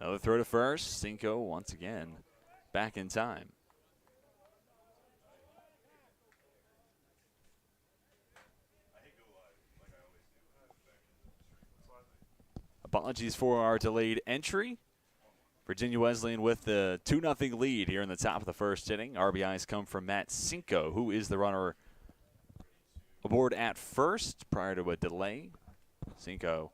Another throw to first. Cinco once again back in time. Apologies for our delayed entry. Virginia Wesleyan with the 2-0 lead here in the top of the first inning. RBIs come from Matt Cinco, who is the runner aboard at first prior to a delay. Cinco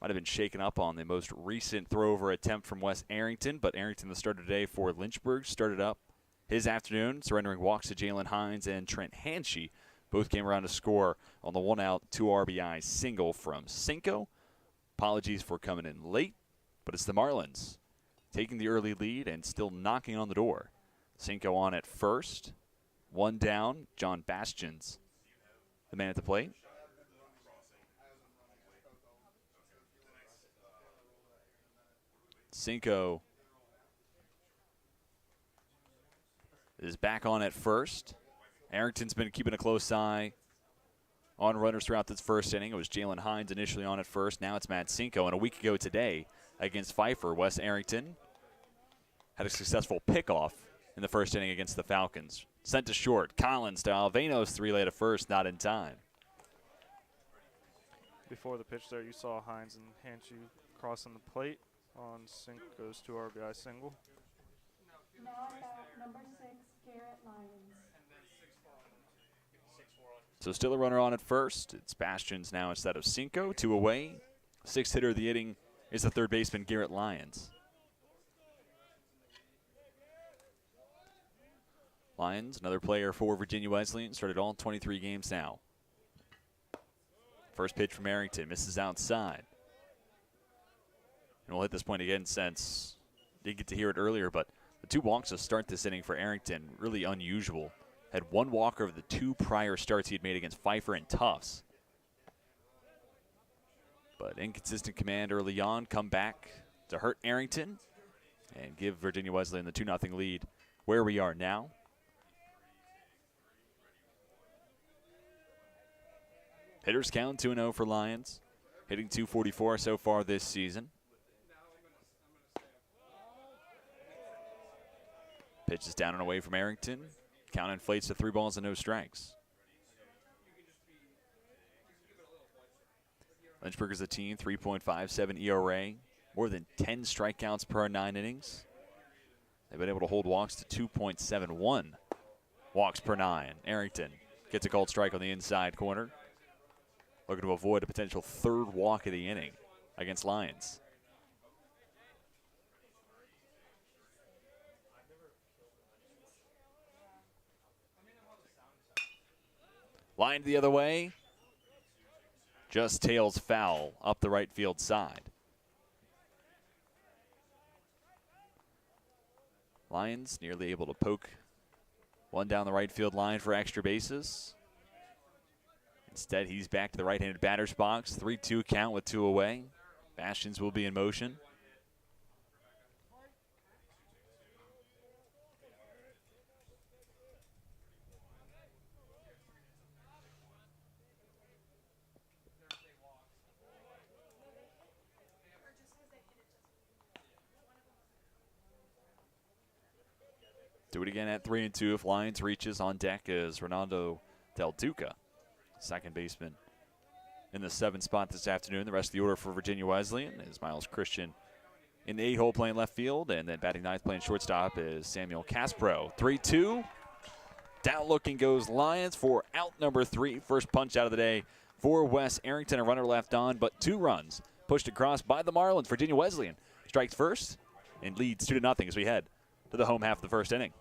might have been shaken up on the most recent throw-over attempt from Wes Arrington, but Arrington, the starter today for Lynchburg, started up his afternoon, surrendering walks to Jalen Hines and Trent Hanshey. Both came around to score on the 1-out, 2 RBI single from Cinco. Apologies for coming in late, but it's the Marlins taking the early lead and still knocking on the door. Cinco on at first. One down. John Bastions, the man at the plate. Cinco is back on at first. Arrington's been keeping a close eye on runners throughout this first inning. It was Jalen Hines initially on at first. Now it's Matt Cinco. And a week ago today against Pfeiffer, Wes Arrington had a successful pickoff in the first inning against the Falcons. Sent to short. Collins to Alvenos, 3 to first, not in time. Before the pitch there, you saw Hines and Hanshey crossing the plate on Cinco's 2 RBI single. Now number 6, Garrett Lyons. So still a runner on at first. It's Bastions now instead of Cinco. 2 away. 6th hitter of the inning is the third baseman, Garrett Lyons. Lyons, another player for Virginia Wesleyan, started all 23 games now. First pitch from Arrington, misses outside. And we'll hit this point again since didn't get to hear it earlier, but the 2 walks to start this inning for Arrington, really unusual. Had 1 walk over the 2 prior starts he had made against Pfeiffer and Tufts. But inconsistent command early on, come back to hurt Arrington and give Virginia Wesleyan the 2-0 lead where we are now. Hitters count 2-0 for Lyons, hitting .244 so far this season. Pitch is down and away from Arrington. Count inflates to 3 balls and no strikes. Lynchburg is a team, 3.57 ERA, more than 10 strikeouts per 9 innings. They've been able to hold walks to 2.71 walks per 9. Arrington gets a called strike on the inside corner, looking to avoid a potential 3rd walk of the inning against Lyons. Line the other way. Just tails foul up the right field side. Lyons nearly able to poke one down the right field line for extra bases. Instead, he's back to the right-handed batter's box. 3-2 count with 2 away. Bastions will be in motion. Do it again at 3-2 if Lyons reaches. On deck is Ronaldo Del Duca, second baseman in the 7th spot this afternoon. The rest of the order for Virginia Wesleyan is Miles Christian in the 8-hole playing left field, and then batting 9th playing shortstop is Samuel Caspro. 3-2. Down looking goes Lyons for out number 3. First punch out of the day for Wes Arrington. A runner left on, but 2 runs pushed across by the Marlins. Virginia Wesleyan strikes first and leads 2-0 as we head to the home half of the first inning.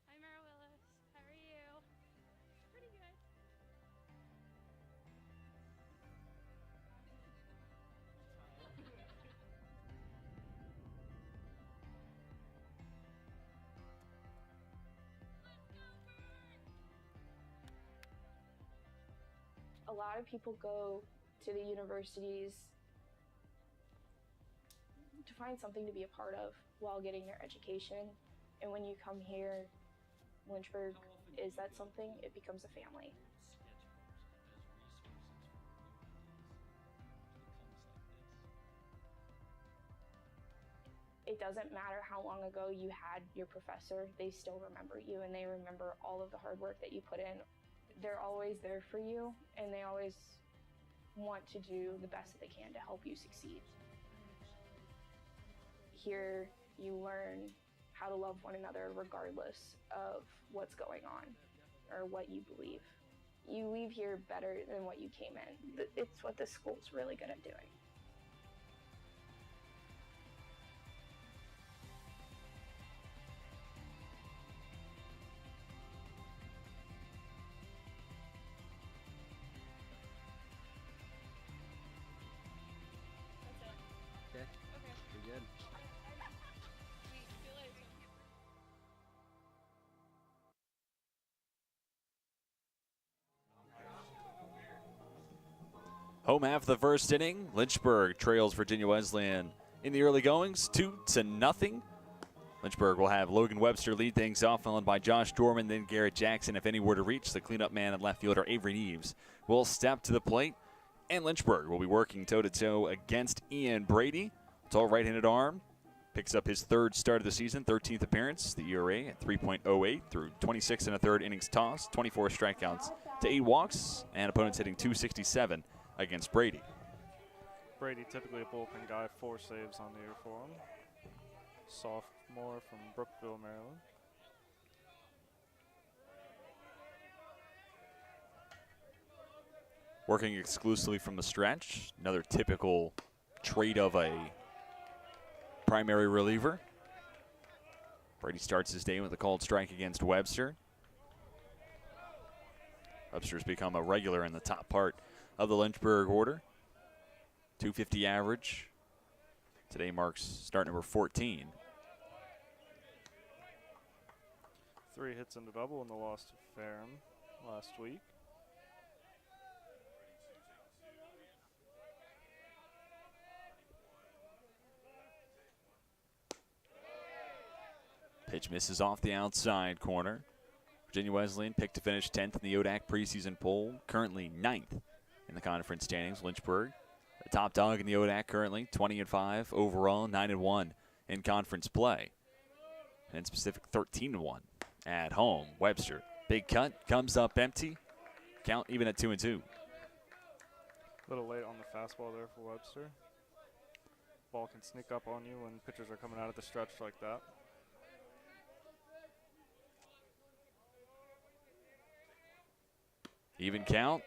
Hi, Mara Willis. How are you? Pretty good. A lot of people go to the universities to find something to be a part of while getting their education. And when you come here, Lynchburg is that something, it becomes a family. it doesn't matter how long ago you had your professor, they still remember you and they remember all of the hard work that you put in. They're always there for you and they always want to do the best that they can to help you succeed. Here you learn how to love one another regardless of what's going on or what you believe. You leave here better than what you came in. It's what this school's really good at doing. Okay. Pretty good. Home half of the first inning. Lynchburg trails Virginia Wesleyan in the early goings, 2-0. Lynchburg will have Logan Webster lead things off, followed by Josh Dorman, then Garrett Jackson. If any were to reach, the cleanup man and left fielder Avery Neves will step to the plate. And Lynchburg will be working toe-to-toe against Ian Brady. Tall right-handed arm. Picks up his third start of the season, 13th appearance. The ERA at 3.08 through 26 1/3 innings tossed, 24 strikeouts to 8 walks, and opponents hitting .267 against Brady. Brady, typically a bullpen guy, 4 saves on the year for him. Sophomore from Brookville, Maryland. Working exclusively from the stretch. Another typical trait of a primary reliever. Brady starts his day with a called strike against Webster. Webster's become a regular in the top part of the Lynchburg order. .250 average. Today marks start number 14. 3 hits and a double in the loss to Ferrum last week. Pitch misses off the outside corner. Virginia Wesleyan picked to finish 10th in the ODAC preseason poll, currently 9th in the conference standings. Lynchburg, the top dog in the ODAC currently, 20-5 overall, 9-1 in conference play. And in specific, 13-1 at home. Webster, big cut, comes up empty. Count even at 2-2. A little late on the fastball there for Webster. Ball can sneak up on you when pitchers are coming out of the stretch like that. Even count.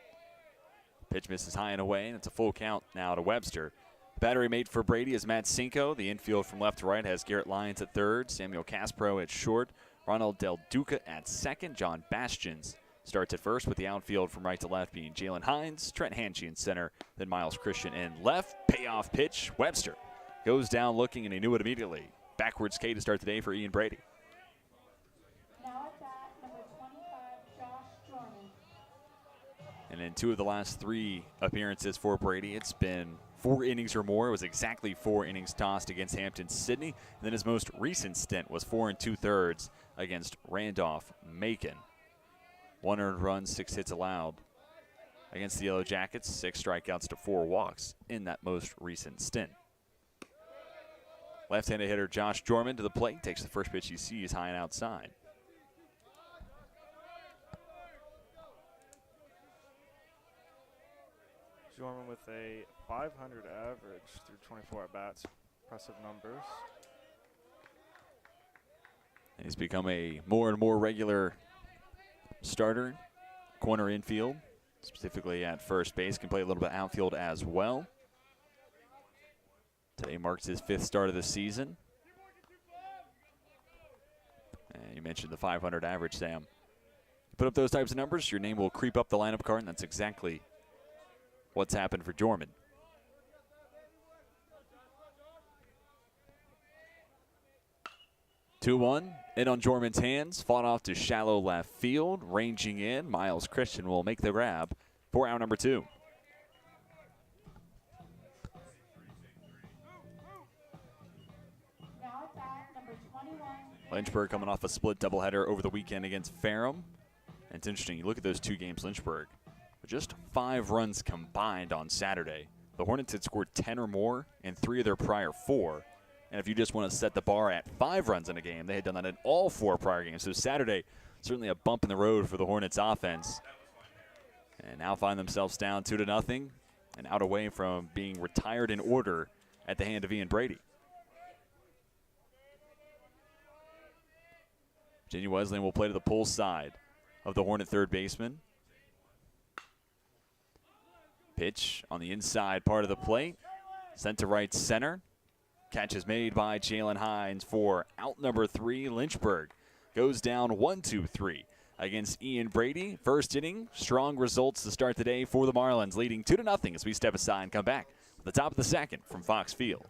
Pitch misses high and away, and it's a full count now to Webster. Battery mate for Brady is Matt Cinco. The infield from left to right has Garrett Lyons at third, Samuel Caspro at short, Ronald Del Duca at second, John Bastions starts at first, with the outfield from right to left being Jalen Hines, Trent Hanchey in center, then Miles Christian in left. Payoff pitch. Webster goes down looking, and he knew it immediately. Backwards K to start the day for Ian Brady. Now at bat, number 25, Josh Jordan. And in 2 of the last 3 appearances for Brady, it's been 4 innings or more. It was exactly 4 innings tossed against Hampton-Sydney. And then his most recent stint was 4 2/3 against Randolph-Macon. 1 earned run, 6 hits allowed against the Yellow Jackets, 6 strikeouts to 4 walks in that most recent stint. Left-handed hitter Josh Jorman to the plate, takes the first pitch he sees high and outside. Jorman with a .500 average through 24 at-bats. Impressive numbers. He's become a more and more regular starter, corner infield, specifically at first base. Can play a little bit outfield as well. Today marks his 5th start of the season. And you mentioned the .500 average, Sam. Put up those types of numbers, your name will creep up the lineup card, and that's exactly what's happened for Jorman. Two-one, in on Jorman's hands, fought off to shallow left field, ranging in. Miles Christian will make the grab for out number 2. Now at bat, number 21. Lynchburg coming off a split doubleheader over the weekend against Ferrum. And it's interesting, you look at those 2 games, Lynchburg, with just 5 runs combined on Saturday. The Hornets had scored 10 or more in 3 of their prior 4. And if you just want to set the bar at 5 runs in a game, they had done that in all 4 prior games. So Saturday, certainly a bump in the road for the Hornets offense. And now find themselves down 2-0 and out away from being retired in order at the hand of Ian Brady. Virginia Wesleyan will play to the pull side of the Hornet third baseman. Pitch on the inside part of the plate. Sent to right center. Catch is made by Jalen Hines for out number 3. Lynchburg goes down 1-2-3 against Ian Brady. First inning, strong results to start the day for the Marlins, leading 2-0 as we step aside and come back at the top of the second from Fox Field.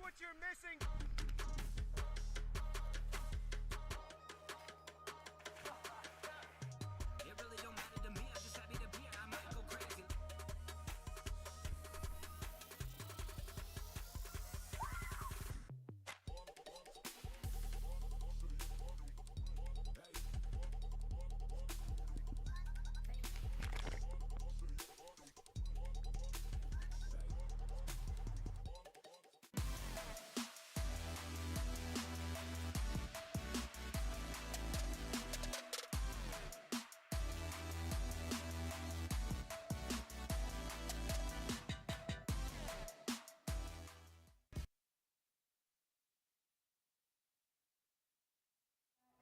What you're missing. It really don't matter to me. I'm just happy to be here. I might go crazy.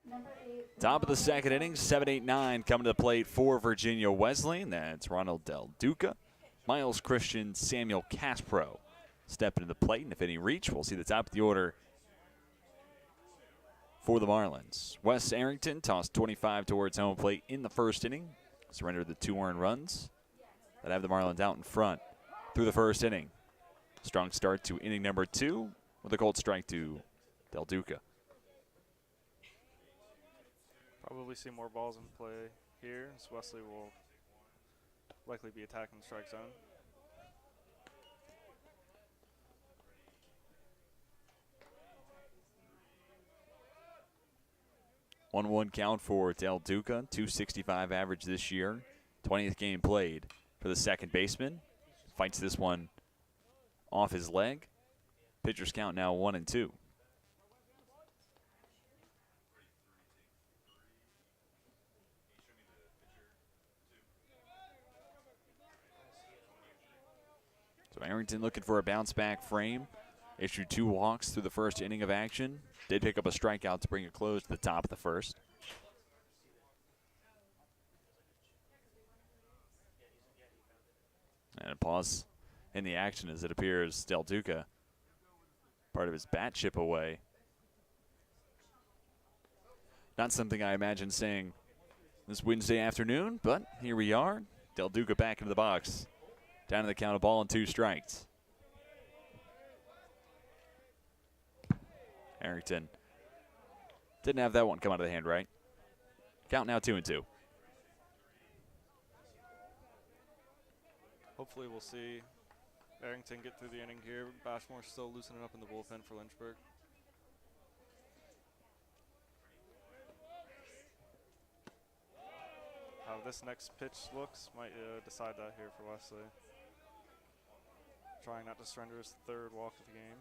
Number 8. Top of the second inning, 7-8-9 coming to the plate for Virginia Wesleyan. That's Ronald Del Duca, Miles Christian, Samuel Caspro stepping to the plate. And if any reach, we'll see the top of the order for the Marlins. Wes Arrington tossed 25 towards home plate in the first inning. Surrendered the 2 earned runs that have the Marlins out in front through the first inning. Strong start to inning number 2 with a cold strike to Del Duca. Probably see more balls in play here, as Wesley will likely be attacking the strike zone. One count for Del Duca, .265 average this year. 20th game played for the second baseman. Fights this one off his leg. Pitcher's count now 1-2. So Arrington looking for a bounce back frame. Issued 2 walks through the first inning of action. Did pick up a strikeout to bring a close to the top of the first. And a pause in the action as it appears Del Duca, part of his bat chip away. Not something I imagine saying this Wednesday afternoon, but here we are. Del Duca back into the box. Down to the count of ball and 2 strikes. Arrington didn't have that one come out of the hand right. Count now 2-2. Hopefully we'll see Arrington get through the inning here. Bashmore still loosening up in the bullpen for Lynchburg. How this next pitch looks might decide that here for Wesley. Trying not to surrender his 3rd walk of the game.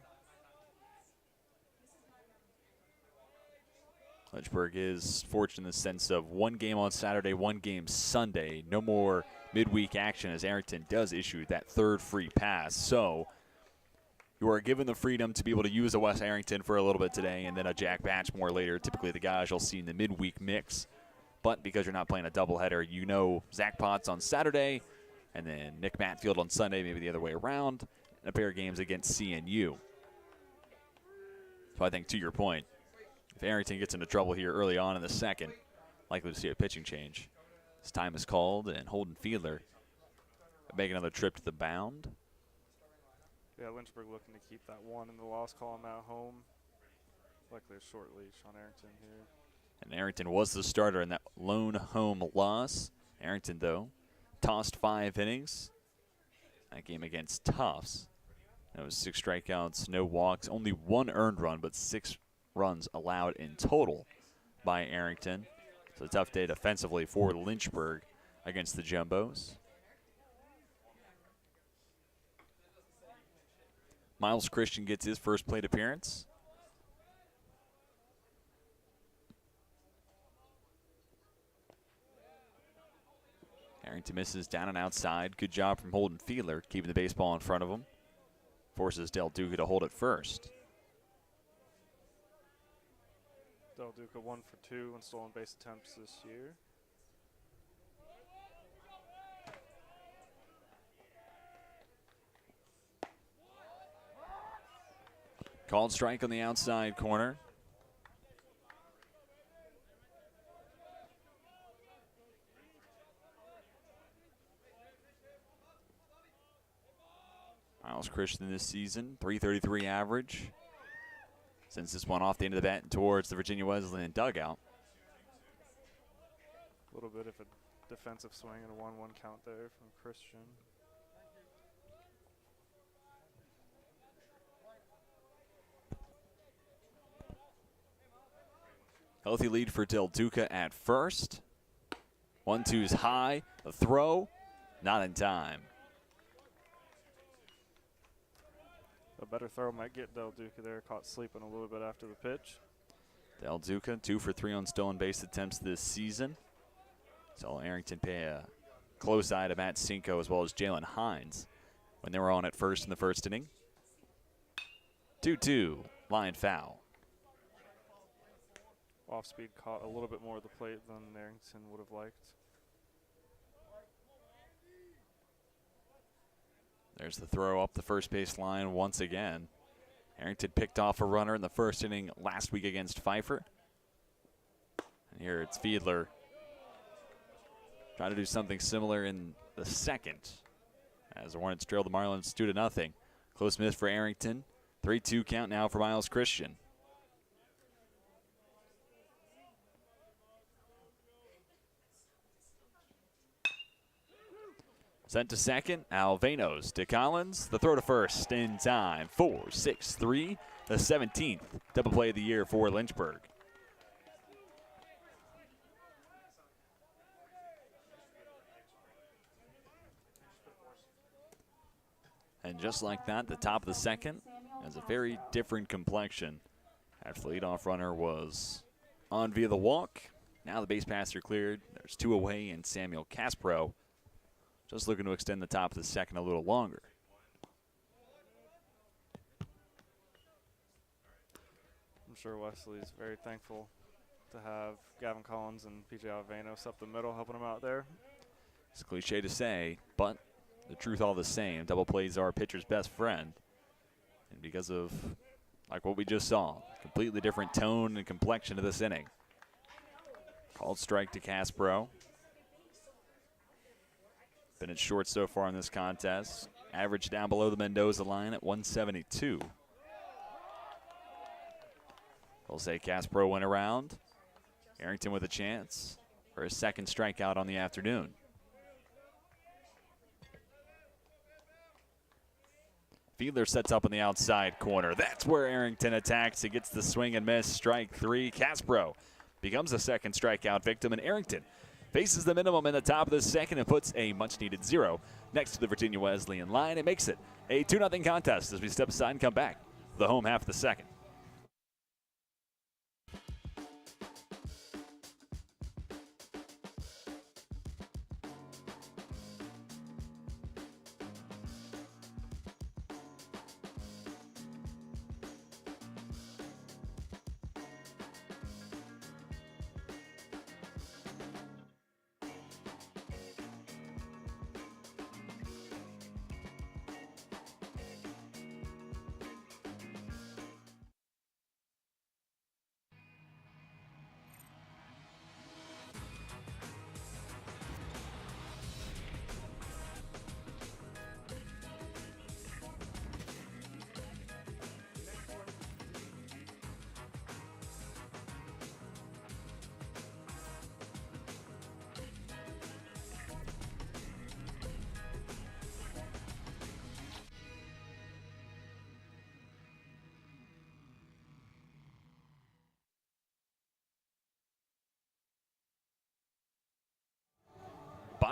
Lynchburg is fortunate in the sense of 1 game on Saturday, 1 game Sunday. No more midweek action as Arrington does issue that 3rd free pass. So you are given the freedom to be able to use a Wes Arrington for a little bit today and then a Jack Batchmore later. Typically the guys you'll see in the midweek mix. But because you're not playing a doubleheader, you know Zach Potts on Saturday and then Nick Matfield on Sunday, maybe the other way around, and a pair of games against CNU. So I think to your point, if Arrington gets into trouble here early on in the second, likely to see a pitching change. His time is called, and Holden Fiedler make another trip to the mound. Yeah, Lynchburg looking to keep that 1 in the loss column at home. Likely a short leash on Arrington here. And Arrington was the starter in that lone home loss. Arrington, though, tossed 5 innings. That game against Tufts. That was 6 strikeouts, no walks, only 1 earned run, but 6 runs allowed in total by Arrington. So a tough day defensively for Lynchburg against the Jumbos. Miles Christian gets his first plate appearance. Arrington misses down and outside. Good job from Holden Fiedler, keeping the baseball in front of him. Forces Del Duca to hold it first. Del Duca 1 for 2 in stolen base attempts this year. Called strike on the outside corner. Miles Christian this season, .333 average. Since this one off the end of the bat and towards the Virginia Wesleyan dugout. A little bit of a defensive swing and a 1-1 count there from Christian. Healthy lead for Del Duca at first. 1-2's high, a throw, not in time. A better throw might get Del Duca there, caught sleeping a little bit after the pitch. Del Duca, 2 for 3 on stolen base attempts this season. Saw Arrington pay a close eye to Matt Cinco as well as Jalen Hines when they were on at first in the first inning. 2-2, line foul. Off speed caught a little bit more of the plate than Arrington would have liked. There's the throw up the first base line once again. Arrington picked off a runner in the first inning last week against Pfeiffer. And here it's Fiedler trying to do something similar in the second as the Hornets trail the Marlins 2-0. Close miss for Arrington. 3-2 count now for Miles Christian. Sent to second, Alvanos to Collins. The throw to first in time. 4-6-3, the 17th double play of the year for Lynchburg. And just like that, the top of the second has a very different complexion. After the leadoff runner was on via the walk, now the base paths are cleared. There's 2 away, and Samuel Caspro just looking to extend the top of the second a little longer. I'm sure Wesley's very thankful to have Gavin Collins and PJ Alvanos up the middle helping him out there. It's cliche to say, but the truth all the same. Double plays are a pitcher's best friend. And because of, like what we just saw, completely different tone and complexion of this inning. Called strike to Caspro. Been in short so far in this contest. Average down below the Mendoza line at 172. Jose Caspro went around. Arrington with a chance for his second strikeout on the afternoon. Fiedler sets up in the outside corner. That's where Arrington attacks. He gets the swing and miss. Strike 3. Caspro becomes a second strikeout victim, and Arrington faces the minimum in the top of the second and puts a much-needed 0 next to the Virginia Wesleyan line. It makes it a 2-0 contest as we step aside and come back for the home half of the second.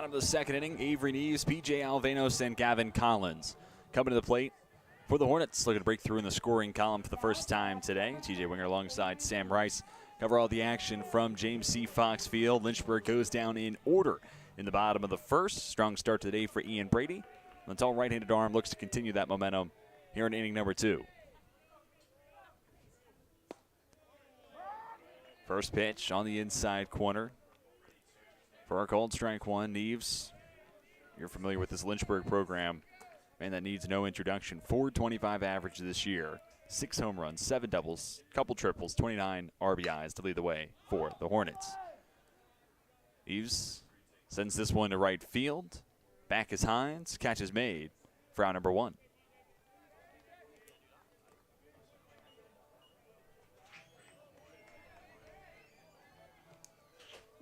Bottom of the second inning, Avery Neves, P.J. Alvanos, and Gavin Collins coming to the plate for the Hornets, looking to break through in the scoring column for the first time today. TJ Winger alongside Sam Rice cover all the action from James C. Fox Field. Lynchburg goes down in order in the bottom of the first. Strong start today for Ian Brady. The tall right-handed arm looks to continue that momentum here in inning number 2. First pitch on the inside corner for our called strike one. Neves, you're familiar with this Lynchburg program. Man, that needs no introduction. .425 average this year. 6 home runs, 7 doubles, couple triples, 29 RBIs to lead the way for the Hornets. Neves sends this one to right field. Back is Hines. Catch is made for out number 1.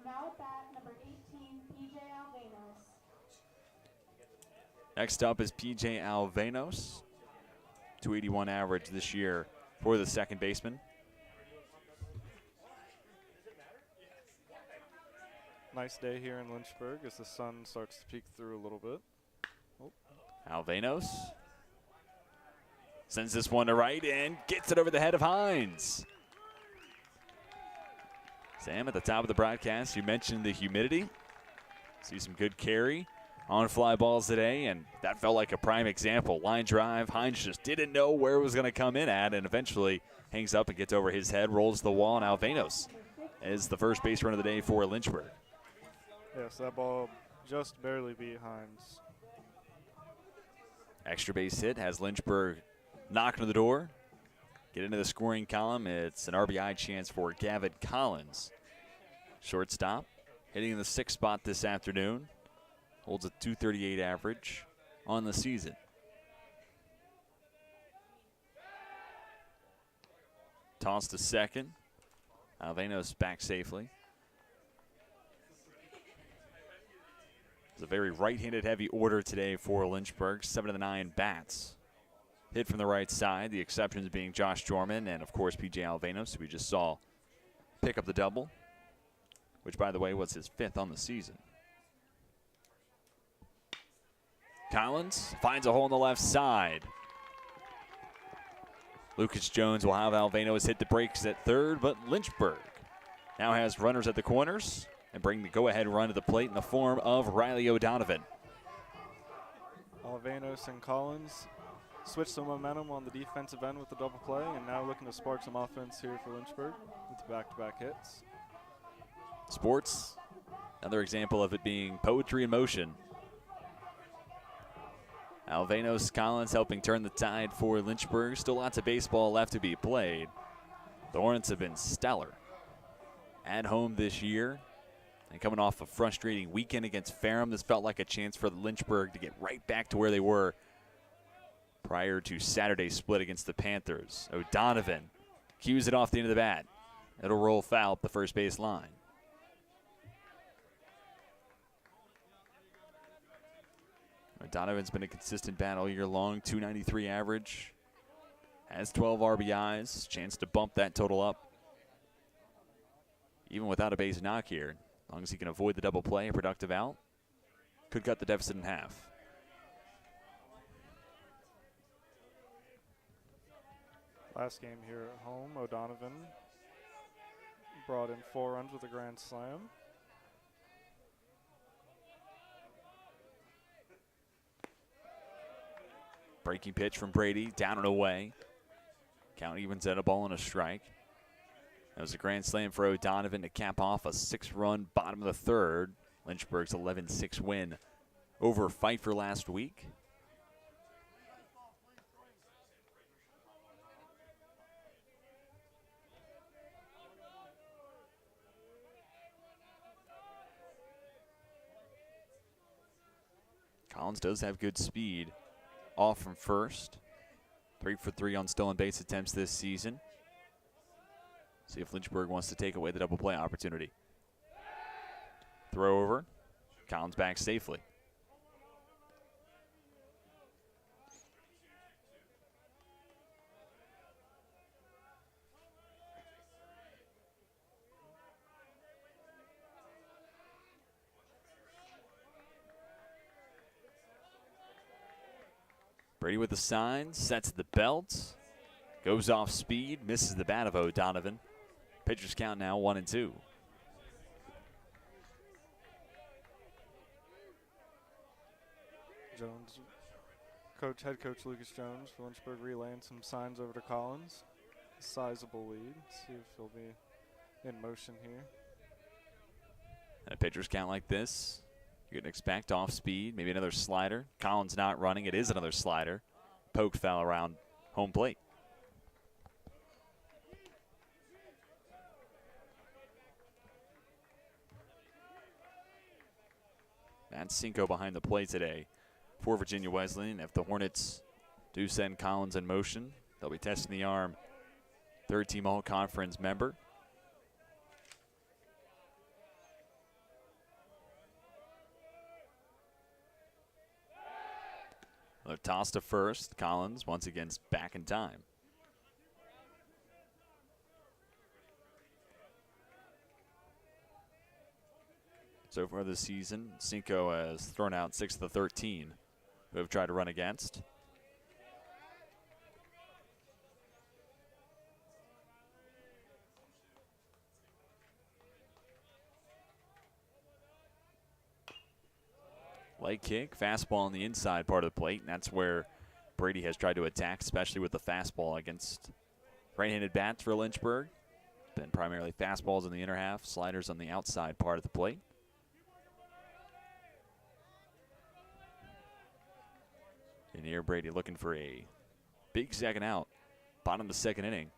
Now at bat, number 18, P.J. Alvanos. Next up is P.J. Alvanos. .281 average this year for the second baseman. Nice day here in Lynchburg as the sun starts to peek through a little bit. Alvanos sends this one to right and gets it over the head of Hines. Sam, at the top of the broadcast, you mentioned the humidity. See some good carry on fly balls today, and that felt like a prime example. Line drive, Hines just didn't know where it was going to come in at, and eventually hangs up and gets over his head, rolls the wall, and Alvanos is the first base run of the day for Lynchburg. Yes, that ball just barely beat Hines. Extra base hit has Lynchburg knocking on the door. Get into the scoring column. It's an RBI chance for Gavin Collins. Shortstop, hitting in the 6th spot this afternoon. Holds a .238 average on the season. Toss to second. Alvanos back safely. It's a very right-handed heavy order today for Lynchburg. 7 of the 9 bats hit from the right side. The exceptions being Josh Jorman and, of course, P.J. Alvanos, who we just saw pick up the double, which, by the way, was his 5th on the season. Collins finds a hole on the left side. Lucas Jones will have Alvanos hit the brakes at third, but Lynchburg now has runners at the corners and bring the go-ahead run to the plate in the form of Riley O'Donovan. Alvanos and Collins switch some momentum on the defensive end with the double play, and now looking to spark some offense here for Lynchburg with the back-to-back hits. Sports, another example of it being poetry in motion. Alvanos, Collins helping turn the tide for Lynchburg. Still lots of baseball left to be played. The Hornets have been stellar at home this year. And coming off a frustrating weekend against Ferrum, this felt like a chance for Lynchburg to get right back to where they were prior to Saturday's split against the Panthers. O'Donovan cues it off the end of the bat. It'll roll foul up the first base line. O'Donovan's been a consistent bat all year long, .293 average. Has 12 RBIs, chance to bump that total up. Even without a base knock here, as long as he can avoid the double play, a productive out, could cut the deficit in half. Last game here at home, O'Donovan brought in 4 runs with a grand slam. Breaking pitch from Brady, down and away. Count evens at a ball and a strike. That was a grand slam for O'Donovan to cap off a 6-run bottom of the third. Lynchburg's 11-6 win over Pfeiffer last week. Collins does have good speed. Off from first. 3 for 3 on stolen base attempts this season. See if Lynchburg wants to take away the double play opportunity. Throw over. Collins back safely. Brady with the sign, sets the belt, goes off speed, misses the bat of O'Donovan. Pitchers count now 1-2. Jones, head coach Lucas Jones for Lynchburg relaying some signs over to Collins. Sizable lead. See if he'll be in motion here. And a pitcher's count like this, you can expect off speed, maybe another slider. Collins not running. It is another slider. Poke foul around home plate. Matt Cinco behind the plate today for Virginia Wesleyan. If the Hornets do send Collins in motion, they'll be testing the arm. Third-team All-Conference member. Another toss to first. Collins once again back in time. So far this season, Cinco has thrown out 6 of the 13 who have tried to run against. Leg kick, fastball on the inside part of the plate, and that's where Brady has tried to attack, especially with the fastball against right-handed bats for Lynchburg. Been primarily fastballs in the inner half, sliders on the outside part of the plate. And here Brady looking for a big second out. Bottom of the second inning.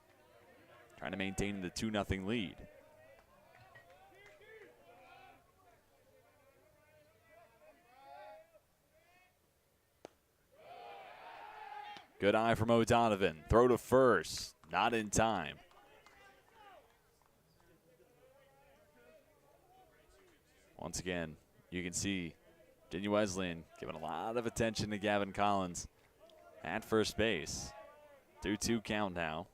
Trying to maintain the 2-0 lead. Good eye from O'Donovan. Throw to first. Not in time. Once again, you can see Virginia Wesleyan giving a lot of attention to Gavin Collins at first base. 2-2 count now.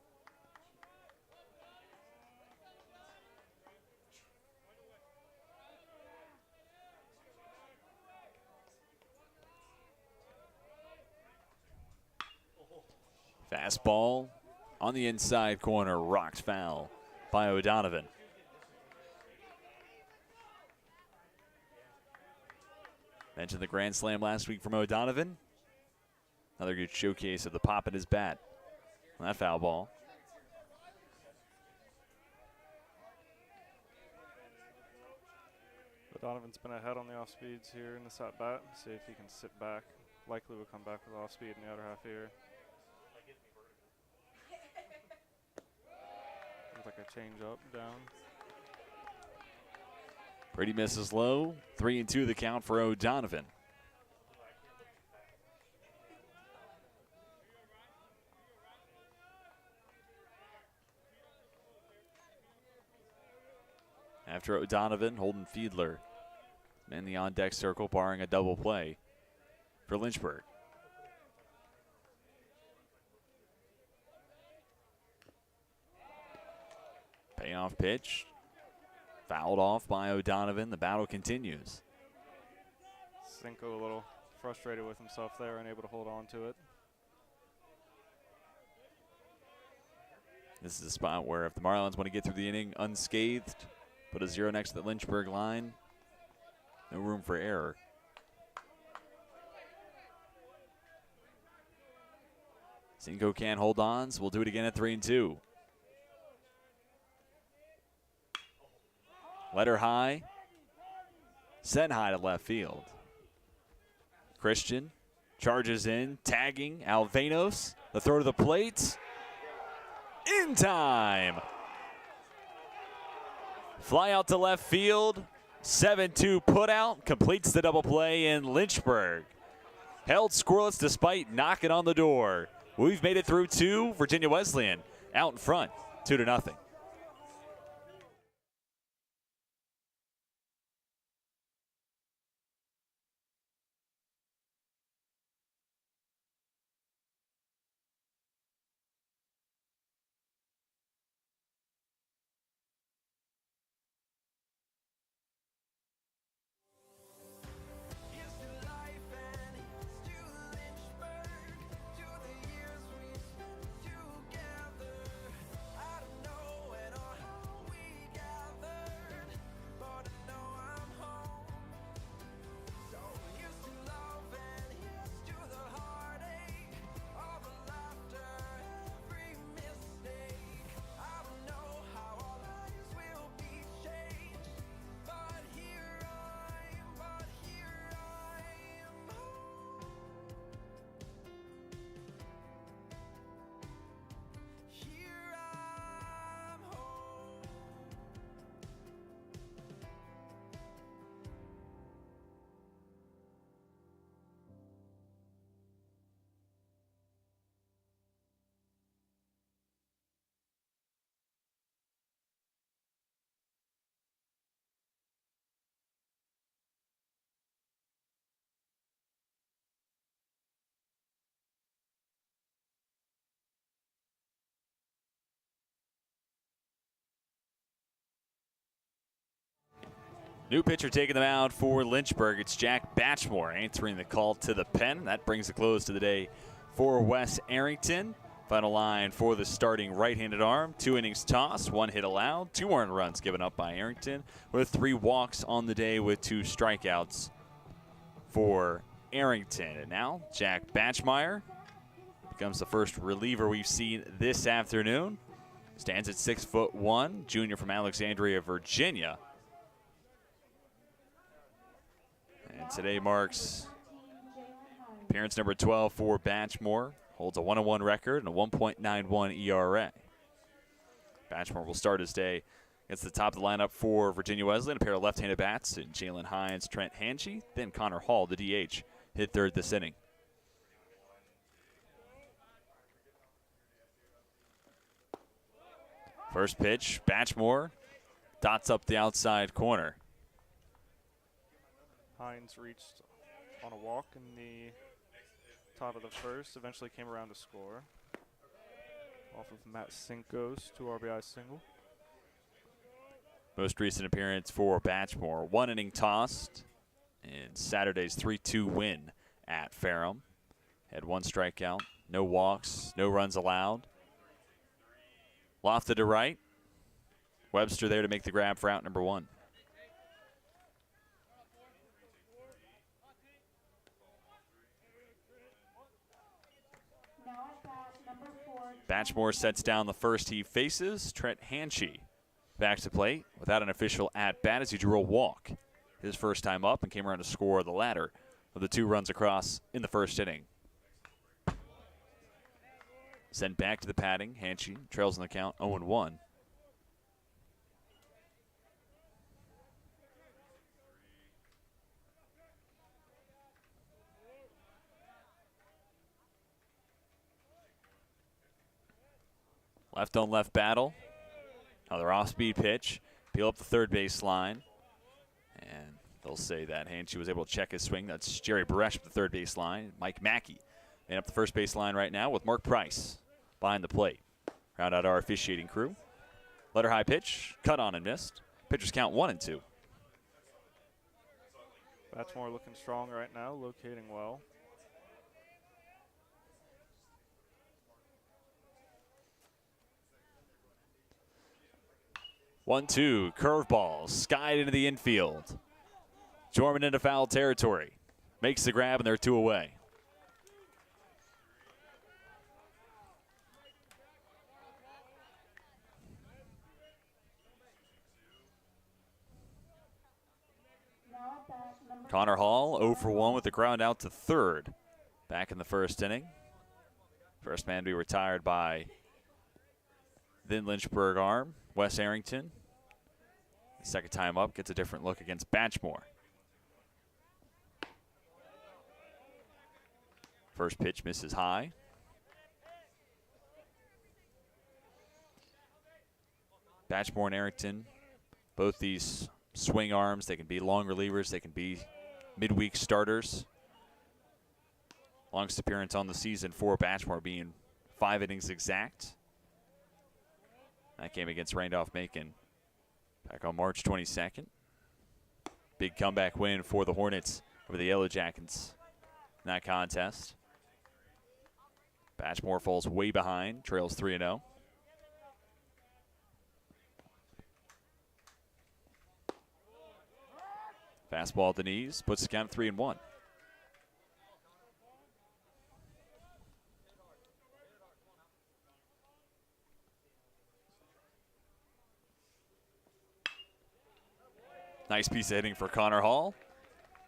Fastball on the inside corner, rocked foul by O'Donovan. Mentioned the grand slam last week from O'Donovan. Another good showcase of the pop in his bat on that foul ball. O'Donovan's been ahead on the off speeds here in this at bat. See if he can sit back. Likely will come back with off speed in the other half here. Looks like a change up, down. Brady misses low. 3-2 the count for O'Donovan. After O'Donovan, Holden Fiedler in the on-deck circle, barring a double play for Lynchburg. Payoff pitch. Fouled off by O'Donovan. The battle continues. Cinco a little frustrated with himself there, unable to hold on to it. This is a spot where if the Marlins want to get through the inning unscathed, put a 0 next to the Lynchburg line, no room for error. Cinco can't hold on, so we'll do it again at 3-2. Letter high, sent high to left field. Christian charges in, tagging Alvanos. The throw to the plate. In time. Fly out to left field. 7-2 put out. Completes the double play in Lynchburg. Held scoreless despite knocking on the door. We've made it through 2. Virginia Wesleyan out in front, 2-0. New pitcher taking the mound for Lynchburg. It's Jack Batchmore answering the call to the pen. That brings a close to the day for Wes Arrington. Final line for the starting right-handed arm. 2 innings tossed, 1 hit allowed, 2 earned runs given up by Arrington, with 3 walks on the day with 2 strikeouts for Arrington. And now Jack Batchmeyer becomes the first reliever we've seen this afternoon. Stands at 6'1", junior from Alexandria, Virginia. And today marks appearance number 12 for Batchmore. Holds a 1-1 record and a 1.91 ERA. Batchmore will start his day against the top of the lineup for Virginia Wesleyan. A pair of left-handed bats in Jalen Hines, Trent Hanchey. Then Connor Hall, the DH, hit third this inning. First pitch, Batchmore dots up the outside corner. Hines reached on a walk in the top of the first, eventually came around to score. Off of Matt Cinco's 2 RBI single. Most recent appearance for Batchmore, 1 inning tossed in Saturday's 3-2 win at Ferrum. Had 1 strikeout, no walks, no runs allowed. Lofted to right. Webster there to make the grab for out number 1. Batchmore sets down the first he faces. Trent Hanchey back to plate without an official at-bat as he drew a walk. His first time up and came around to score the latter of the 2 runs across in the first inning. Sent back to the padding. Hanchey trails in the count 0-1. Left on left battle. Another off-speed pitch. Peel up the third base line. And they'll say that Hanchey was able to check his swing. That's Jerry Bresch up the third base line. Mike Mackey and up the first base line right now with Mark Price behind the plate. Round out our officiating crew. Letter high pitch. Cut on and missed. Pitchers count 1-2. Batchmore looking strong right now, locating well. One-two, curveball, skied into the infield. Jorman into foul territory. Makes the grab, and they're 2 away. Connor Hall 0 for 1 with the ground out to third. Back in the first inning. First man to be retired by then Lynchburg arm, Wes Arrington. Second time up, gets a different look against Batchmore. First pitch misses high. Batchmore and Arrington, both these swing arms. They can be long relievers. They can be midweek starters. Longest appearance on the season for Batchmore being 5 innings exact. That game against Randolph-Macon back on March 22nd. Big comeback win for the Hornets over the Yellow Jackets in that contest. Batchmore falls way behind, trails 3-0. Fastball at the knees, puts the count at 3-1. Nice piece of hitting for Connor Hall.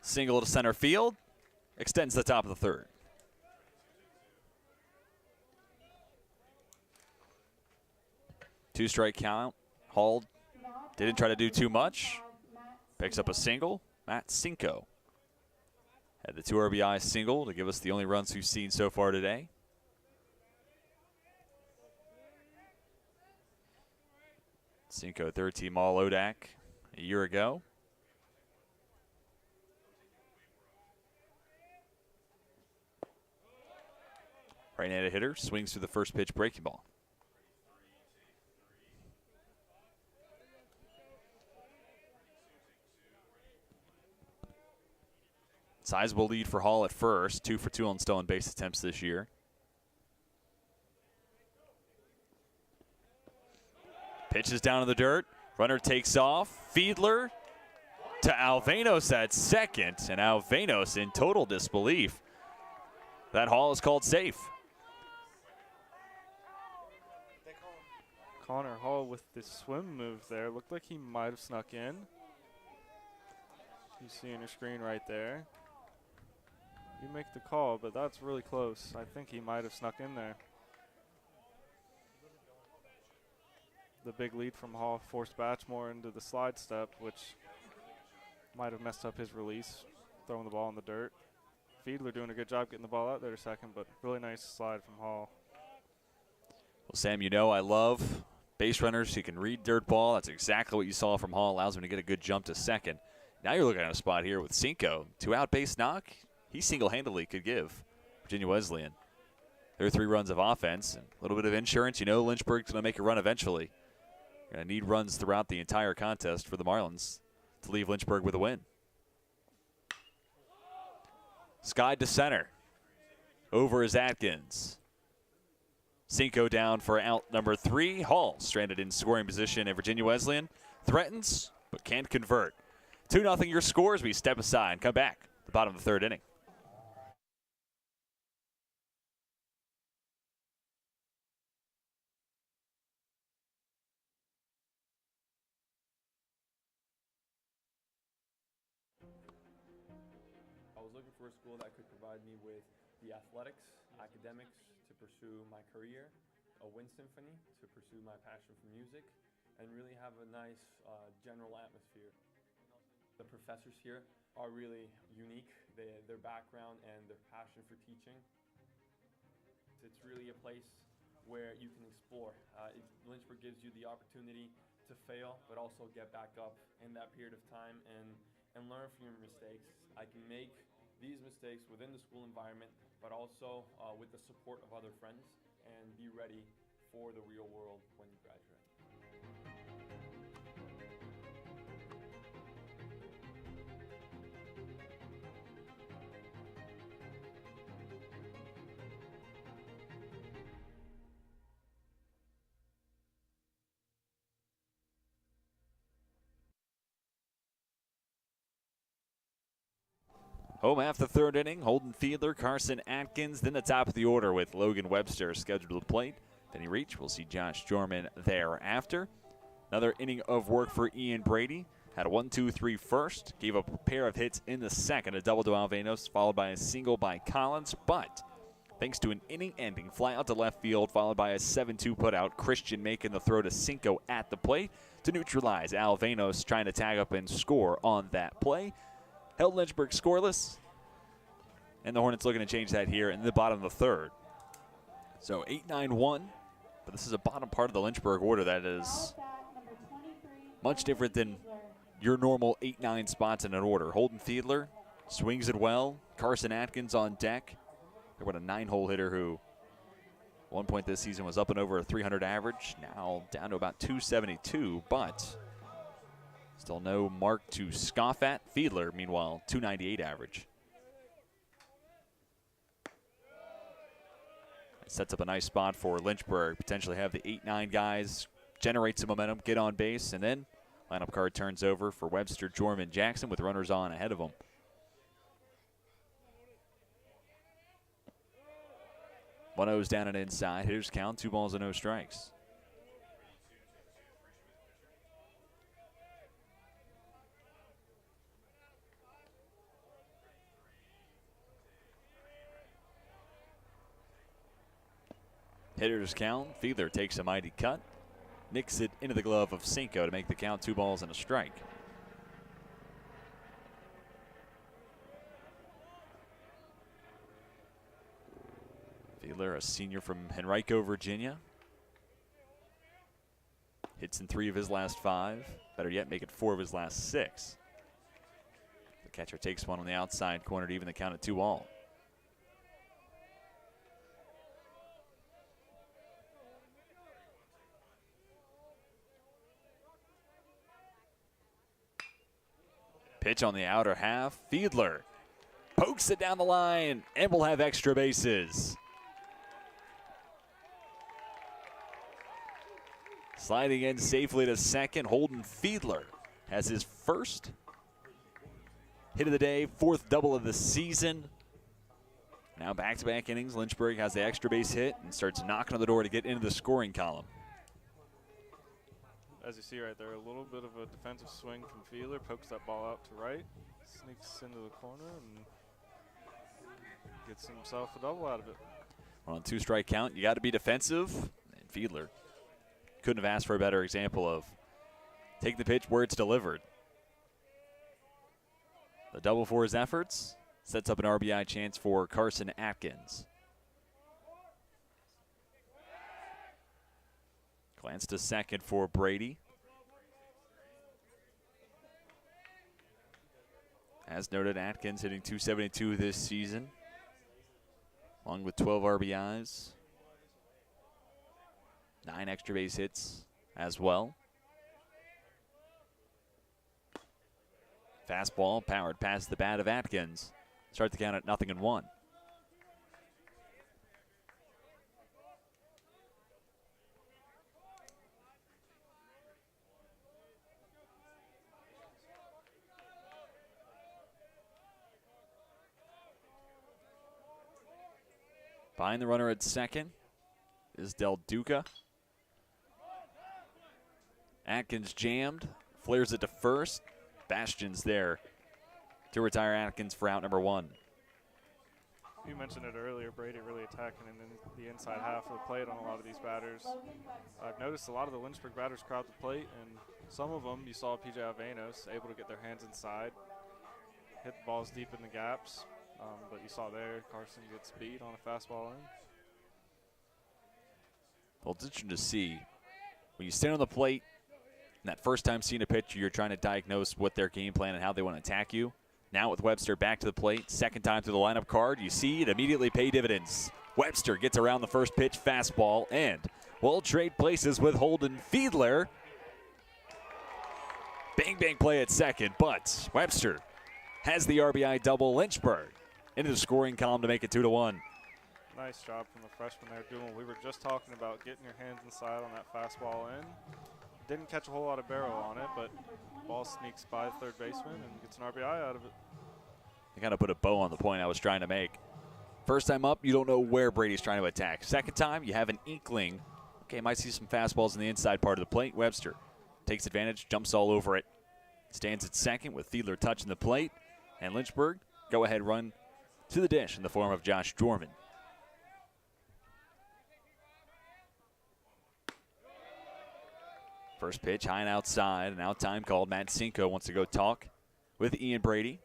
Single to center field. Extends the top of the third. Two-strike count. Hall didn't try to do too much. Picks up a single. Matt Cinco had the 2 RBI single to give us the only runs we've seen so far today. Cinco, third-team All-ODAC a year ago. Right-handed hitter swings through the first pitch breaking ball. Sizable lead for Hall at first. 2 for 2 on stolen base attempts this year. Pitches down in the dirt. Runner takes off. Fiedler to Alvenos at second. And Alvenos in total disbelief. That Hall is called safe. Connor Hall with the swim move there. Looked like he might have snuck in. You see on your screen right there. You make the call, but that's really close. I think he might have snuck in there. The big lead from Hall forced Batchmore into the slide step, which might have messed up his release, throwing the ball in the dirt. Fiedler doing a good job getting the ball out there a second, but really nice slide from Hall. Well, Sam, you know I love base runners who can read dirt ball. That's exactly what you saw from Hall. Allows him to get a good jump to second. Now you're looking at a spot here with Cinco. 2-out base knock. He single-handedly could give Virginia Wesleyan. There are 3 runs of offense and a little bit of insurance. You know Lynchburg's going to make a run eventually. Going to need runs throughout the entire contest for the Marlins to leave Lynchburg with a win. Skied to center. Over is Atkins. Cinco down for out number 3. Hall stranded in scoring position, and Virginia Wesleyan threatens but can't convert. 2-0 your score as we step aside and come back at the bottom of the 3rd inning. I was looking for a school that could provide me with the athletics, academics to pursue my career, a wind symphony to pursue my passion for music, and really have a nice general atmosphere. The professors here are really unique, their background and their passion for teaching. It's really a place where you can explore. Lynchburg gives you the opportunity to fail, but also get back up in that period of time and learn from your mistakes. I can make these mistakes within the school environment, but also with the support of other friends, and be ready for the real world when you graduate. Home half the 3rd inning. Holden Fiedler, Carson Atkins. Then the top of the order with Logan Webster scheduled to the plate. Then he reach. We'll see Josh Jorman thereafter. Another inning of work for Ian Brady. Had a 1-2-3 first. Gave up a pair of hits in the second. A double to Alvenos, followed by a single by Collins. But thanks to an inning-ending fly out to left field, followed by a 7-2 putout, Christian making the throw to Cinco at the plate to neutralize Alvenos, trying to tag up and score on that play. Held Lynchburg scoreless, and the Hornets looking to change that here in the bottom of the 3rd. So 8-9-1, but this is a bottom part of the Lynchburg order that is much different than your normal 8-9 spots in an order. Holden Fiedler swings it well. Carson Atkins on deck. They're what a 9-hole hitter who at one point this season was up and over a 300 average. Now down to about 272, but still no mark to scoff at. Fiedler, meanwhile, 298 average. That sets up a nice spot for Lynchburg. Potentially have the 8-9 guys generate some momentum, get on base, and then lineup card turns over for Webster, Jorman, Jackson with runners on ahead of them. One 0's down and inside. Hitters count, 2 balls and no strikes. Hitters count. Fiedler takes a mighty cut. Nicks it into the glove of Cinco to make the count 2 balls and a strike. Fiedler, a senior from Henrico, Virginia. Hits in 3 of his last 5. Better yet, make it 4 of his last 6. The catcher takes one on the outside corner to even the count at 2-all. Pitch on the outer half. Fiedler pokes it down the line, and we'll have extra bases. Sliding in safely to second, Holden Fiedler has his first hit of the day, 4th double of the season. Now back-to-back innings, Lynchburg has the extra base hit and starts knocking on the door to get into the scoring column. As you see right there, a little bit of a defensive swing from Fiedler, pokes that ball out to right, sneaks into the corner, and gets himself a double out of it. On a 2-strike count, you got to be defensive, and Fiedler couldn't have asked for a better example of taking the pitch where it's delivered. The double for his efforts sets up an RBI chance for Carson Atkins. Glance to second for Brady. As noted, Atkins hitting .272 this season, along with 12 RBIs, 9 extra base hits as well. Fastball powered past the bat of Atkins. Start the count at 0-1. Behind the runner at second is Del Duca. Atkins jammed, flares it to first. Bastion's there to retire Atkins for out number 1. You mentioned it earlier, Brady really attacking in the inside half of the plate on a lot of these batters. I've noticed a lot of the Lynchburg batters crowd the plate, and some of them you saw P.J. Avenos able to get their hands inside, hit the balls deep in the gaps. But you saw there, Carson gets beat on a fastball in. Well, it's interesting to see when you stand on the plate and that first time seeing a pitcher, you're trying to diagnose what their game plan and how they want to attack you. Now with Webster back to the plate, second time through the lineup card, you see it immediately pay dividends. Webster gets around the first pitch fastball, and we'll trade places with Holden Fiedler. Bang, bang play at second, but Webster has the RBI double. Lynchburg into the scoring column to make it 2-1. Nice job from the freshman there doing what we were just talking about, getting your hands inside on that fastball in. Didn't catch a whole lot of barrel on it, but ball sneaks by the third baseman and gets an RBI out of it. I kind of put a bow on the point I was trying to make. First time up, you don't know where Brady's trying to attack. Second time, you have an inkling. Okay, might see some fastballs in the inside part of the plate. Webster takes advantage, jumps all over it. Stands at second with Fiedler touching the plate. And Lynchburg, go ahead run to the dish in the form of Josh Dorman. First pitch, high and outside, and out time called. Matt Cinco wants to go talk with Ian Brady.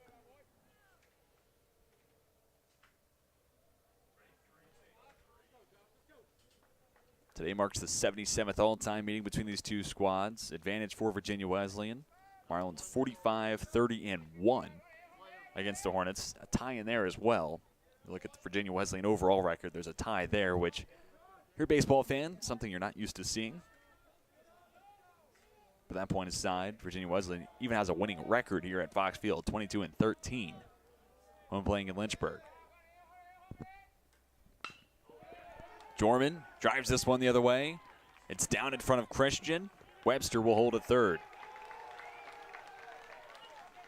Today marks the 77th all-time meeting between these two squads. Advantage for Virginia Wesleyan. Marlins 45-30-1 against the Hornets. A tie in there as well. You look at the Virginia Wesleyan overall record, there's a tie there, which, if you're a baseball fan, something you're not used to seeing. But that point aside, Virginia Wesleyan even has a winning record here at Fox Field, 22-13 when playing in Lynchburg. Dorman drives this one the other way. It's down in front of Christian. Webster will hold at third.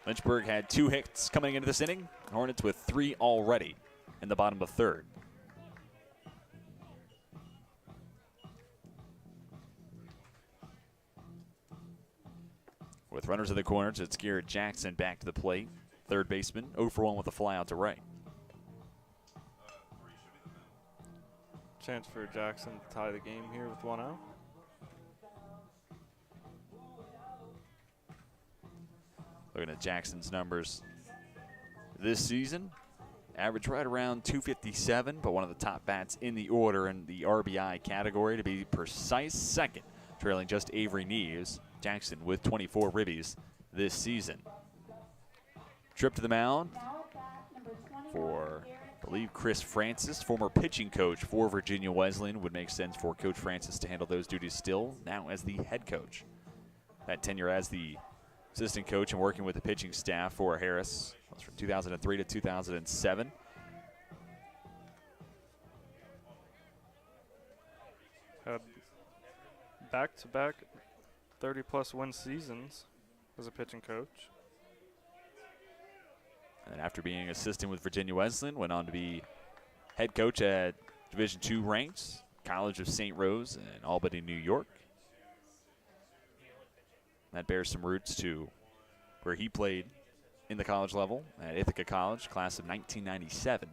Lynchburg had 2 hits coming into this inning. Hornets with 3 already in the bottom of third. With runners in the corners, it's Garrett Jackson back to the plate. Third baseman, 0 for 1 with a fly out to right. Chance for Jackson to tie the game here with 1 out. Looking at Jackson's numbers this season, average right around 257, but one of the top bats in the order in the RBI category, to be precise, second, trailing just Avery Neves. Jackson with 24 ribbies this season. Trip to the mound for, I believe, Chris Francis, former pitching coach for Virginia Wesleyan. Would make sense for Coach Francis to handle those duties still, now as the head coach. That tenure as the assistant coach and working with the pitching staff for Harris strikeouts from 2003 to 2007. Had back-to-back 30-plus win seasons as a pitching coach. And after being assistant with Virginia Wesleyan, went on to be head coach at Division II ranked College of St. Rose in Albany, New York. That bears some roots to where he played in the college level at Ithaca College, class of 1997.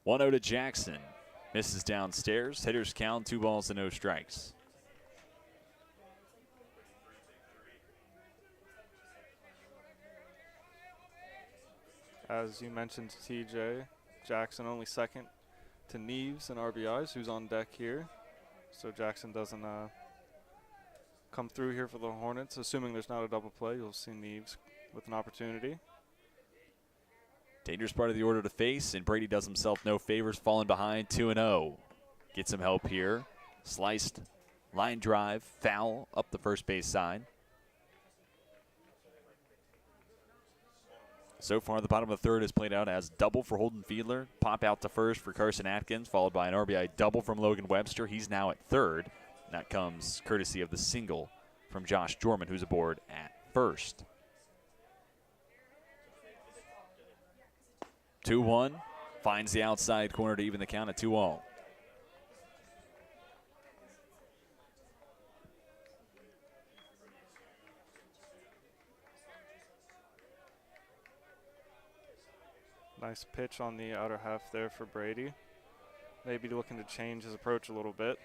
One 0 to Jackson. Misses downstairs. Hitters count 2 balls and no strikes. As you mentioned, TJ, Jackson only second to Neves and RBIs, who's on deck here. So Jackson doesn't come through here for the Hornets. Assuming there's not a double play, you'll see Neves with an opportunity. Dangerous part of the order to face, and Brady does himself no favors, falling behind 2-0. Get some help here. Sliced, line drive, foul up the first base side. So far, the bottom of the third has played out as double for Holden Fiedler, pop out to first for Carson Atkins, followed by an RBI double from Logan Webster. He's now at third. That comes courtesy of the single from Josh Jorman, who's aboard at first. 2-1, finds the outside corner to even the count at 2-0. Nice pitch on the outer half there for Brady. Maybe looking to change his approach a little bit.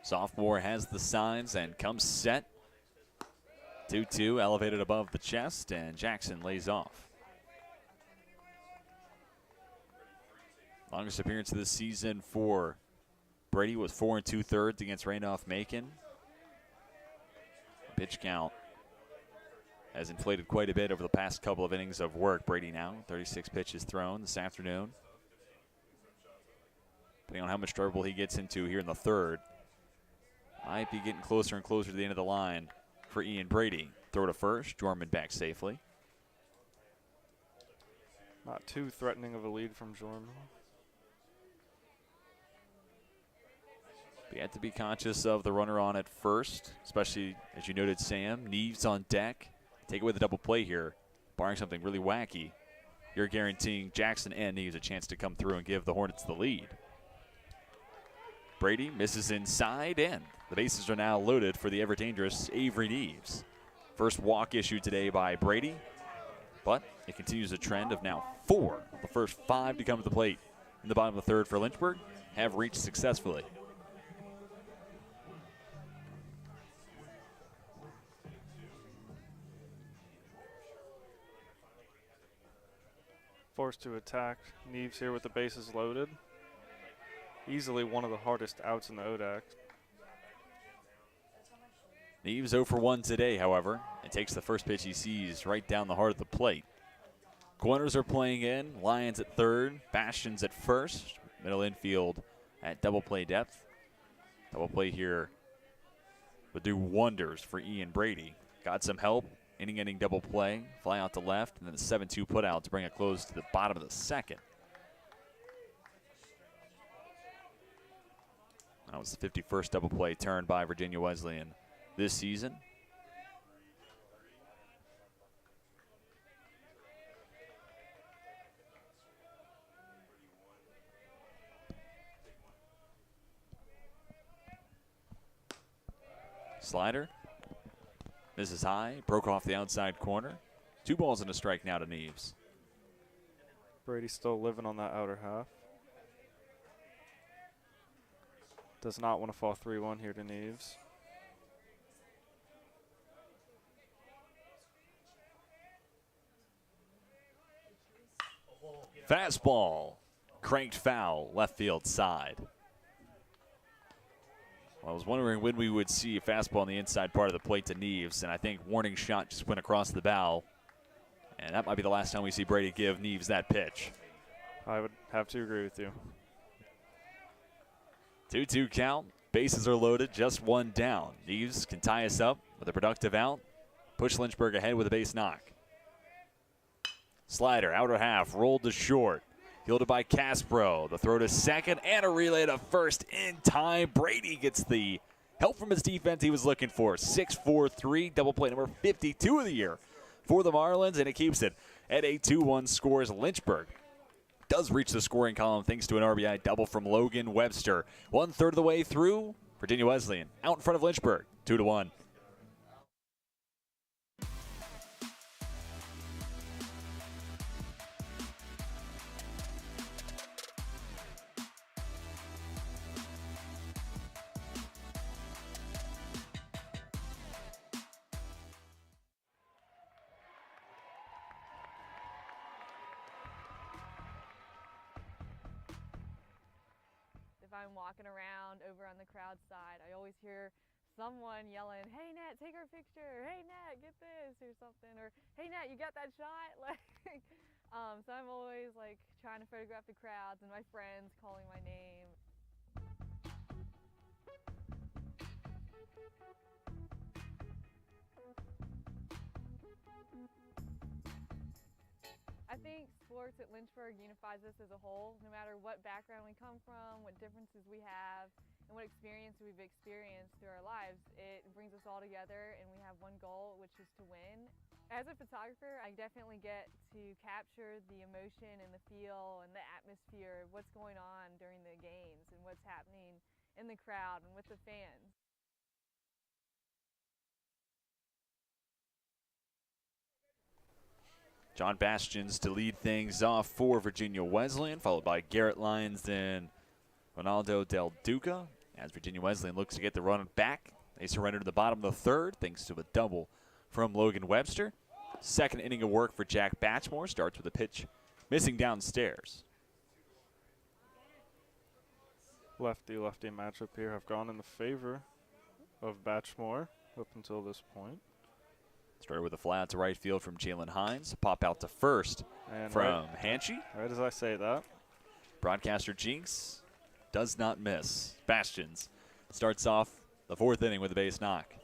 Sophomore has the signs and comes set. 2-2, elevated above the chest, and Jackson lays off. Longest appearance of this season for Brady was 4 2/3 against Randolph-Macon. Pitch count has inflated quite a bit over the past couple of innings of work. Brady now 36 pitches thrown this afternoon. Depending on how much trouble he gets into here in the third, might be getting closer and closer to the end of the line for Ian Brady. Throw to first, Jorman back safely. Not too threatening of a lead from Jorman. But you have to be conscious of the runner on at first, especially, as you noted, Sam. Neves on deck. Take away the double play here, barring something really wacky. You're guaranteeing Jackson and Neves a chance to come through and give the Hornets the lead. Brady misses inside, and the bases are now loaded for the ever-dangerous Avery Neves. First walk issued today by Brady, but it continues a trend of now 4. The first 5 to come to the plate in the bottom of the third for Lynchburg have reached successfully. Forced to attack Neves here with the bases loaded. Easily one of the hardest outs in the ODAC. Neves 0 for 1 today, however, and takes the first pitch he sees right down the heart of the plate. Corners are playing in. Lions at third, Bastions at first, middle infield at double play depth. Double play here would do wonders for Ian Brady. Got some help. Inning double play, fly out to left, and then the 7-2 put out to bring it close to the bottom of the second. That was the 51st double play turned by Virginia Wesleyan this season. Slider. This is high, broke off the outside corner. 2 balls and a strike now to Neves. Brady's still living on that outer half. Does not want to fall 3-1 here to Neves. Fastball, cranked foul, left field side. Well, I was wondering when we would see a fastball on the inside part of the plate to Neves, and I think warning shot just went across the bow. And that might be the last time we see Brady give Neves that pitch. I would have to agree with you. 2-2 count. Bases are loaded, just one down. Neves can tie us up with a productive out. Push Lynchburg ahead with a base knock. Slider, outer half, rolled to short. Fielded by Caspro. The throw to second and a relay to first in time. Brady gets the help from his defense he was looking for. 6-4-3, double play number 52 of the year for the Marlins, and it keeps it at a 2-1 score as Lynchburg does reach the scoring column thanks to an RBI double from Logan Webster. 1/3 of the way through, Virginia Wesleyan out in front of Lynchburg, 2-1. If I'm walking around over on the crowd side, I always hear someone yelling, "Hey Nat, take our picture. Hey Nat, get this," or something, or "Hey Nat, you got that shot?" Like, so I'm always like trying to photograph the crowds and my friends calling my name. I think sports at Lynchburg unifies us as a whole, no matter what background we come from, what differences we have, and what experience we've experienced through our lives. It brings us all together and we have one goal, which is to win. As a photographer, I definitely get to capture the emotion and the feel and the atmosphere of what's going on during the games and what's happening in the crowd and with the fans. John Bastions to lead things off for Virginia Wesleyan, followed by Garrett Lyons and Ronaldo Del Duca. As Virginia Wesleyan looks to get the run back, they surrender to the bottom of the third thanks to a double from Logan Webster. Second inning of work for Jack Batchmore starts with a pitch missing downstairs. Lefty-lefty matchup here have gone in the favor of Batchmore up until this point. Started with a fly out to right field from Jalen Hines. Pop out to first And from Hanchy. Right as I say that. Broadcaster Jinx does not miss. Bastions starts off the fourth inning with a base knock.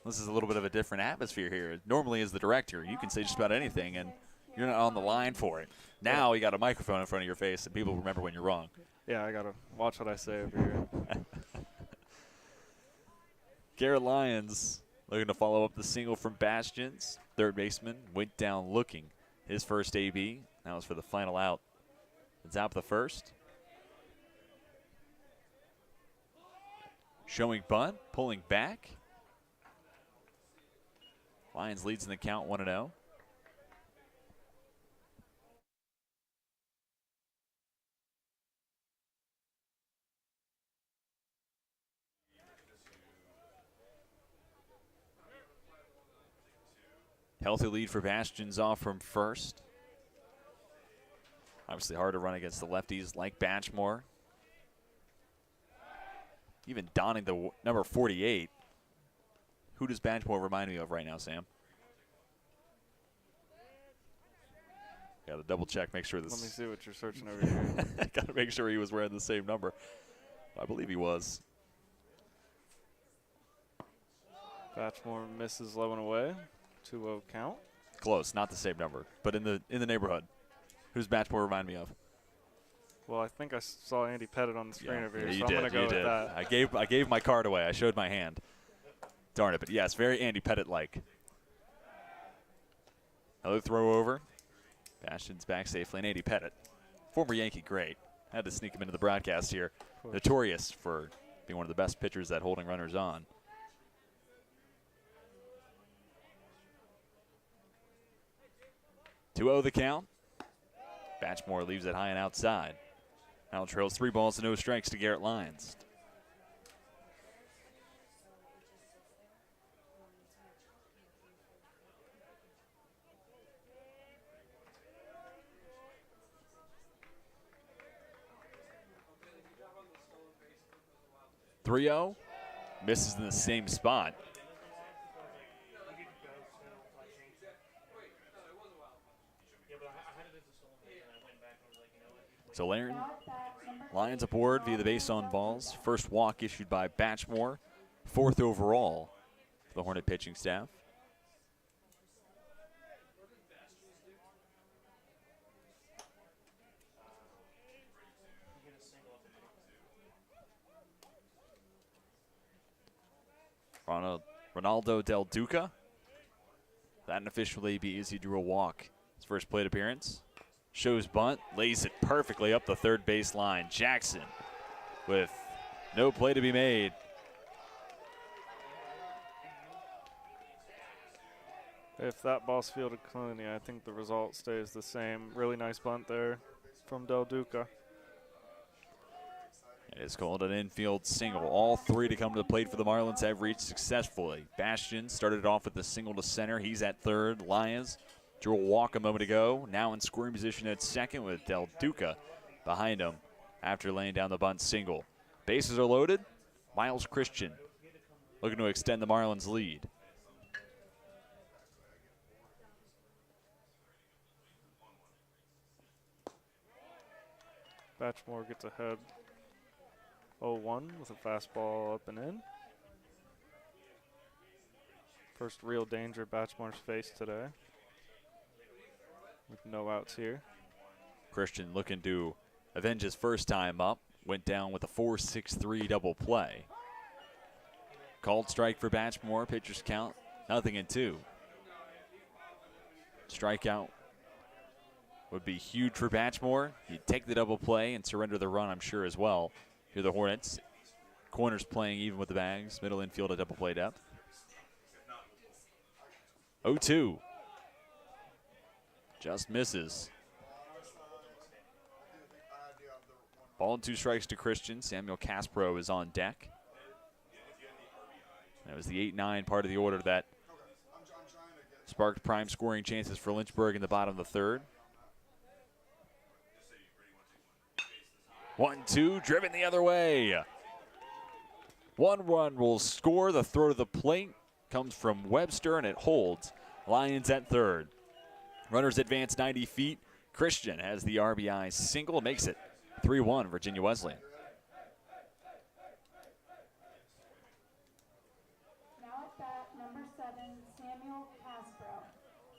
This is a little bit of a different atmosphere here. Normally as the director, you can say just about anything and you're not on the line for it. Now you got a microphone in front of your face and people remember when you're wrong. Yeah, I got to watch what I say over here. Garrett Lyons looking to follow up the single from Bastions. Third baseman went down looking. His first AB. That was for the final out. It's out the first. Showing bunt, pulling back. Lyons leads in the count 1-0. Healthy lead for Bastions off from first. Obviously hard to run against the lefties like Batchmore. Even donning the number 48. Who does Batchmore remind me of right now, Sam? Got to double check, make sure this. Let me see what you're searching over here. Got to make sure he was wearing the same number. I believe he was. Batchmore misses low and away. 2-0 count. Close, not the same number, but in the neighborhood. Who's Batchmore remind me of? Well, I think I saw Andy Pettit on the screen over here, you so did, I'm going to go with that. I gave my card away. I showed my hand. Darn it, but yes, very Andy Pettit-like. Another throw over. Bastions back safely, and Andy Pettit, former Yankee great. Had to sneak him into the broadcast here. Notorious for being one of the best pitchers at holding runners on. 2-0 the count. Batchmore leaves it high and outside. Now trails 3 balls to no strikes to Garrett Lyons. (3-0) misses in the same spot. So Lions aboard via the base on balls. First walk issued by Batchmore. 4th overall for the Hornet pitching staff. Ronaldo Del Duca. That officially be easy. Drew a walk. His first plate appearance. Shows bunt, lays it perfectly up the third base line. Jackson with no play to be made. If that ball's fielded cleanly, I think the result stays the same. Really nice bunt there from Del Duca. It is called an infield single. All 3 to come to the plate for the Marlins have reached successfully. Bastian started off with the single to center. He's at third. Lyons drew a walk a moment ago. Now in scoring position at second with Del Duca behind him after laying down the bunt single. Bases are loaded. Miles Christian looking to extend the Marlins lead. Batchmore gets ahead 0-1 with a fastball up and in. First real danger Batchmore's faced today, with no outs here. Christian looking to avenge his first time up. Went down with a 4-6-3 double play. Called strike for Batchmore. Pitcher's count 0-2. Strikeout would be huge for Batchmore. He'd take the double play and surrender the run, I'm sure, as well. Here the Hornets. Corners playing even with the bags. Middle infield at double play depth. 0-2. Just misses. Ball and 2 strikes to Christian. Samuel Caspro is on deck. That was the 8-9 part of the order that sparked prime scoring chances for Lynchburg in the bottom of the 3rd. 1-2, driven the other way. 1 run will score. The throw to the plate comes from Webster, and it holds. Lions at third. Runners advance 90 feet. Christian has the RBI single, makes it 3-1 Virginia Wesleyan. Now at bat, number 7, Samuel Caspro.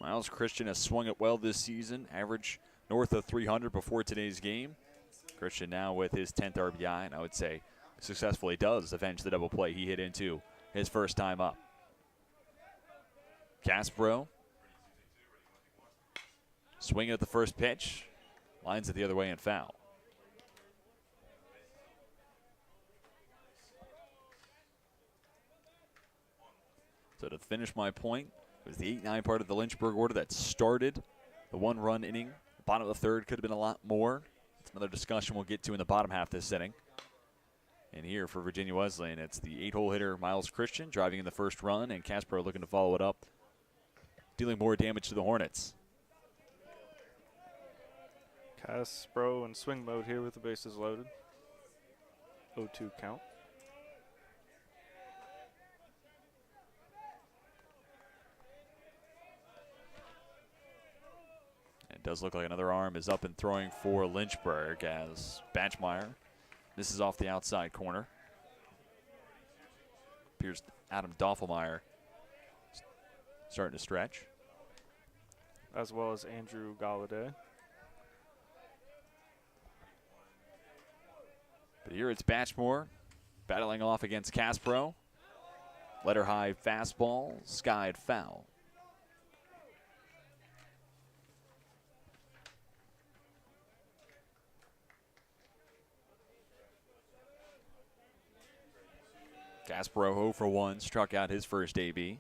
Miles Christian has swung it well this season, average north of 300 before today's game. Christian now with his 10th RBI, and I would say successfully does avenge the double play he hit into his first time up. Caspro swinging at the first pitch, lines it the other way and foul. So to finish my point, it was the 8-9 part of the Lynchburg order that started the 1-run inning. The bottom of the 3rd could have been a lot more. It's another discussion we'll get to in the bottom half this inning. And here for Virginia Wesleyan, it's the 8-hole hitter Miles Christian driving in the first run, and Caspro looking to follow it up, dealing more damage to the Hornets. Caspro in swing mode here with the bases loaded. 0-2 count. It does look like another arm is up and throwing for Lynchburg as Batchmeyer misses off the outside corner. Appears Adam Doffelmeyer starting to stretch. As well as Andrew Galladay. But here it's Batchmore battling off against Caspro. Letter high fastball, skied foul. Caspro 0 for 1, struck out his first AB.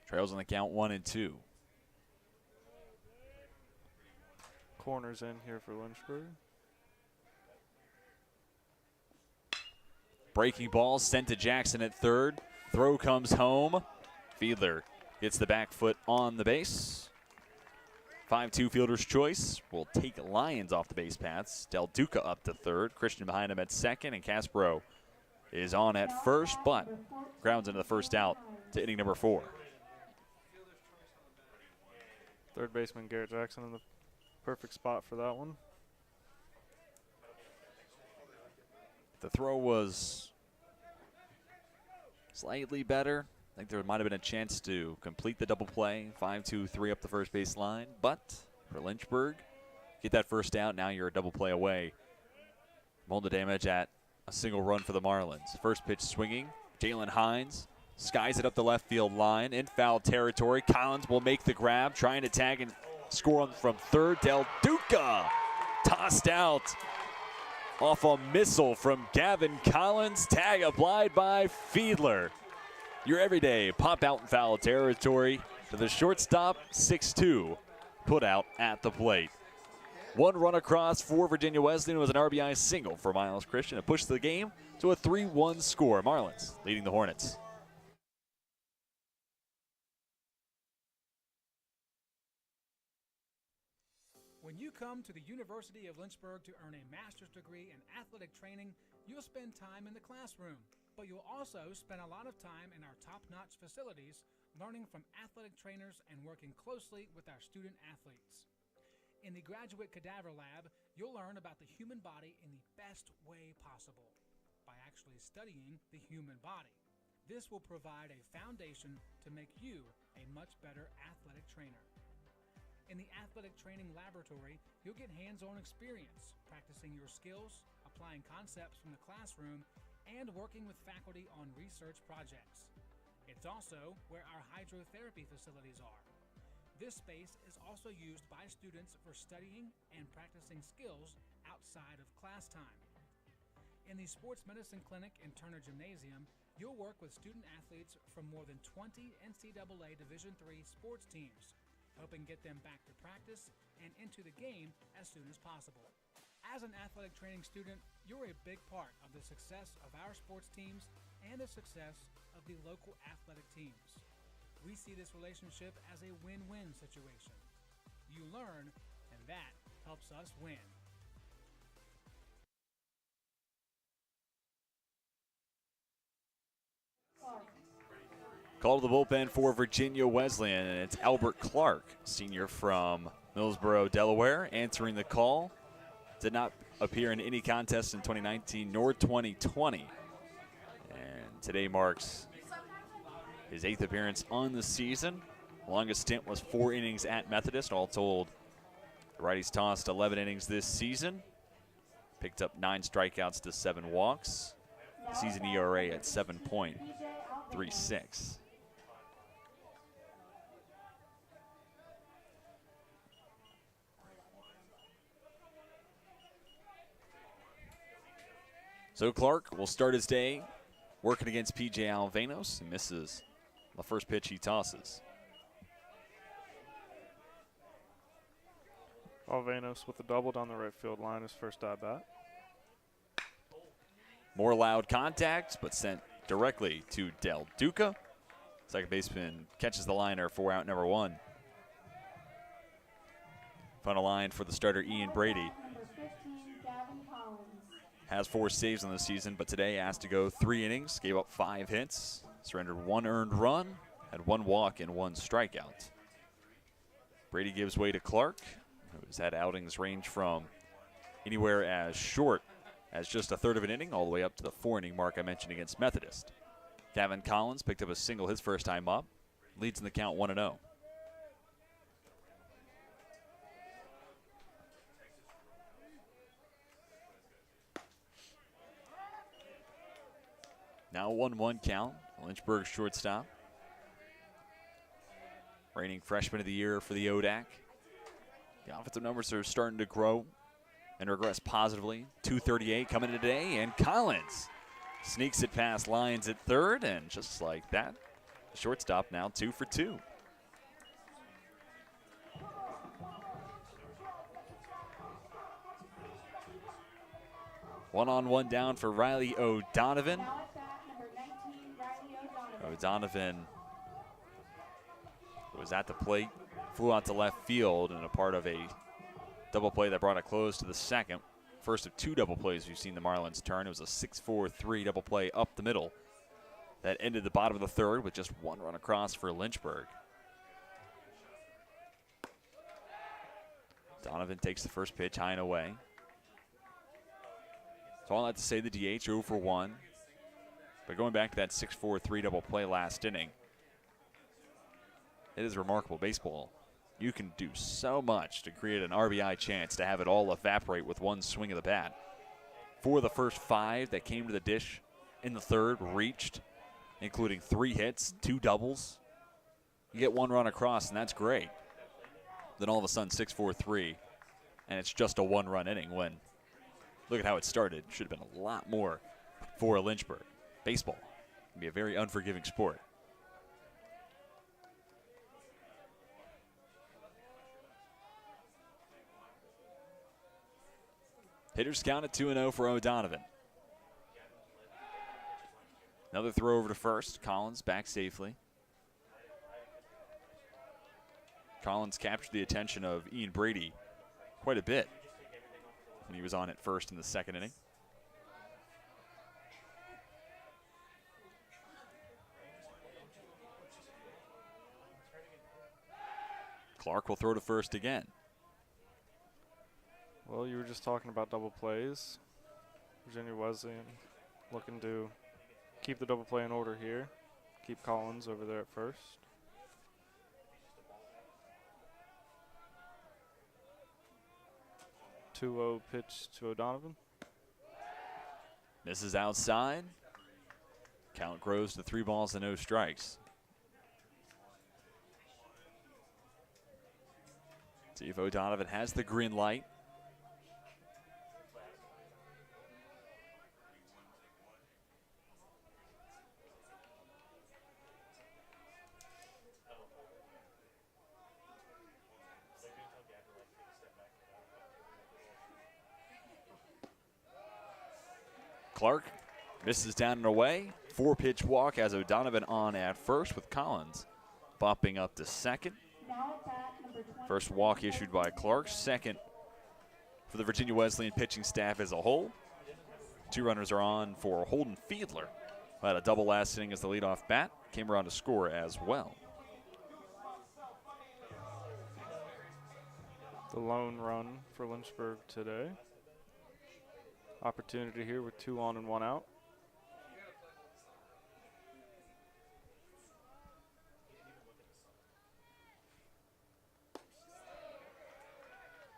Trails on the count 1-2. Corners in here for Lynchburg. Breaking ball sent to Jackson at third. Throw comes home. Fiedler gets the back foot on the base. 5-2 fielder's choice. Will take Lions off the base paths. Del Duca up to third. Christian behind him at second. And Caspro is on at first, but grounds into the first out to inning number 4. Third baseman Garrett Jackson in the perfect spot for that one. The throw was slightly better. I think there might have been a chance to complete the double play. 5-2-3 up the first base line. But for Lynchburg, get that first out. Now you're a double play away. Hold the damage at a single run for the Marlins. First pitch swinging. Jalen Hines skies it up the left field line in foul territory. Collins will make the grab, trying to tag and score from third. Del Duca tossed out off a missile from Gavin Collins. Tag applied by Fiedler. Your everyday pop out in foul territory to the shortstop. 6-2 put out at the plate. One run across for Virginia Wesleyan was an RBI single for Miles Christian. It pushed the game to a 3-1 score. Marlins leading the Hornets. When you come to the University of Lynchburg to earn a master's degree in athletic training, you'll spend time in the classroom, but you'll also spend a lot of time in our top-notch facilities learning from athletic trainers and working closely with our student athletes. In the Graduate Cadaver Lab, you'll learn about the human body in the best way possible by actually studying the human body. This will provide a foundation to make you a much better athletic trainer. In the athletic training laboratory, you'll get hands-on experience, practicing your skills, applying concepts from the classroom, and working with faculty on research projects. It's also where our hydrotherapy facilities are. This space is also used by students for studying and practicing skills outside of class time. In the Sports Medicine Clinic and Turner Gymnasium, you'll work with student athletes from more than 20 NCAA Division III sports teams, helping get them back to practice and into the game as soon as possible. As an athletic training student, you're a big part of the success of our sports teams and the success of the local athletic teams. We see this relationship as a win-win situation. You learn, and that helps us win. Call to the bullpen for Virginia Wesleyan, and it's Albert Clark, senior from Millsboro, Delaware, answering the call. Did not appear in any contest in 2019 nor 2020. And today marks his 8th appearance on the season. Longest stint was 4 innings at Methodist. All told, the righties tossed 11 innings this season. Picked up 9 strikeouts to 7 walks. Season ERA at 7.36. So Clark will start his day working against P.J. Alvanos. He misses the first pitch he tosses. Alvanos with a double down the right field line, his first at bat. More loud contact, but sent directly to Del Duca. Second baseman catches the liner for out number 1. Final line for the starter, Ian Brady. Has 4 saves on the season, but today asked to go 3 innings, gave up 5 hits, surrendered 1 earned run, had 1 walk and 1 strikeout. Brady gives way to Clark, who's had outings range from anywhere as short as just a third of an inning all the way up to the 4-inning mark I mentioned against Methodist. Gavin Collins picked up a single his first time up, leads in the count 1-0. Now 1-1 count. Lynchburg shortstop. Reigning freshman of the year for the ODAC. The offensive numbers are starting to grow and regress positively. 238 coming in today, and Collins sneaks it past Lyons at third, and just like that, the shortstop now 2 for 2. One-on-one down for Riley O'Donovan. O'Donovan was at the plate, flew out to left field, and a part of a double play that brought a close to the second. First of 2 double plays we've seen the Marlins turn. It was a 6-4-3 double play up the middle that ended the bottom of the third with just 1 run across for Lynchburg. Donovan takes the first pitch high and away. So all that to say, the DH 0 for 1. But going back to that 6-4-3 double play last inning, it is remarkable baseball. You can do so much to create an RBI chance to have it all evaporate with one swing of the bat. 4 of the first 5 that came to the dish in the third reached, including 3 hits, 2 doubles. You get 1 run across, and that's great. Then all of a sudden, 6-4-3, and it's just a 1-run inning when, look at how it started. Should have been a lot more for Lynchburg. Baseball can be a very unforgiving sport. Hitters count at 2-0 for O'Donovan. Another throw over to first. Collins back safely. Collins captured the attention of Ian Brady quite a bit when he was on at first in the second inning. Clark will throw to first again. Well, you were just talking about double plays. Virginia Wesleyan looking to keep the double play in order here. Keep Collins over there at first. Two-0 pitch to O'Donovan. Misses outside. Count grows to 3 balls and no strikes. See if O'Donovan has the green light. Clark misses down and away. 4-pitch walk has O'Donovan on at first with Collins bopping up to second. First walk issued by Clark. Second for the Virginia Wesleyan pitching staff as a whole. 2 runners are on for Holden Fiedler, who had a double last inning as the leadoff bat. Came around to score as well. The lone run for Lynchburg today. Opportunity here with 2 on and 1 out.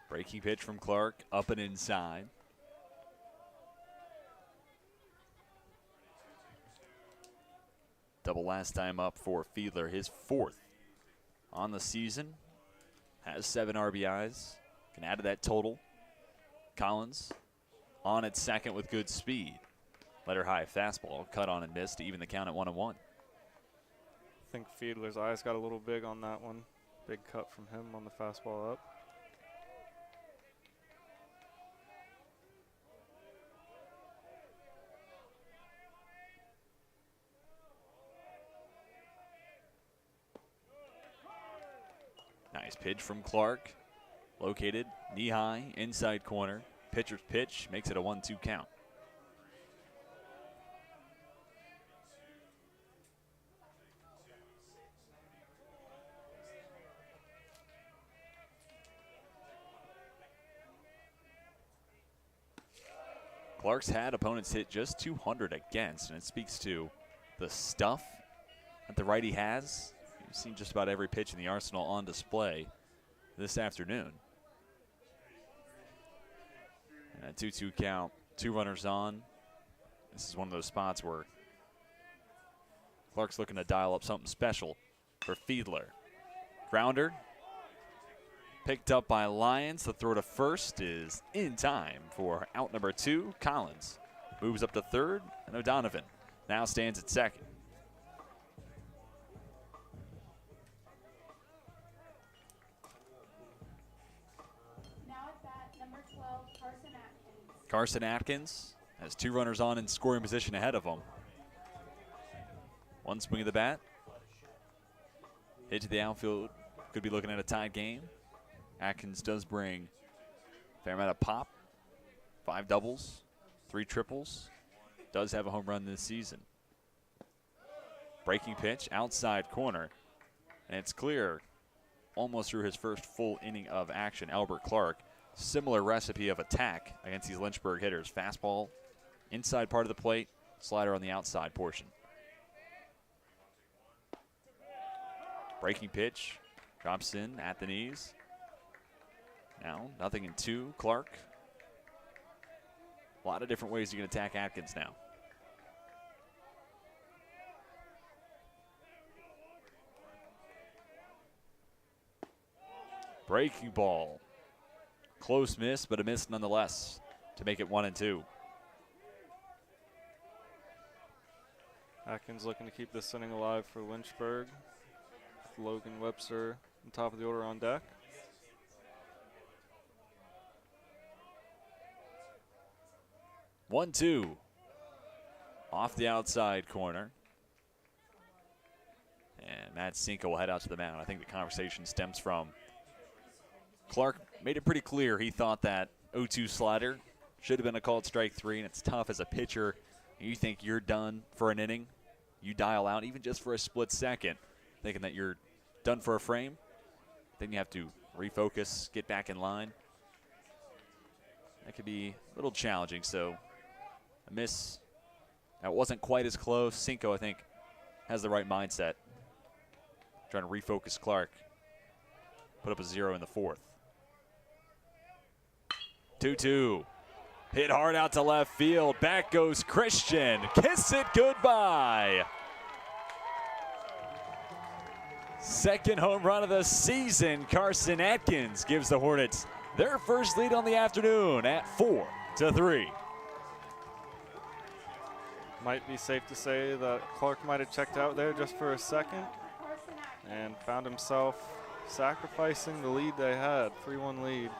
Breaking pitch from Clark, up and inside. Double last time up for Fiedler, his 4th on the season. Has 7 RBIs, can add to that total. Collins on at second with good speed. Letter high fastball, cut on and missed to even the count at 1-1. I think Fiedler's eyes got a little big on that one. Big cut from him on the fastball up. Nice pitch from Clark. Located knee high, inside corner. Pitcher's pitch makes it a 1-2 count. Clark's had opponents hit just 200 against, and it speaks to the stuff that the righty has. You've seen just about every pitch in the arsenal on display this afternoon. And a 2-2 count, 2 runners on. This is one of those spots where Clark's looking to dial up something special for Fiedler. Grounder, picked up by Lyons. The throw to first is in time for out number 2. Collins moves up to third, and O'Donovan now stands at second. Carson Atkins has 2 runners on in scoring position ahead of him. 1 swing of the bat. Hit to the outfield. Could be looking at a tied game. Atkins does bring a fair amount of pop. 5 doubles, 3 triples. Does have a home run this season. Breaking pitch, outside corner. And it's clear, almost through his first full inning of action, Albert Clark. Similar recipe of attack against these Lynchburg hitters. Fastball inside part of the plate, slider on the outside portion. Breaking pitch, drops in at the knees. Now 0-2, Clark. A lot of different ways you can attack Atkins now. Breaking ball. Close miss, but a miss nonetheless to make it 1-2. Atkins looking to keep this inning alive for Lynchburg. Logan Webster on top of the order on deck. One, two. Off the outside corner. And Matt Cinco will head out to the mound. I think the conversation stems from Clark made it pretty clear he thought that 0-2 slider should have been a called strike 3, and it's tough as a pitcher. You think you're done for an inning, you dial out even just for a split second, thinking that you're done for a frame. Then you have to refocus, get back in line. That could be a little challenging, so a miss. That wasn't quite as close. Cinco, I think, has the right mindset. Trying to refocus Clark. Put up a 0 in the 4th. 2-2. Hit hard out to left field. Back goes Christian. Kiss it goodbye. Second home run of the season. Carson Atkins gives the Hornets their first lead on the afternoon at 4-3. Might be safe to say that Clark might have checked out there just for a second and found himself sacrificing the lead they had, 3-1 lead.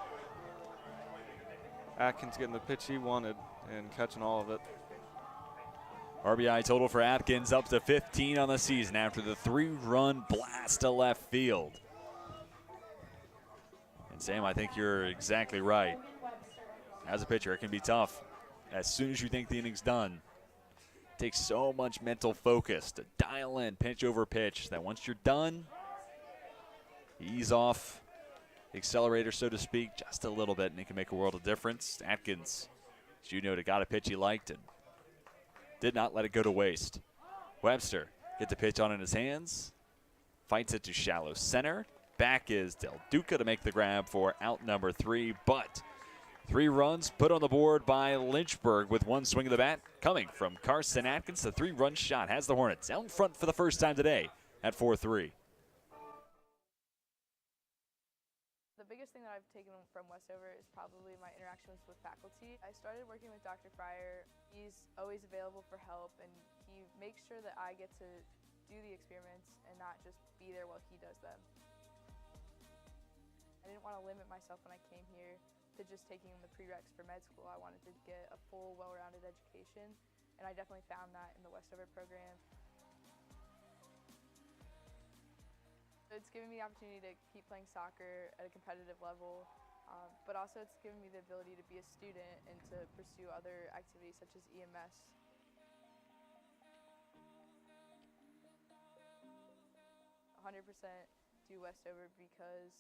Atkins getting the pitch he wanted and catching all of it. RBI total for Atkins up to 15 on the season after the 3-run blast to left field. And Sam, I think you're exactly right. As a pitcher, it can be tough. As soon as you think the inning's done, it takes so much mental focus to dial in pitch over pitch that once you're done, ease off the accelerator, so to speak, just a little bit, and it can make a world of difference. Atkins, as you know, got a pitch he liked and did not let it go to waste. Webster get the pitch on in his hands, fights it to shallow center. Back is Del Duca to make the grab for out number 3, but 3 runs put on the board by Lynchburg with one swing of the bat coming from Carson Atkins. The 3-run shot has the Hornets out front for the first time today at 4-3. The biggest thing that I've taken from Westover is probably my interactions with faculty. I started working with Dr. Fryer. He's always available for help, and he makes sure that I get to do the experiments and not just be there while he does them. I didn't want to limit myself when I came here to just taking the prereqs for med school. I wanted to get a full, well-rounded education, and I definitely found that in the Westover program. It's given me the opportunity to keep playing soccer at a competitive level, but also it's given me the ability to be a student and to pursue other activities such as EMS. 100% do Westover because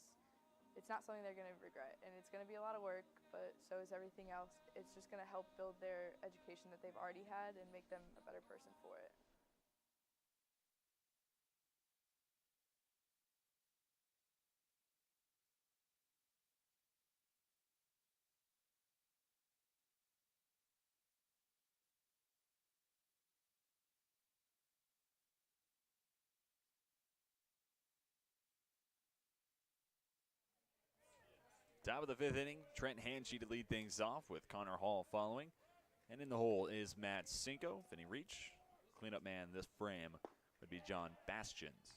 it's not something they're going to regret, and it's going to be a lot of work, but so is everything else. It's just going to help build their education that they've already had and make them a better person for it. Top of the 5th inning, Trent Hanchey to lead things off with Connor Hall following. And in the hole is Matt Cinco. Vinny Reach. Cleanup man this frame would be John Bastions.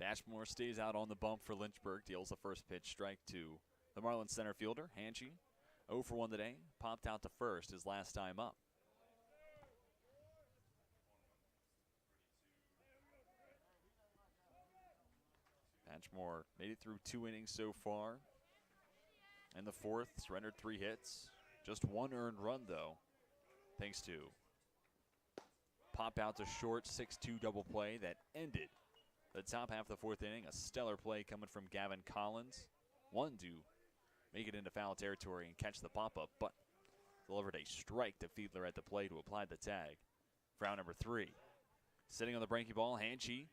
Bashmore stays out on the bump for Lynchburg. Deals the first pitch strike to the Marlins center fielder, Hanchey. 0 for 1 today. Popped out to first his last time up. Bashmore made it through 2 innings so far. In the 4th, surrendered 3 hits. Just 1 earned run, though, thanks to pop out to short 6-2 double play that ended the top half of the 4th inning. A stellar play coming from Gavin Collins. One to make it into foul territory and catch the pop-up, but delivered a strike to Fiedler at the plate, who applied the tag for out number 3. Sitting on the breaking ball, Hanchey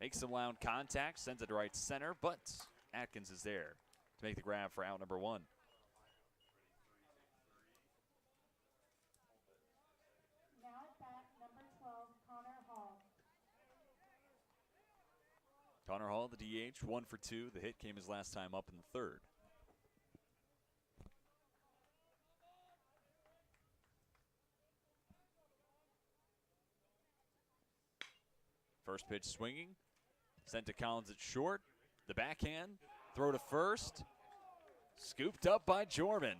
makes some loud contact, sends it to right center, but Atkins is there to make the grab for out number 1. Now at bat, number 12, Connor Hall. Connor Hall, the DH, 1 for 2. The hit came his last time up in the 3rd. First pitch swinging, sent to Collins at short. The backhand, throw to first, scooped up by Jorman.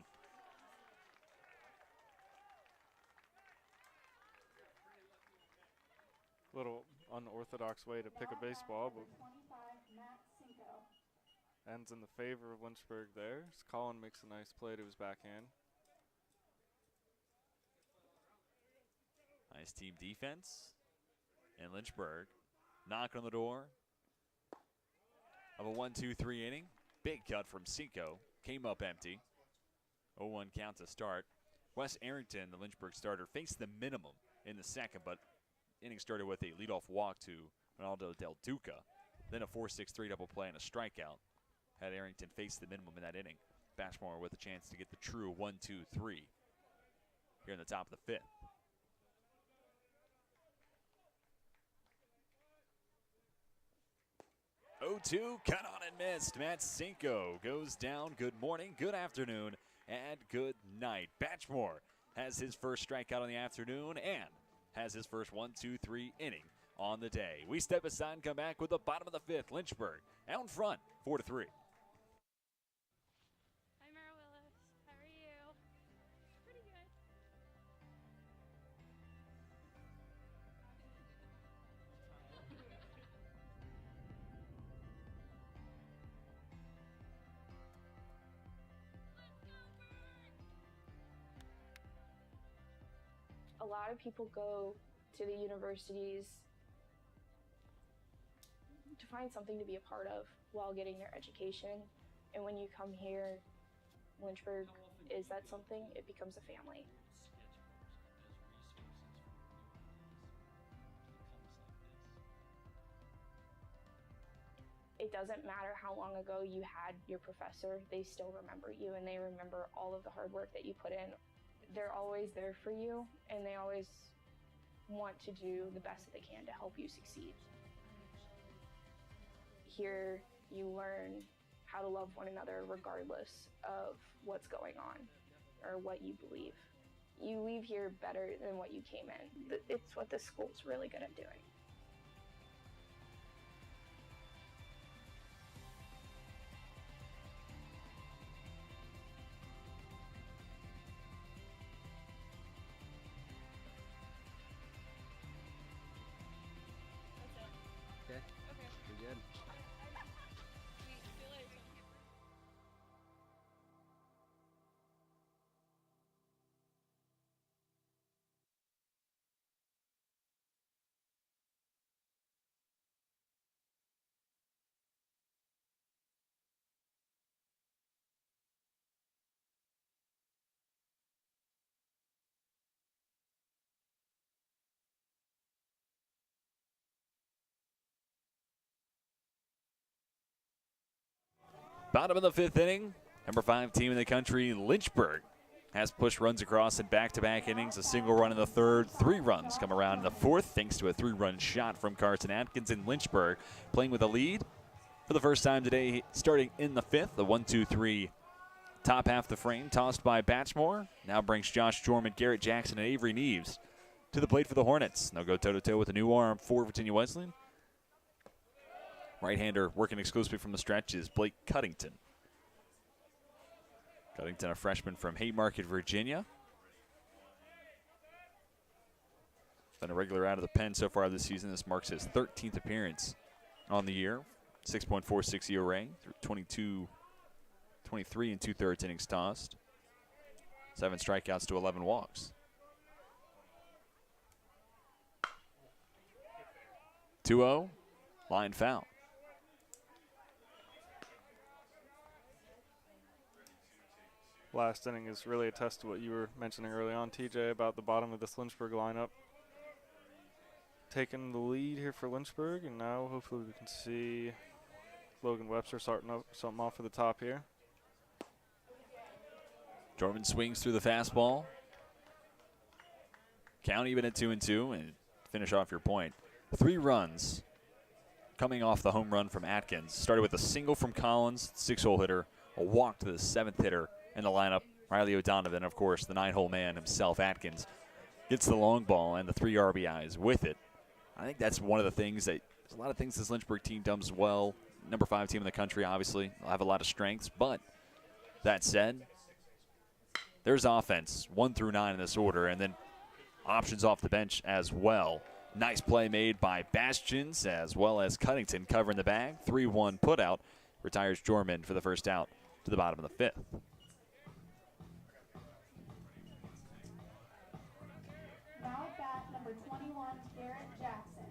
Little unorthodox way to pick a baseball, but 25, Matt Cinco. ends in the favor of Lynchburg there. As Colin makes a nice play to his backhand. Nice team defense. And Lynchburg knock on the door of a 1-2-3 inning. Big cut from Cinco. Came up empty. 0-1 count to start. Wes Arrington, the Lynchburg starter, faced the minimum in the second, but inning started with a leadoff walk to Ronaldo Del Duca. Then a 4-6-3 double play and a strikeout. Had Arrington face the minimum in that inning. Bashmore with a chance to get the true 1-2-3 here in the top of the 5th. 0-2, cut on and missed. Matt Cinco goes down. Good morning, good afternoon, and good night. Batchmore has his first strikeout on the afternoon and has his first 1-2-3 inning on the day. We step aside and come back with the bottom of the 5th. Lynchburg out in front, 4-3. Hi, Mara Willis. How are you? Pretty good. A lot of people go to the universities to find something to be a part of while getting their education. And when you come here, Lynchburg is that something. It becomes a family. It doesn't matter how long ago you had your professor, they still remember you, and they remember all of the hard work that you put in. They're always there for you, and they always want to do the best that they can to help you succeed. Here, you learn how to love one another regardless of what's going on or what you believe. You leave here better than what you came in. It's what this school's really good at doing. Okay. You're good. Bottom of the 5th inning. Number 5 team in the country, Lynchburg, has pushed runs across in back-to-back innings. A single run in the 3rd, 3 runs come around in the 4th, thanks to a 3-run shot from Carson Atkins. In Lynchburg playing with a lead for the first time today, starting in the 5th. The 1-2-3 top half of the frame, tossed by Batchmore. Now brings Josh Jorman, Garrett Jackson, and Avery Neves to the plate for the Hornets. They'll go toe-to-toe with a new arm for Virginia Wesleyan. Right-hander working exclusively from the stretch is Blake Cuddington. Cuddington, a freshman from Haymarket, Virginia. Been a regular out of the pen so far this season. This marks his 13th appearance on the year. 6.46 ERA through 23 and 2/3 innings tossed. 7 strikeouts to 11 walks. 2-0, line foul. last inning is really a test to what you were mentioning early on, TJ, about the bottom of this Lynchburg lineup. Taking the lead here for Lynchburg, and now hopefully we can see Logan Webster starting up something off at the top here. Jordan swings through the fastball. Count even at 2-2, and finish off your point. 3 runs coming off the home run from Atkins. Started with a single from Collins, 6-hole hitter, a walk to the 7th hitter in the lineup, Riley O'Donovan. Of course, the 9-hole man himself, Atkins, gets the long ball and the 3 RBIs with it. I think that's one of the things that there's a lot of things this Lynchburg team does well. Number 5 team in the country, obviously. They'll have a lot of strengths, but that said, there's offense 1 through 9 in this order, and then options off the bench as well. Nice play made by Bastions as well as Cuttington covering the bag. 3-1 put out. Retires Jorman for the first out to the bottom of the 5th. Now at bat, number 21, Garrett Jackson.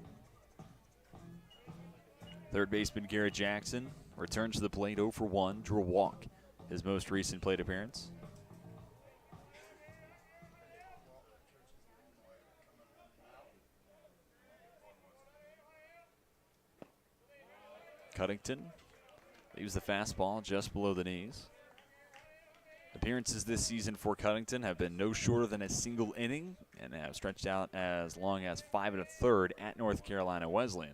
Third baseman Garrett Jackson returns to the plate 0 for 1, drew a walk, his most recent plate appearance. Cuttington leaves the fastball just below the knees. Appearances this season for Cuttington have been no shorter than a single inning and have stretched out as long as 5 1/3 at North Carolina Wesleyan.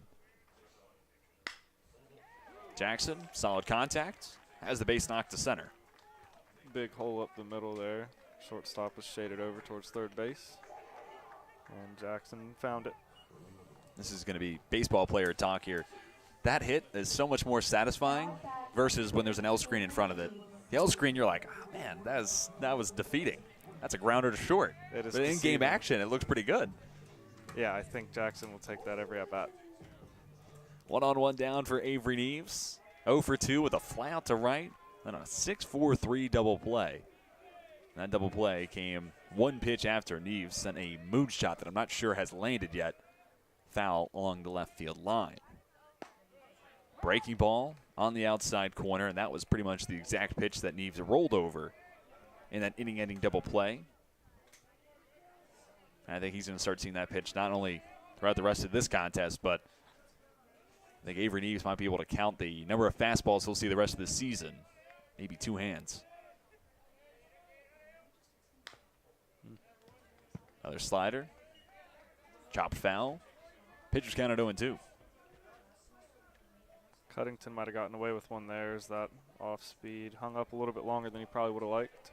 Jackson, solid contact, has the base knocked to center. Big hole up the middle there. Shortstop was shaded over towards third base, and Jackson found it. This is going to be baseball player talk here. That hit is so much more satisfying versus when there's an L screen in front of it. The L screen, you're like, oh, man, that was defeating. That's a grounder to short. It is but in game action, it looks pretty good. Yeah, I think Jackson will take that every at bat. 1-on-1 down for Avery Neves. 0 for 2 with a fly out to right. Then a 6-4-3 double play. And that double play came 1 pitch after Neves sent a moonshot that I'm not sure has landed yet. Foul along the left field line. Breaking ball on the outside corner, and that was pretty much the exact pitch that Neves rolled over in that inning-ending double play. And I think he's going to start seeing that pitch not only throughout the rest of this contest, but I think Avery Neves might be able to count the number of fastballs he'll see the rest of the season. Maybe 2 hands. Another slider. Chopped foul. Pitcher's counted 0-2. Cuttington might have gotten away with one there as that off speed hung up a little bit longer than he probably would have liked.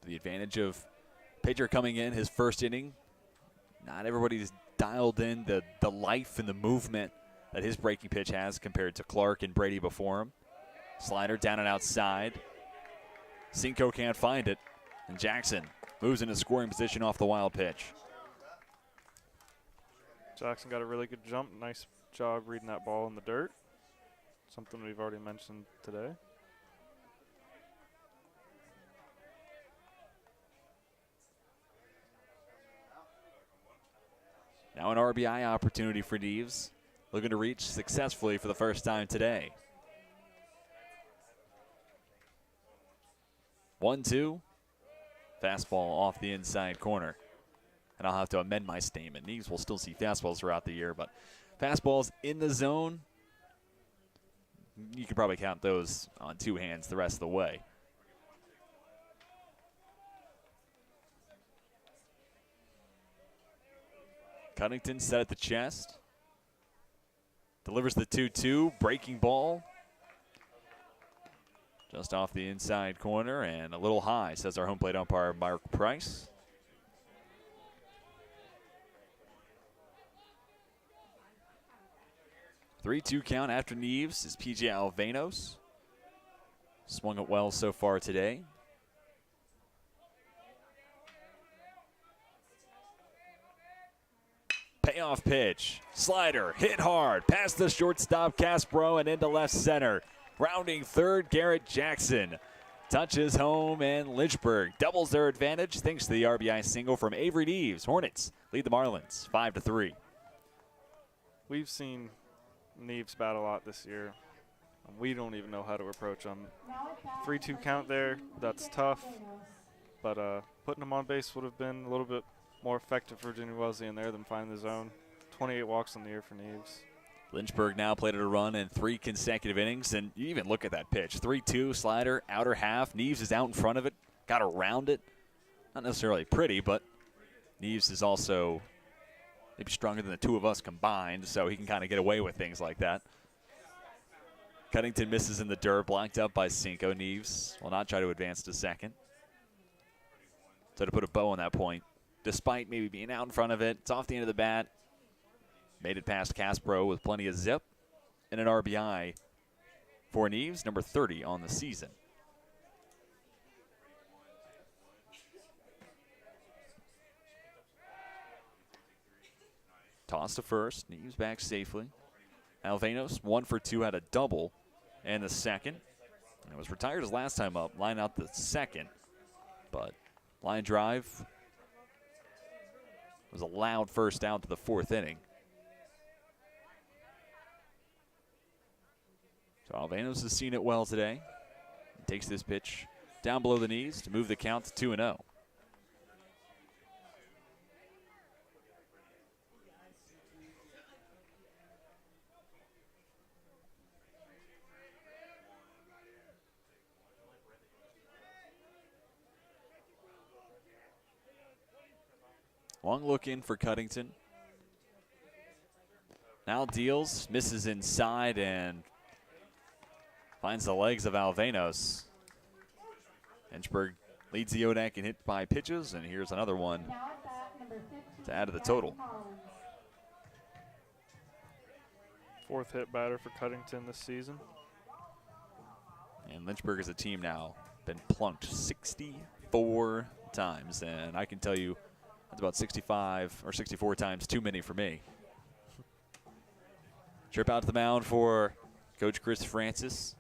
The advantage of pitcher coming in his first inning. Not everybody's dialed in the life and the movement that his breaking pitch has compared to Clark and Brady before him. Slider down and outside. Cinco can't find it, and Jackson moves into scoring position off the wild pitch. Jackson got a really good jump. Nice job reading that ball in the dirt. Something we've already mentioned today. Now an RBI opportunity for Neves. Looking to reach successfully for the first time today. 1-2. Fastball off the inside corner. And I'll have to amend my statement. Neves will still see fastballs throughout the year, but fastballs in the zone, you could probably count those on 2 hands the rest of the way. Cuttington set at the chest. Delivers the 2-2, breaking ball. Just off the inside corner and a little high, says our home plate umpire, Mark Price. (3-2) count after Neves is PJ Alvanos. Swung it well so far today. Payoff pitch. Slider hit hard. Past the shortstop Caspro and into left center. Rounding third, Garrett Jackson. Touches home, and Lynchburg doubles their advantage thanks to the RBI single from Avery Neves. Hornets lead the Marlins 5-3. We've seen Neves bat a lot this year. We don't even know how to approach them. 3-2 count there, that's tough. But putting them on base would have been a little bit more effective for Virginia Wesleyan there than finding the zone. 28 walks on the year for Neves. Lynchburg now played a run in 3 consecutive innings, and you even look at that pitch. 3-2, slider, outer half. Neves is out in front of it, got around it. Not necessarily pretty, but Neves is also maybe stronger than the two of us combined, so he can kind of get away with things like that. Cuttington misses in the dirt, blocked up by Cinco. Neves will not try to advance to second. So to put a bow on that point, despite maybe being out in front of it, it's off the end of the bat. Made it past Caspro with plenty of zip, and an RBI for Neves, number 30 on the season. Toss to first, Neves back safely. Alvenos, 1 for 2, had a double and the second. And was retired his last time up, line out the second. But line drive was a loud first out to the 4th inning. So Alvenos has seen it well today. He takes this pitch down below the knees to move the count to 2-0. Long look in for Cuttington. Now deals, misses inside, and finds the legs of Alvenos. Lynchburg leads the ODAC in hit by pitches, and here's another one to add to the total. 4th hit batter for Cuttington this season. And Lynchburg as a team now been plunked 64 times, and I can tell you that's about 65 or 64 times too many for me. Trip out to the mound for Coach Chris Francis.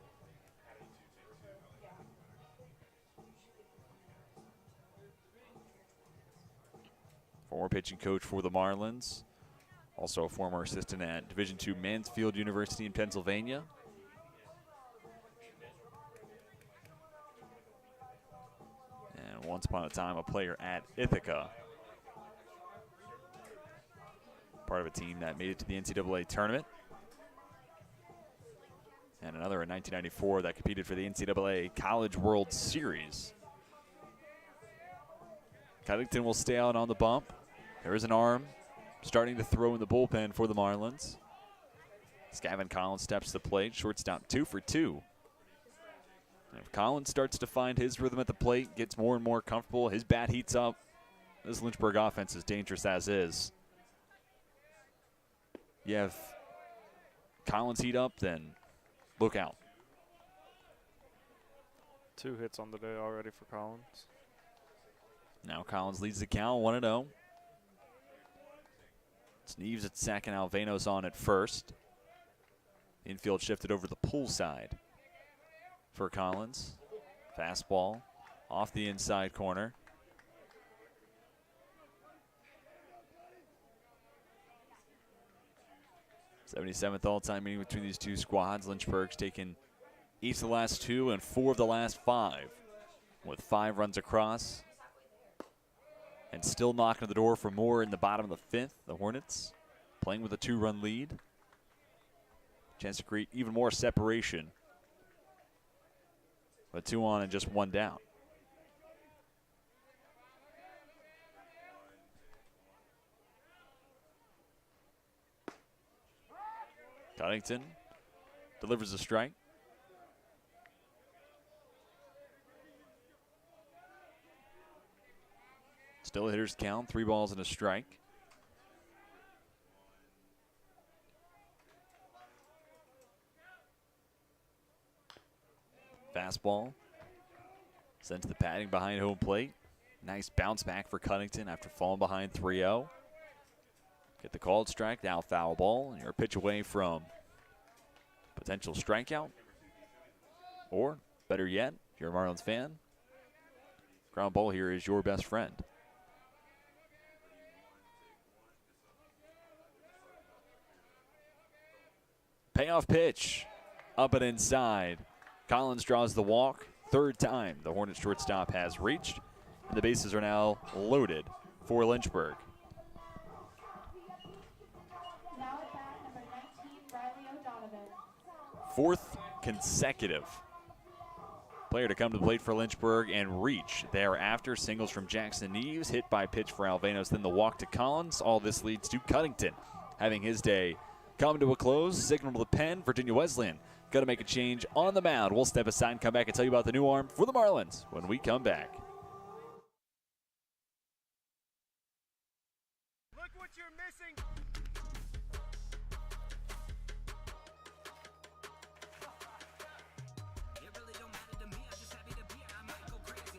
Former pitching coach for the Marlins. Also a former assistant at Division II Mansfield University in Pennsylvania. And once upon a time, a player at Ithaca. Part of a team that made it to the NCAA tournament. And another in 1994 that competed for the NCAA College World Series. Cuttington will stay out on the bump. There is an arm starting to throw in the bullpen for the Marlins. Gavin Collins steps to the plate. Shortstop 2 for 2. And if Collins starts to find his rhythm at the plate, gets more and more comfortable, his bat heats up, this Lynchburg offense is dangerous as is. You have Collins heat up, then look out. 2 hits on the day already for Collins. Now Collins leads the count 1-0. It's Neves at second, Alvenos on at first. Infield shifted over the pull side for Collins. Fastball off the inside corner. '77th all-time meeting between these two squads. Lynchburg's taken each of the last 2 and 4 of the last 5 with 5 runs across. And still knocking on the door for more in the bottom of the 5th. The Hornets playing with a 2-run lead. Chance to create even more separation. But 2 on and just 1 down. Cuttington delivers a strike. Still a hitter's count, 3 balls and a strike. Fastball sent to the padding behind home plate. Nice bounce back for Cuttington after falling behind 3-0. Get the called strike, now foul ball, and you're a pitch away from potential strikeout. Or, better yet, if you're a Marlins fan, ground ball here is your best friend. Payoff pitch. up and inside. Collins draws the walk. Third time the Hornets shortstop has reached. And the bases are now loaded for Lynchburg. Now at bat, number 19, Riley O'Donovan. Fourth consecutive player to come to the plate for Lynchburg and reach. Thereafter, singles from Jackson Neves, hit by pitch for Alvenos, then the walk to Collins. All this leads to Cuddington having his day come to a close. Signal to the pen, Virginia Wesleyan got to make a change on the mound. We'll step aside and come back and tell you about the new arm for the Marlins when we come back. Look what you're missing. It really don't matter to me. I'm just happy to be here. I might go crazy.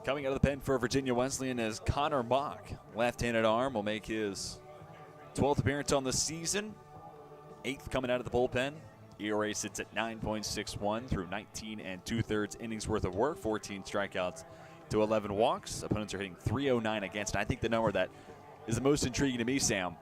Coming out of the pen for Virginia Wesleyan is Connor Mock. Left-handed arm will make his 12th appearance on the season. 8th coming out of the bullpen. ERA sits at 9.61 through 19 2/3 innings worth of work. 14 strikeouts to 11 walks. Opponents are hitting .309 against. I think the number that is the most intriguing to me, Sam,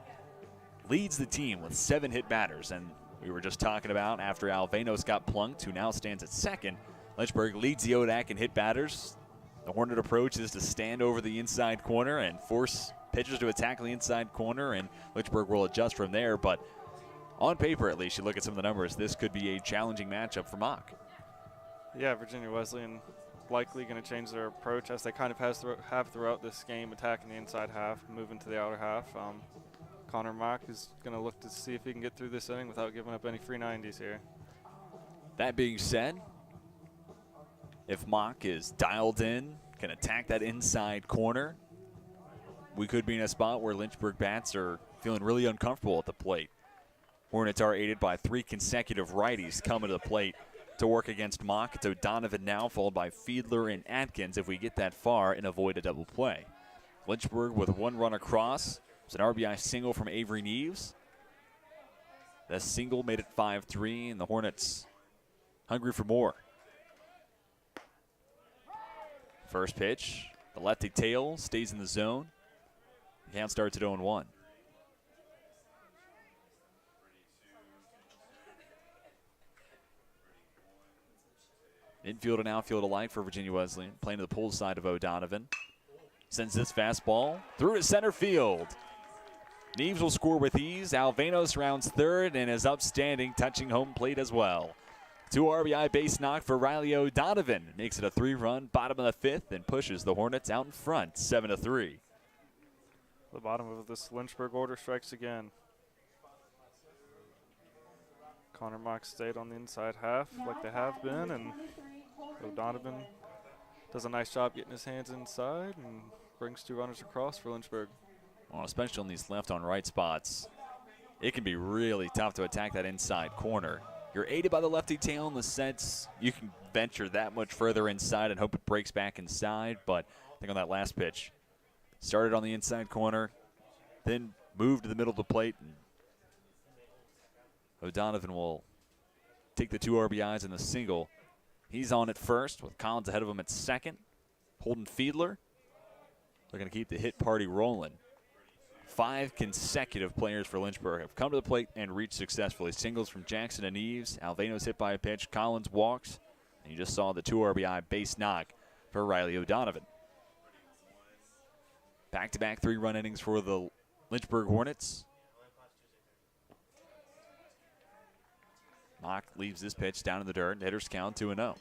leads the team with 7 hit batters. And we were just talking about after Alvenos got plunked, who now stands at second. Lynchburg leads the ODAC in hit batters. The Hornet approach is to stand over the inside corner and force pitchers to attack the inside corner, and Lynchburg will adjust from there. But on paper, at least, you look at some of the numbers, this could be a challenging matchup for Mock. Yeah, Virginia Wesleyan likely going to change their approach as they kind of have throughout this game, attacking the inside half, moving to the outer half. Connor Mock is going to look to see if he can get through this inning without giving up any free 90s here. That being said, if Mock is dialed in, can attack that inside corner, we could be in a spot where Lynchburg bats are feeling really uncomfortable at the plate. Hornets are aided by 3 consecutive righties coming to the plate to work against Mock. It's O'Donovan now, followed by Fiedler and Atkins if we get that far and avoid a double play. Lynchburg with 1 run across. It's an RBI single from Avery Neves. The single made it 5-3, and the Hornets hungry for more. First pitch, the lefty tail stays in the zone. The count starts at 0-1. Infield and outfield alike for Virginia Wesleyan. Playing to the pull side of O'Donovan. Sends this fastball through to center field. Neves will score with ease. Alvenos rounds third and is upstanding, touching home plate as well. 2 RBI base knock for Riley O'Donovan. Makes it a 3-run, bottom of the 5th, and pushes the Hornets out in front, 7-3. The bottom of this Lynchburg order strikes again. Connor Mock stayed on the inside half like they have been, and O'Donovan does a nice job getting his hands inside and brings 2 runners across for Lynchburg. Well, especially on these left on right spots, it can be really tough to attack that inside corner. You're aided by the lefty tail in the sense you can venture that much further inside and hope it breaks back inside. But I think on that last pitch, started on the inside corner, then moved to the middle of the plate. And O'Donovan will take the 2 RBIs and the single. He's on at first with Collins ahead of him at second. Holden Fiedler looking to keep the hit party rolling. 5 consecutive players for Lynchburg have come to the plate and reached successfully. Singles from Jackson and Neves. Alvenos hit by a pitch. Collins walks. And you just saw the 2 RBI base knock for Riley O'Donovan. Back-to-back 3-run innings for the Lynchburg Hornets. Mock leaves this pitch down in the dirt. Hitters count 2-0.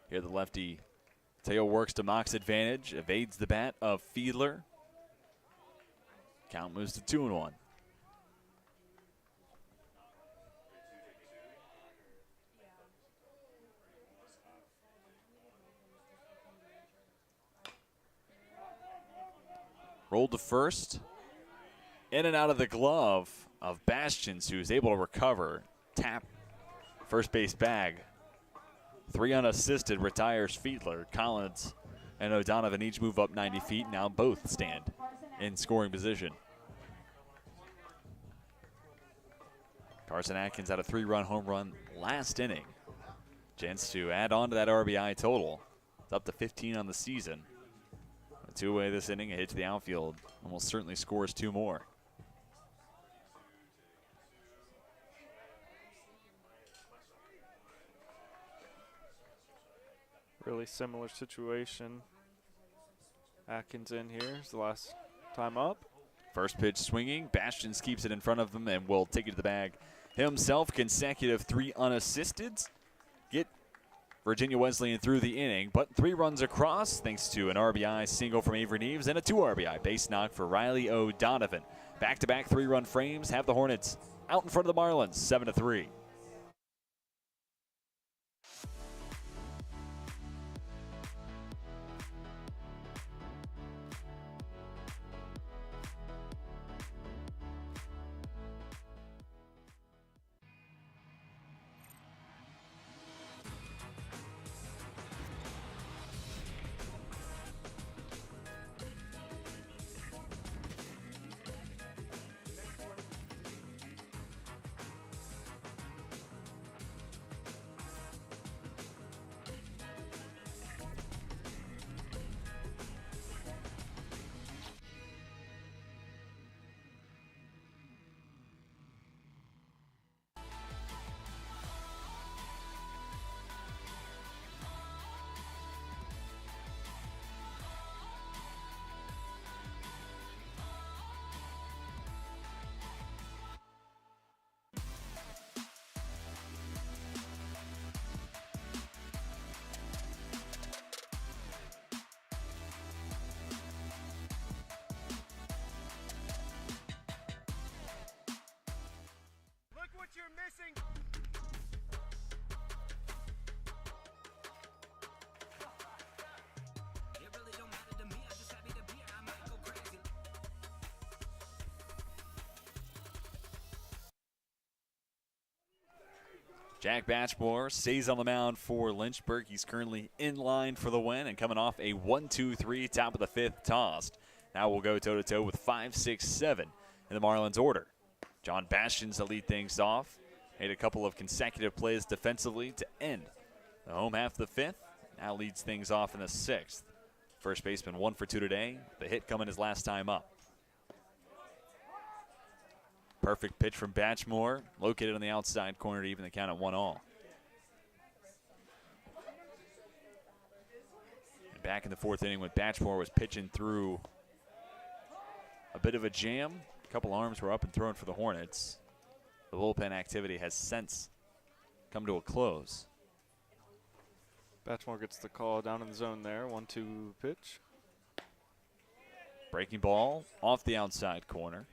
Here the lefty tail works to Mock's advantage, evades the bat of Fiedler. Count moves to 2-1. Rolled to first. In and out of the glove of Bastions, who's able to recover. Tap first base bag. 3 unassisted, retires Fiedler. Collins and O'Donovan each move up 90 feet. Now both stand in scoring position. Carson Atkins had a 3-run home run last inning. Chance to add on to that RBI total. It's up to 15 on the season. A 2-way this inning, a hit to the outfield. Almost certainly scores 2 more. Really similar situation. Atkins in here is the last time up. First pitch swinging. Bastions keeps it in front of him and will take it to the bag himself. Consecutive 3 unassisted. Get Virginia Wesleyan through the inning, but 3 runs across thanks to an RBI single from Avery Neves and a 2 RBI base knock for Riley O'Donovan. Back-to-back 3-run frames have the Hornets out in front of the Marlins, 7-3. Jack Batchmore stays on the mound for Lynchburg. He's currently in line for the win and coming off a 1-2-3 top of the 5th tossed. Now we'll go toe-to-toe with 5, 6, 7 in the Marlins order. John Bastions to lead things off. Made a couple of consecutive plays defensively to end the home half of the 5th. Now leads things off in the 6th. First baseman 1 for 2 today. The hit coming his last time up. Perfect pitch from Batchmore, located on the outside corner to even the count at 1-1. And back in the 4th inning when Batchmore was pitching through a bit of a jam. A couple arms were up and thrown for the Hornets. The bullpen activity has since come to a close. Batchmore gets the call down in the zone there. 1-2 pitch. Breaking ball off the outside corner.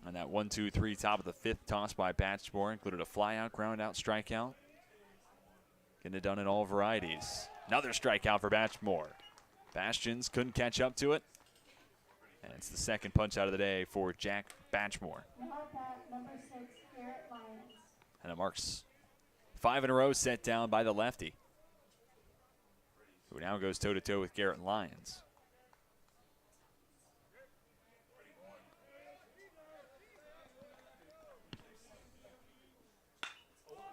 And that 1-2-3 top of the 5th toss by Batchmore included a flyout, ground out, strikeout. Getting it done in all varieties. Another strikeout for Batchmore. Bastions couldn't catch up to it. And it's the second punch out of the day for Jack Batchmore. Number 6, Garrett Lyons. And it marks 5 in a row set down by the lefty, who now goes toe-to-toe with Garrett Lyons.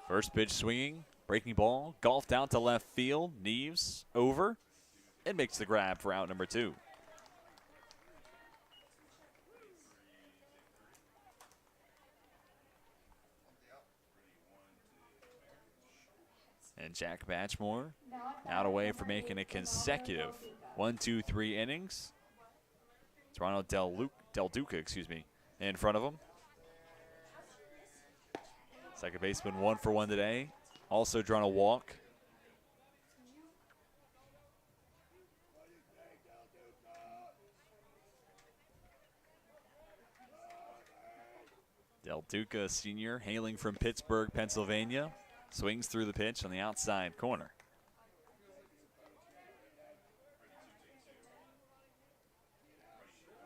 First pitch swinging, breaking ball, golfed out to left field. Neves over and makes the grab for out number 2. And Jack Batchmore out away for making a consecutive 1-2-3 innings. Toronto Del Duca, in front of him. Second baseman 1 for 1 today. Also drawn a walk. Del Duca, senior, hailing from Pittsburgh, Pennsylvania, swings through the pitch on the outside corner.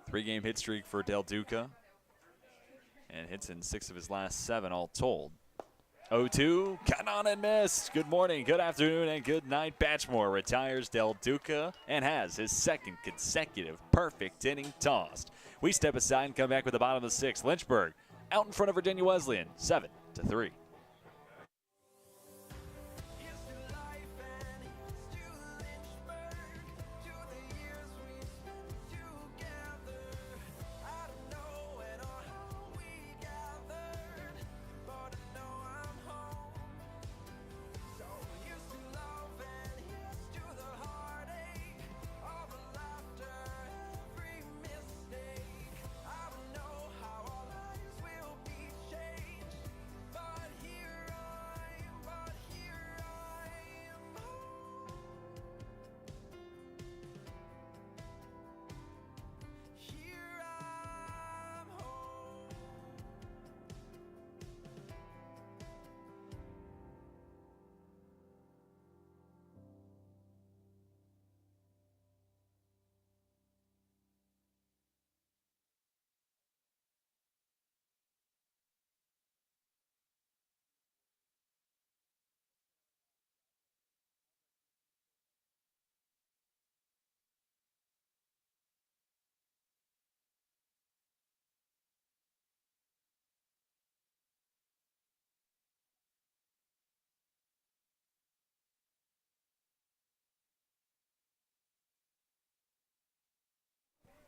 Three-game hit streak for Del Duca, and hits in 6 of his last 7 all told. 0-2, cut on and missed. Good morning, good afternoon, and good night. Batchmore retires Del Duca and has his second consecutive perfect inning tossed. We step aside and come back with the bottom of the 6th. Lynchburg out in front of Virginia Wesleyan, 7-3.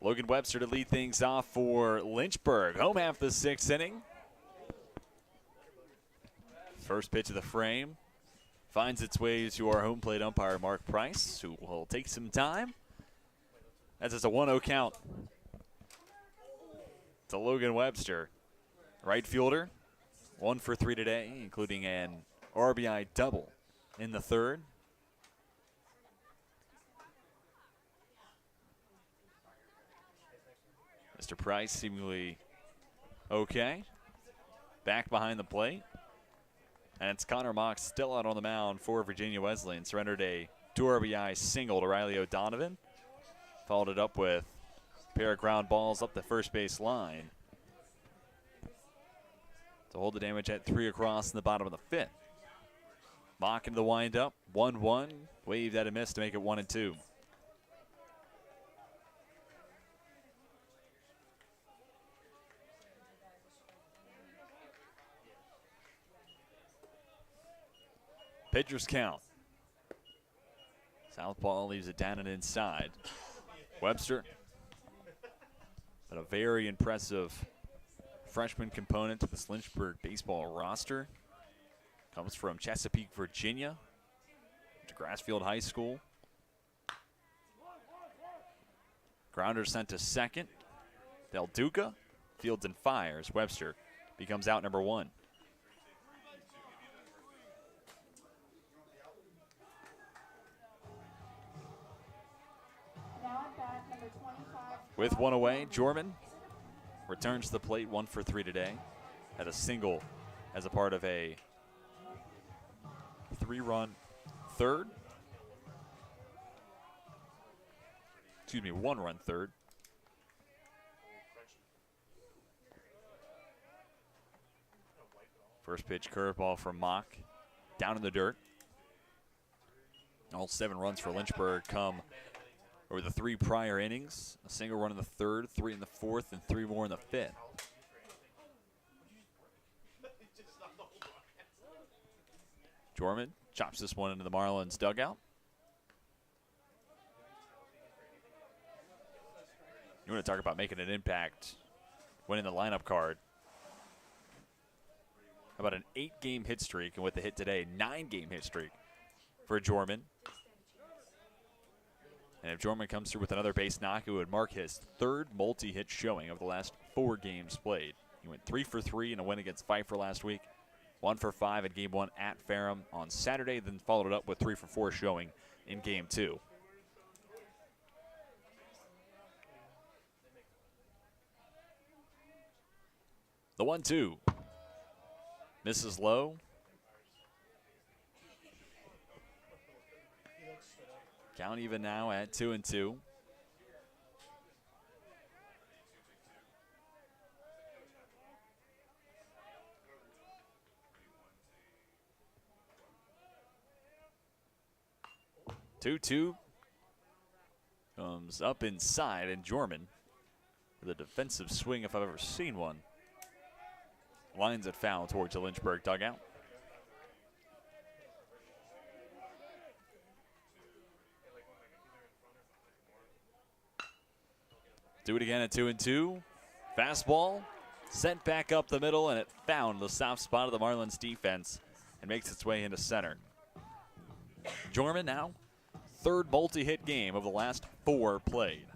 Logan Webster to lead things off for Lynchburg. Home half the 6th inning. First pitch of the frame finds its way to our home plate umpire, Mark Price, who will take some time. As it's a 1-0 count to Logan Webster. Right fielder, 1 for 3 today, including an RBI double in the 3rd. Mr. Price seemingly okay. Back behind the plate. And it's Connor Mox still out on the mound for Virginia Wesleyan. Surrendered a 2 RBI single to Riley O'Donovan. Followed it up with a pair of ground balls up the first base line to hold the damage at 3 across in the bottom of the 5th. Mock into the windup. 1-1. Waved at a miss to make it 1-2. Pitcher's count. Southpaw leaves it down and inside. Webster, but a very impressive freshman component to this Lynchburg baseball roster. Comes from Chesapeake, Virginia, to Grassfield High School. Grounder sent to second. Del Duca fields and fires. Webster becomes out number 1. With 1 away, Jorman returns to the plate, 1 for 3 today. Had a single as a part of a 3-run 3rd. Excuse me, 1-run 3rd. First pitch curveball from Mock, down in the dirt. All 7 runs for Lynchburg come over the 3 prior innings. A single run in the 3rd, 3 in the 4th, and 3 more in the 5th. Jorman chops this one into the Marlins dugout. You want to talk about making an impact, winning the lineup card. How about an 8-game hit streak, and with the hit today, 9-game hit streak for Jorman. And if Jorman comes through with another base knock, it would mark his 3rd multi-hit showing of the last 4 games played. He went 3 for 3 in a win against Pfeiffer last week. 1 for 5 in Game 1 at Ferrum on Saturday, then followed it up with 3 for 4 showing in Game 2. The 1-2. Misses low. Count even now at 2-2. Two comes up inside, and Jorman with a defensive swing if I've ever seen one. Lines it foul towards the Lynchburg dugout. Do it again at 2-2. Fastball sent back up the middle, and it found the soft spot of the Marlins defense and makes its way into center. Jorman now third multi-hit game of the last 4 played.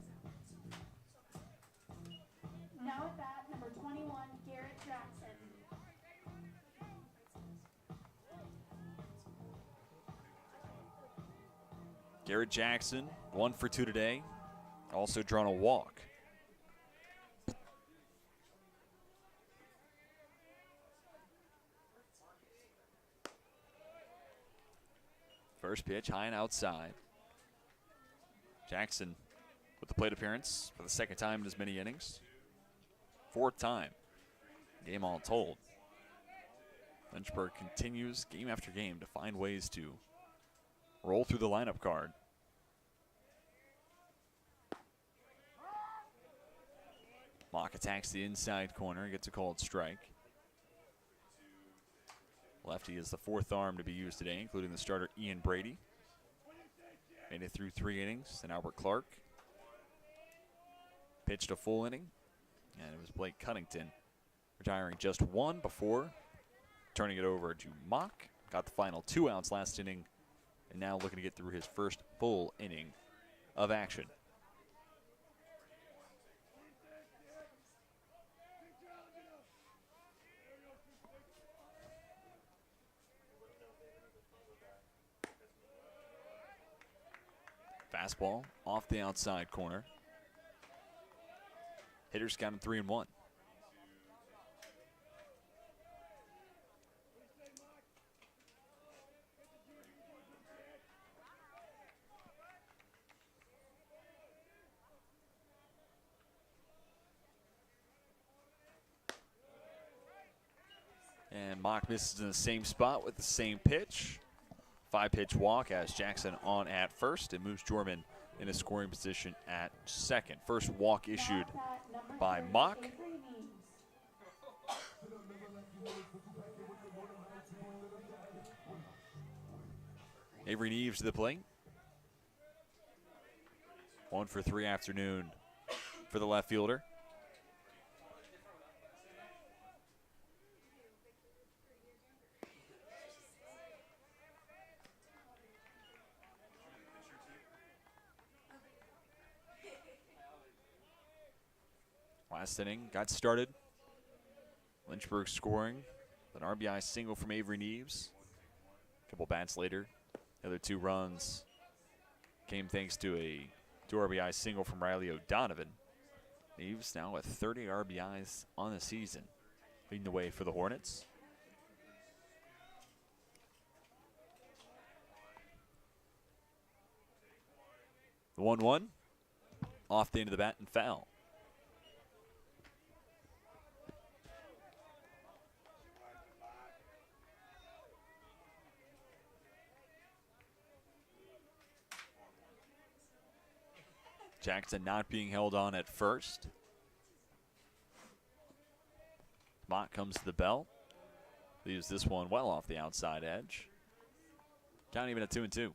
Now at bat, number 21, Garrett Jackson. Garrett Jackson, 1 for 2 today. Also drawn a walk. First pitch, high and outside. Jackson with the plate appearance for the 2nd time in as many innings. 4th time. Game all told. Lynchburg continues game after game to find ways to roll through the lineup card. Mock attacks the inside corner, gets a called strike. Lefty is the 4th arm to be used today, including the starter Ian Brady. Made it through 3 innings, and Albert Clark pitched a full inning, and it was Blake Cunnington retiring just 1 before turning it over to Mock. Got the final 2 outs last inning, and now looking to get through his first full inning of action. Fastball off the outside corner. Hitters counted 3-1. And Mock misses in the same spot with the same pitch. 5-pitch walk as Jackson on at first. It moves Jorman in a scoring position at second. First walk issued by Mock. Avery Neves to the plate. 1 for 3 afternoon for the left fielder. Last inning got started. Lynchburg scoring an RBI single from Avery Neves. A couple bats later, the other 2 runs came thanks to a 2 RBI single from Riley O'Donovan. Neves now with 30 RBIs on the season, leading the way for the Hornets. The 1-1 off the end of the bat and foul. Jackson not being held on at first. Mock comes to the belt. Leaves this one well off the outside edge. Count even at 2-2.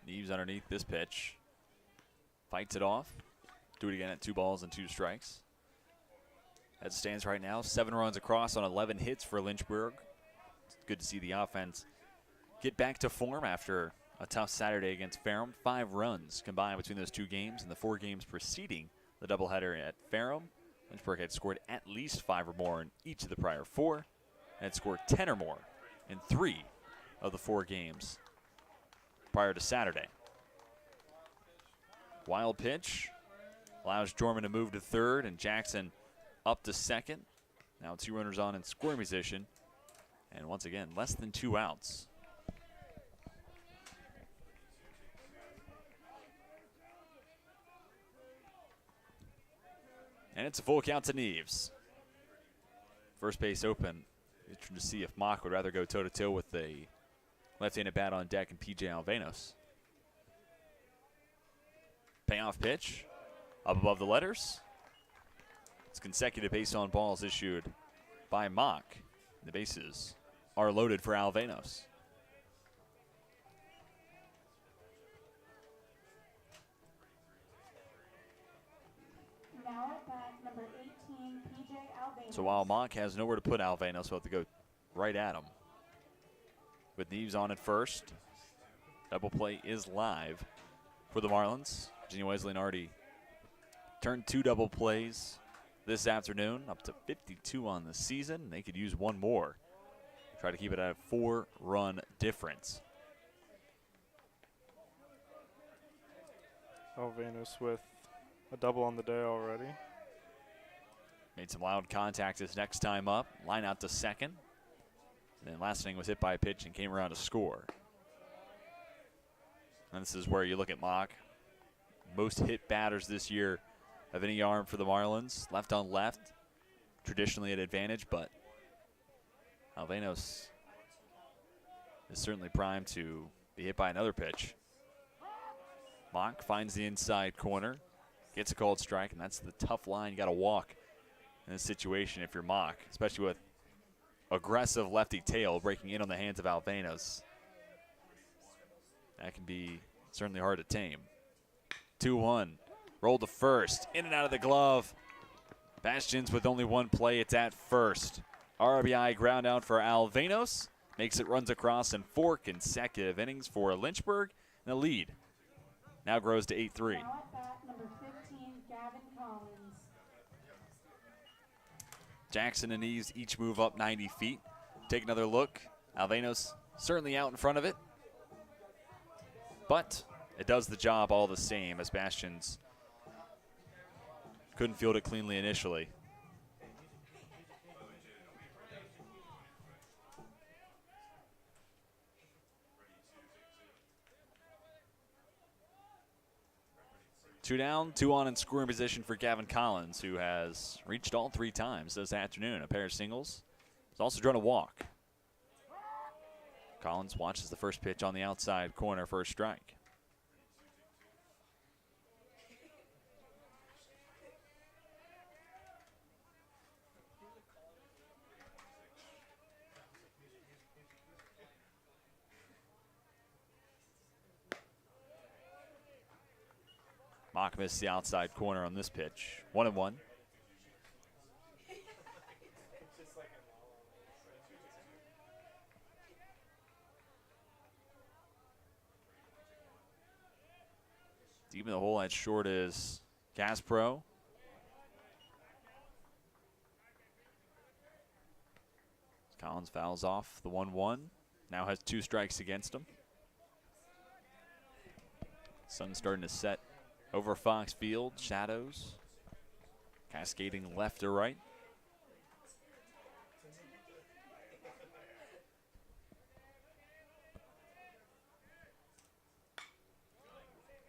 Neves underneath this pitch. Fights it off. Do it again at 2 balls and 2 strikes. As it stands right now, 7 runs across on 11 hits for Lynchburg. It's good to see the offense get back to form after a tough Saturday against Ferrum. 5 runs combined between those 2 games. In the 4 games preceding the doubleheader at Ferrum, Lynchburg had scored at least 5 or more in each of the prior 4, and had scored 10 or more in 3 of the 4 games prior to Saturday. Wild pitch allows Jorman to move to third, and Jackson up to second. Now 2 runners on in scoring position, and once again, less than 2 outs. And it's a full count to Neves. First base open. Interesting to see if Mock would rather go toe-to-toe with the left-handed bat on deck and P.J. Alvenos. Payoff pitch. Up above the letters. It's consecutive base on balls issued by Mock. The bases are loaded for Alvenos. Now at bat, number 18, P.J. Alvenos. So while Mock has nowhere to put Alvenos, we'll have to go right at him. With Neves on at first. Double play is live for the Marlins. Virginia Wesleyan already turned 2 double plays this afternoon, up to 52 on the season. They could use 1 more. Try to keep it at a 4-run difference. Alvenos with a double on the day already. Made some loud contact his next time up. Line out to second. And then last inning was hit by a pitch and came around to score. And this is where you look at Mock. Most hit batters this year of any arm for the Marlins. Left on left. Traditionally at advantage, but Alvenos is certainly primed to be hit by another pitch. Mock finds the inside corner. Gets a called strike, and that's the tough line you got to walk in this situation if you're Mock, especially with aggressive lefty tail breaking in on the hands of Alvenos. That can be certainly hard to tame. 2-1. Rolled to first. In and out of the glove. Bastions with only 1 play. It's at first. RBI ground out for Alvenos. Makes it runs across in 4 consecutive innings for Lynchburg. And the lead now grows to 8-3. Now at bat, number 15, Gavin Collins. Jackson and Neves each move up 90 feet. Take another look. Alvenos certainly out in front of it. But it does the job all the same, as Bastions couldn't field it cleanly initially. Two down, 2 on in scoring position for Gavin Collins, who has reached all 3 times this afternoon. A pair of singles. He's also drawn a walk. Collins watches the first pitch on the outside corner for a strike. Mock missed the outside corner on this pitch. 1-1. Deep in the hole, as short as Gaspro. Collins fouls off the 1-1. Now has 2 strikes against him. Sun's starting to set over Fox Field. Shadows cascading left to right.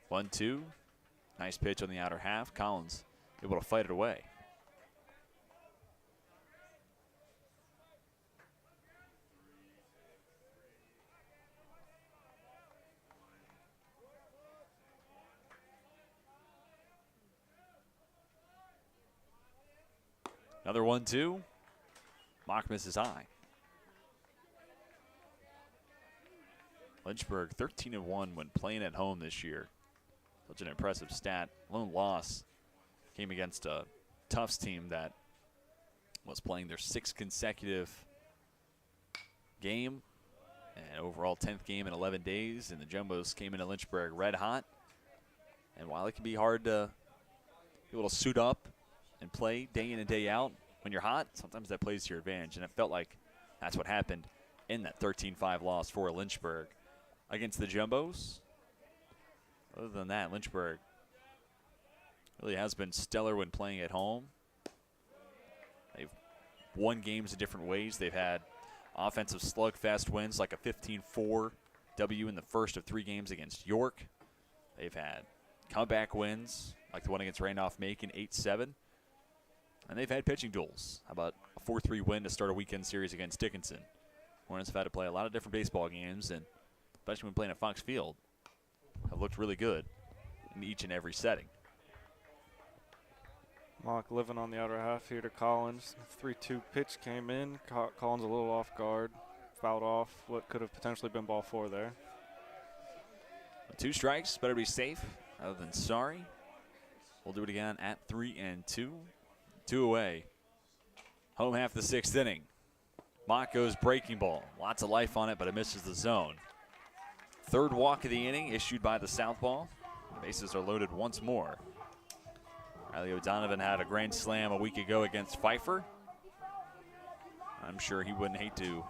One, 2. Nice pitch on the outer half. Collins able to fight it away. Another 1-2. Mock misses high. Lynchburg 13-1 when playing at home this year. Such an impressive stat. Lone loss came against a Tufts team that was playing their 6th consecutive game and overall 10th game in 11 days. And the Jumbos came into Lynchburg red hot. And while it can be hard to be able to suit up and play day in and day out when you're hot, sometimes that plays to your advantage. And it felt like that's what happened in that 13-5 loss for Lynchburg against the Jumbos. Other than that, Lynchburg really has been stellar when playing at home. They've won games in different ways. They've had offensive slugfest wins like a 15-4 W in the first of 3 games against York. They've had comeback wins like the one against Randolph-Macon, 8-7. And they've had pitching duels. How about a 4-3 win to start a weekend series against Dickinson? Hornets have had to play a lot of different baseball games, and especially when playing at Fox Field, have looked really good in each and every setting. Mock living on the outer half here to Collins. 3-2 pitch came in. Collins a little off guard. Fouled off what could have potentially been ball 4 there. 2 strikes, better be safe other than sorry. We'll do it again at 3-2. 2 away. Home half the 6th inning. Mock goes breaking ball. Lots of life on it, but it misses the zone. 3rd walk of the inning issued by the southpaw. The bases are loaded once more. Riley O'Donovan had a grand slam a week ago against Pfeiffer. I'm sure he wouldn't hate to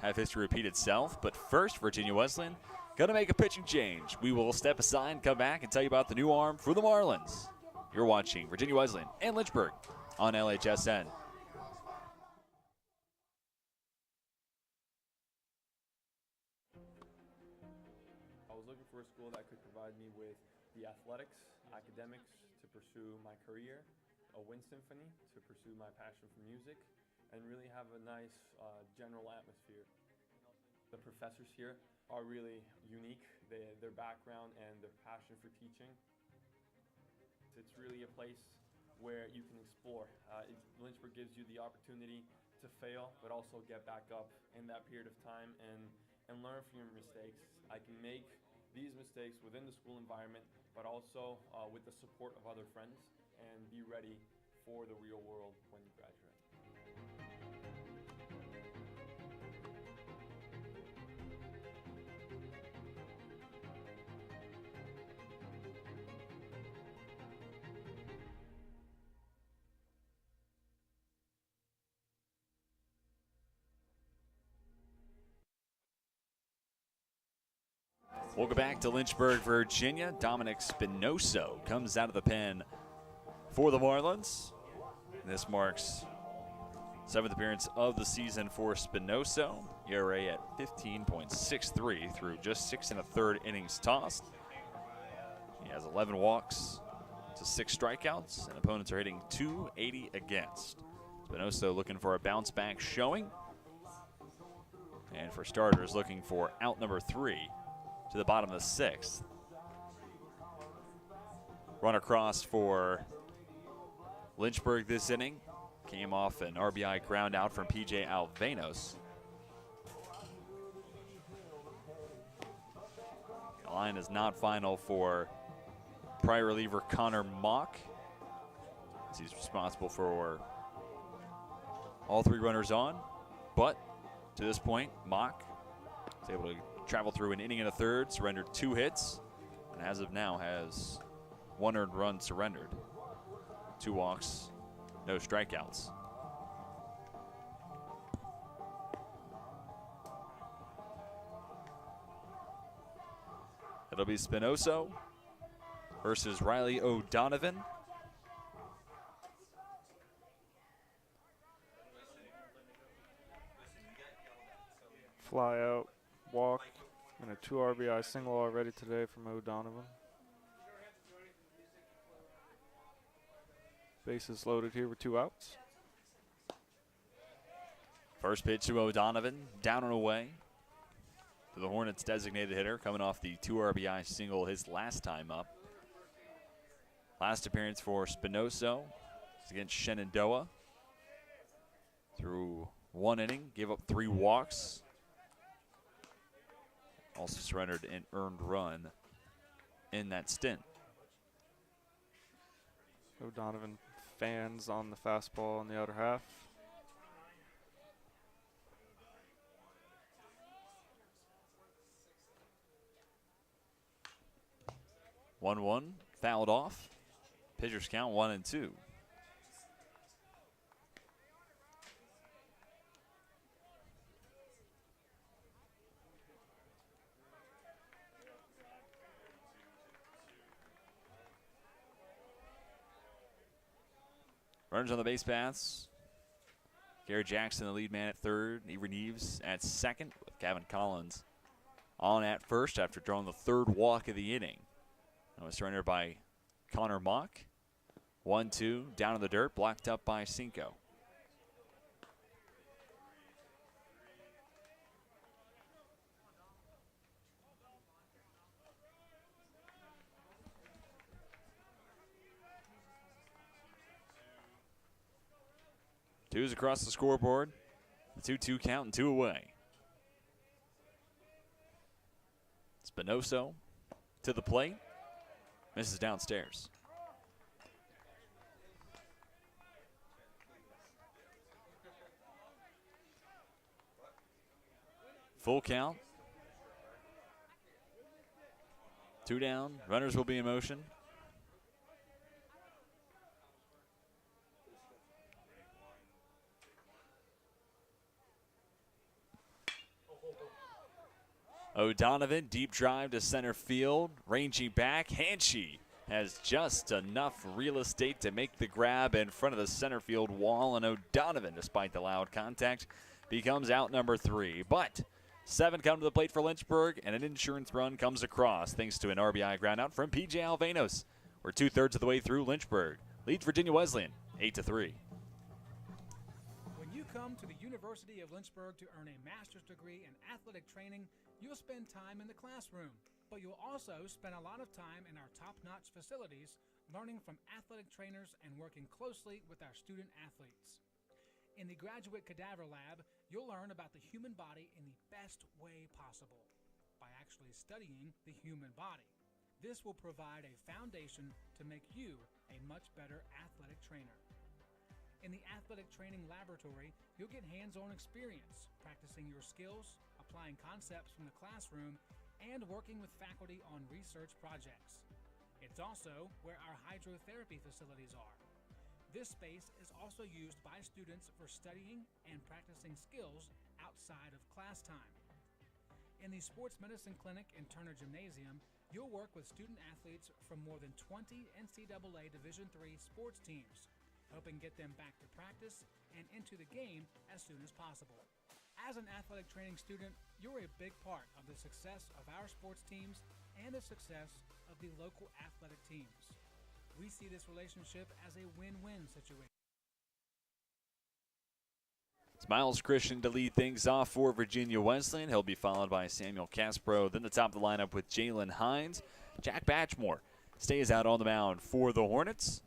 have history repeat itself. But first, Virginia Wesleyan going to make a pitching change. We will step aside and come back and tell you about the new arm for the Marlins. You're watching Virginia Wesleyan and Lynchburg on LHSN. I was looking for a school that could provide me with the athletics, academics to pursue my career, a wind symphony to pursue my passion for music, and really have a nice general atmosphere. The professors here are really unique, their background and their passion for teaching. It's really a place where you can explore. Lynchburg gives you the opportunity to fail, but also get back up in that period of time and learn from your mistakes. I can make these mistakes within the school environment, but also with the support of other friends, and be ready for the real world when you graduate. Welcome back to Lynchburg, Virginia. Dominic Spinoso comes out of the pen for the Marlins. This marks 7th appearance of the season for Spinoso. ERA at 15.63 through just 6 1/3 innings tossed. He has 11 walks to 6 strikeouts, and opponents are hitting .280 against. Spinoso looking for a bounce back showing. And for starters, looking for out number 3 to the bottom of the 6th. Run across for Lynchburg this inning. Came off an RBI ground out from P.J. Alvanos. The line is not final for prior reliever Connor Mock, as he's responsible for all 3 runners on. But to this point, Mock is able to travel through an inning and a third, surrendered 2 hits, and as of now has 1 earned run surrendered. 2 walks, no strikeouts. It'll be Spinoso versus Riley O'Donovan. Fly out, walk, and a 2 RBI single already today from O'Donovan. Bases loaded here with 2 outs. First pitch to O'Donovan, down and away. To the Hornets' designated hitter, coming off the 2 RBI single his last time up. Last appearance for Spinoso is against Shenandoah. Through 1 inning, gave up 3 walks. Also surrendered an earned run in that stint. O'Donovan fans on the fastball in the outer half. 1-1, fouled off. Pitchers count 1-2. Runners on the base paths. Garrett Jackson, the lead man at third. Avery Neves at second, with Gavin Collins on at first after drawing the third walk of the inning. That was surrendered by Connor Mock. 1-2, down in the dirt, blocked up by Cinco. Two's across the scoreboard. 2-2 count and 2 away. Spinoso to the plate. Misses downstairs. Full count. 2 down. Runners will be in motion. O'Donovan, deep drive to center field. Ranging back, Hanchey has just enough real estate to make the grab in front of the center field wall, and O'Donovan, despite the loud contact, becomes out number 3. But 7 come to the plate for Lynchburg, and an insurance run comes across thanks to an RBI groundout from P.J. Alvanos. We're 2/3 of the way through. Lynchburg leads Virginia Wesleyan 8-3. When you come to the University of Lynchburg to earn a master's degree in athletic training, you'll spend time in the classroom, but you'll also spend a lot of time in our top-notch facilities learning from athletic trainers and working closely with our student athletes. In the Graduate Cadaver Lab, you'll learn about the human body in the best way possible by actually studying the human body. This will provide a foundation to make you a much better athletic trainer. In the athletic training laboratory, you'll get hands-on experience, practicing your skills, applying concepts from the classroom, and working with faculty on research projects. It's also where our hydrotherapy facilities are. This space is also used by students for studying and practicing skills outside of class time. In the Sports Medicine Clinic and Turner Gymnasium, you'll work with student athletes from more than 20 NCAA Division III sports teams, helping get them back to practice and into the game as soon as possible. As an athletic training student, you're a big part of the success of our sports teams and the success of the local athletic teams. We see this relationship as a win-win situation. It's Miles Christian to lead things off for Virginia Wesleyan. He'll be followed by Samuel Caspro. Then the top of the lineup with Jalen Hines. Jack Batchmore stays out on the mound for the Hornets.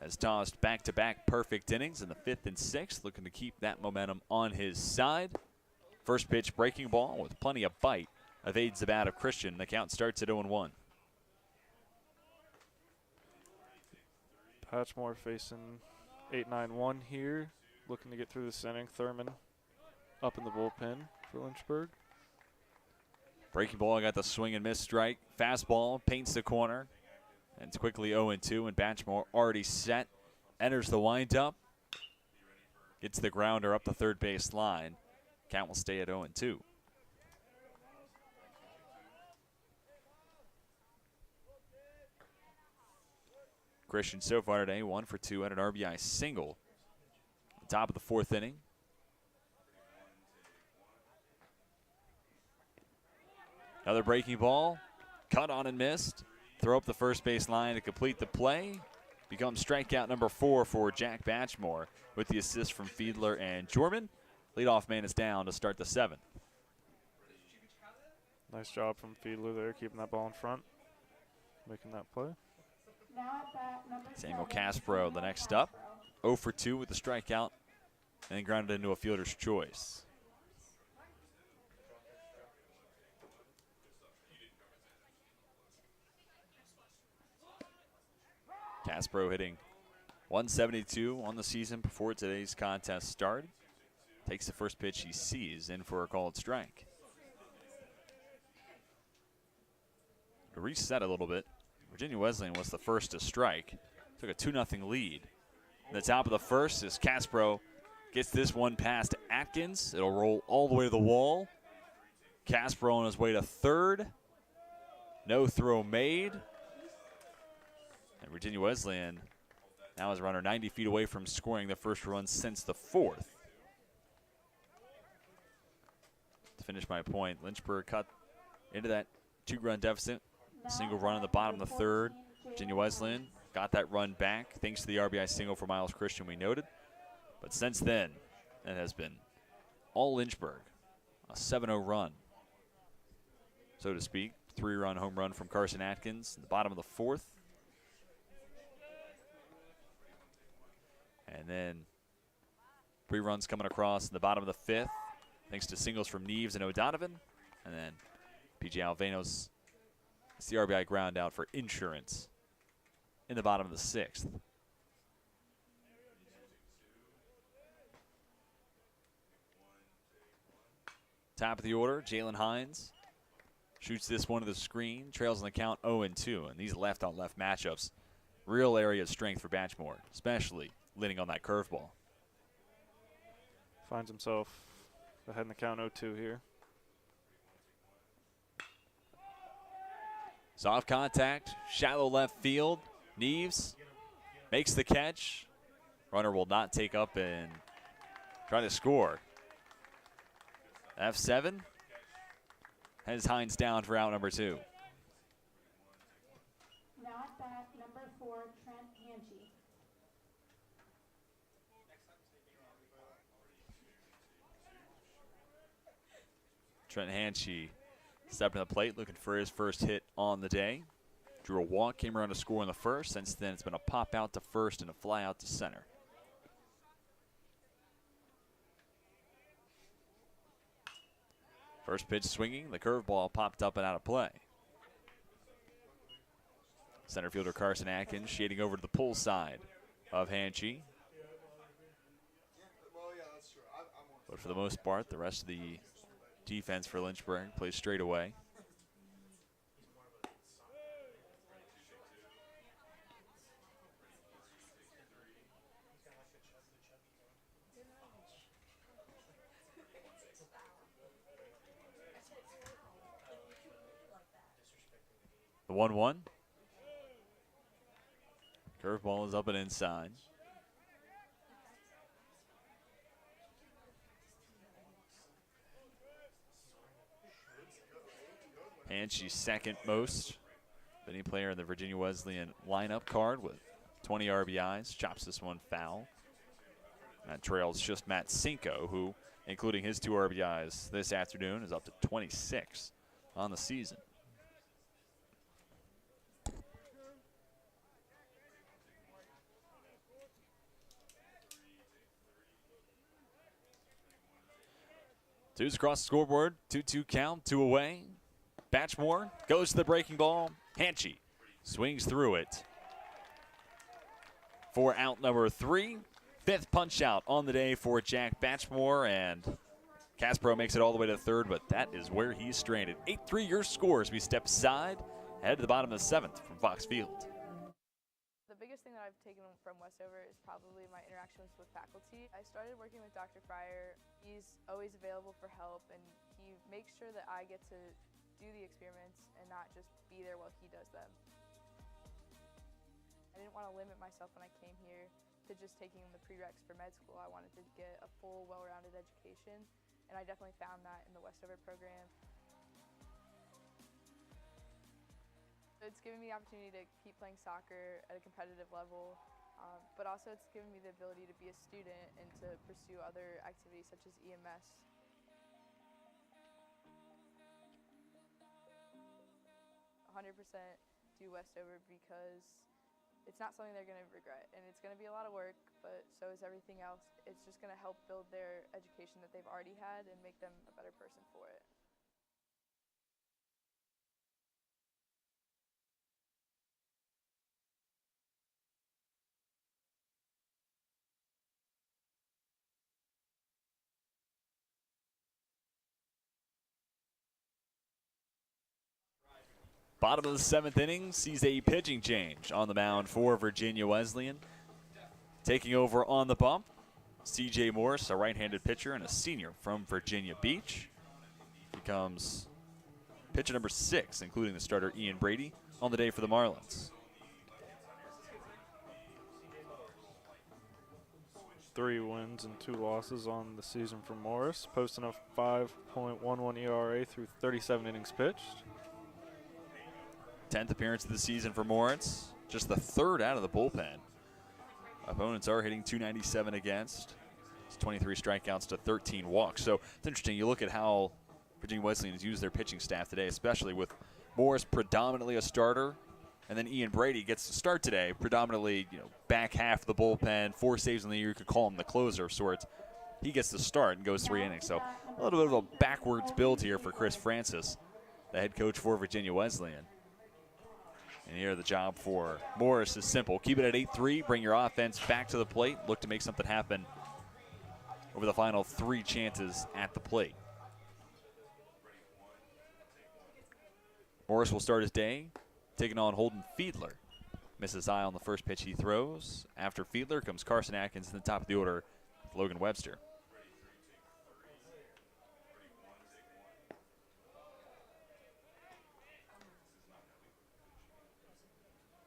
Has tossed back-to-back perfect innings in the 5th and 6th, looking to keep that momentum on his side. First pitch breaking ball with plenty of bite evades the bat of Christian. The count starts at 0-1. Patchmore facing 8-9-1 here, looking to get through this inning. Thurman up in the bullpen for Lynchburg. Breaking ball got the swing and miss strike. Fastball paints the corner. And it's quickly 0-2, and Batchmore already set. Enters the windup. Gets the grounder up the third base line. Count will stay at 0-2. Christian so far today, 1 for 2 and an RBI single. Top of the 4th inning. Another breaking ball. Cut on and missed. Throw up the first base line to complete the play. Becomes strikeout number 4 for Jack Batchmore with the assist from Fiedler and Jorman. Leadoff man is down to start the 7th. Nice job from Fiedler there, keeping that ball in front, making that play. Samuel Caspro, the next up. 0 for 2 with the strikeout and then grounded into a fielder's choice. Caspro hitting 172 on the season before today's contest started. Takes the first pitch he sees in for a called strike. To reset a little bit, Virginia Wesleyan was the first to strike. Took a 2-0 lead. In the top of the first as Caspro gets this one past Atkins. It'll roll all the way to the wall. Caspro on his way to third. No throw made. And Virginia Wesleyan now has a runner 90 feet away from scoring the first run since the fourth. To finish my point, Lynchburg cut into that 2-run deficit. Single run in the bottom of the third. Virginia Wesleyan got that run back thanks to the RBI single for Miles Christian we noted. But since then, it has been all Lynchburg. A 7-0 run, so to speak. 3-run home run from Carson Atkins in the bottom of the fourth. And then 3 runs coming across in the bottom of the fifth, thanks to singles from Neves and O'Donovan. And then P.J. Alvenos, it's the RBI ground out for Insurance in the bottom of the sixth. Top of the order, Jalen Hines shoots this one to the screen, trails on the count 0-2. And these left-on-left matchups, real area of strength for Batchmore, especially leaning on that curveball. Finds himself ahead in the count 0-2 here. Soft contact, shallow left field. Neves makes the catch. Runner will not take up and try to score. F7 has Hines down for out number 2. Now at bat, number 4, Trent Hanchey. Trent Hanchey stepping to the plate, looking for his first hit on the day. Drew a walk, came around to score in the first. Since then, it's been a pop out to first and a fly out to center. First pitch swinging, the curveball popped up and out of play. Center fielder Carson Atkins shading over to the pull side of Hanchey. But for the most part, the rest of the defense for Lynchburg plays straight away. The 1-1. Curveball is up and inside. Hanchey's second most of any player in the Virginia Wesleyan lineup card with 20 RBIs. Chops this one foul. That trails just Matt Cinco, who, including his 2 RBIs this afternoon, is up to 26 on the season. Two's across the scoreboard. 2-2 count, 2 away. Batchmore goes to the breaking ball. Hanchey swings through it for out number 3. 5th punch out on the day for Jack Batchmore, and Caspro makes it all the way to third, but that is where he's stranded. 8-3 your score as we step aside, head to the bottom of the 7th from Fox Field. The biggest thing that I've taken from Westover is probably my interactions with faculty. I started working with Dr. Fryer. He's always available for help, and he makes sure that I get to do the experiments and not just be there while he does them. I didn't want to limit myself when I came here to just taking the prereqs for med school. I wanted to get a full, well-rounded education, and I definitely found that in the Westover program. It's given me the opportunity to keep playing soccer at a competitive level, but also it's given me the ability to be a student and to pursue other activities such as EMS. 100% do Westover because it's not something they're going to regret, and it's going to be a lot of work, but so is everything else. It's just going to help build their education that they've already had and make them a better person for it. Bottom of the 7th inning sees a pitching change on the mound for Virginia Wesleyan. Taking over on the bump, C.J. Morris, a right-handed pitcher and a senior from Virginia Beach. Becomes pitcher number 6, including the starter Ian Brady, on the day for the Marlins. 3 wins and 2 losses on the season for Morris, posting a 5.11 ERA through 37 innings pitched. 10th appearance of the season for Morris, just the 3rd out of the bullpen. Opponents are hitting .297 against. It's 23 strikeouts to 13 walks. So it's interesting. You look at how Virginia Wesleyan has used their pitching staff today, especially with Morris predominantly a starter, and then Ian Brady gets to start today, predominantly back half of the bullpen, 4 saves in the year. You could call him the closer of sorts. He gets to start and goes 3 innings. So a little bit of a backwards build here for Chris Francis, the head coach for Virginia Wesleyan. And here the job for Morris is simple. Keep it at 8-3, bring your offense back to the plate, look to make something happen over the final 3 chances at the plate. Morris will start his day taking on Holden Fiedler. Misses high on the first pitch he throws. After Fiedler comes Carson Atkins in the top of the order with Logan Webster.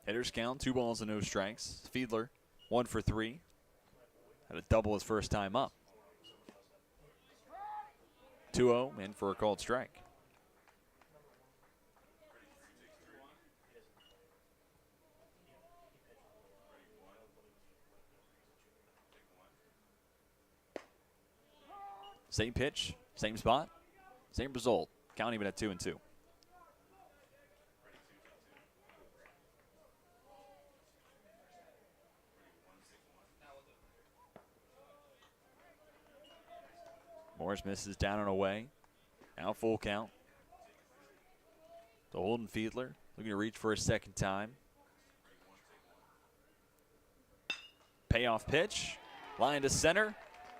Hitters count, 2 balls and no strikes. Fiedler, 1 for 3. Had a double his first time up. 2-0, in for a called strike. Same pitch, same spot, same result. Count even at 2-2. Morris misses down and away. Now full count. To Holden Fiedler, looking to reach for a second time. Payoff pitch, line to center,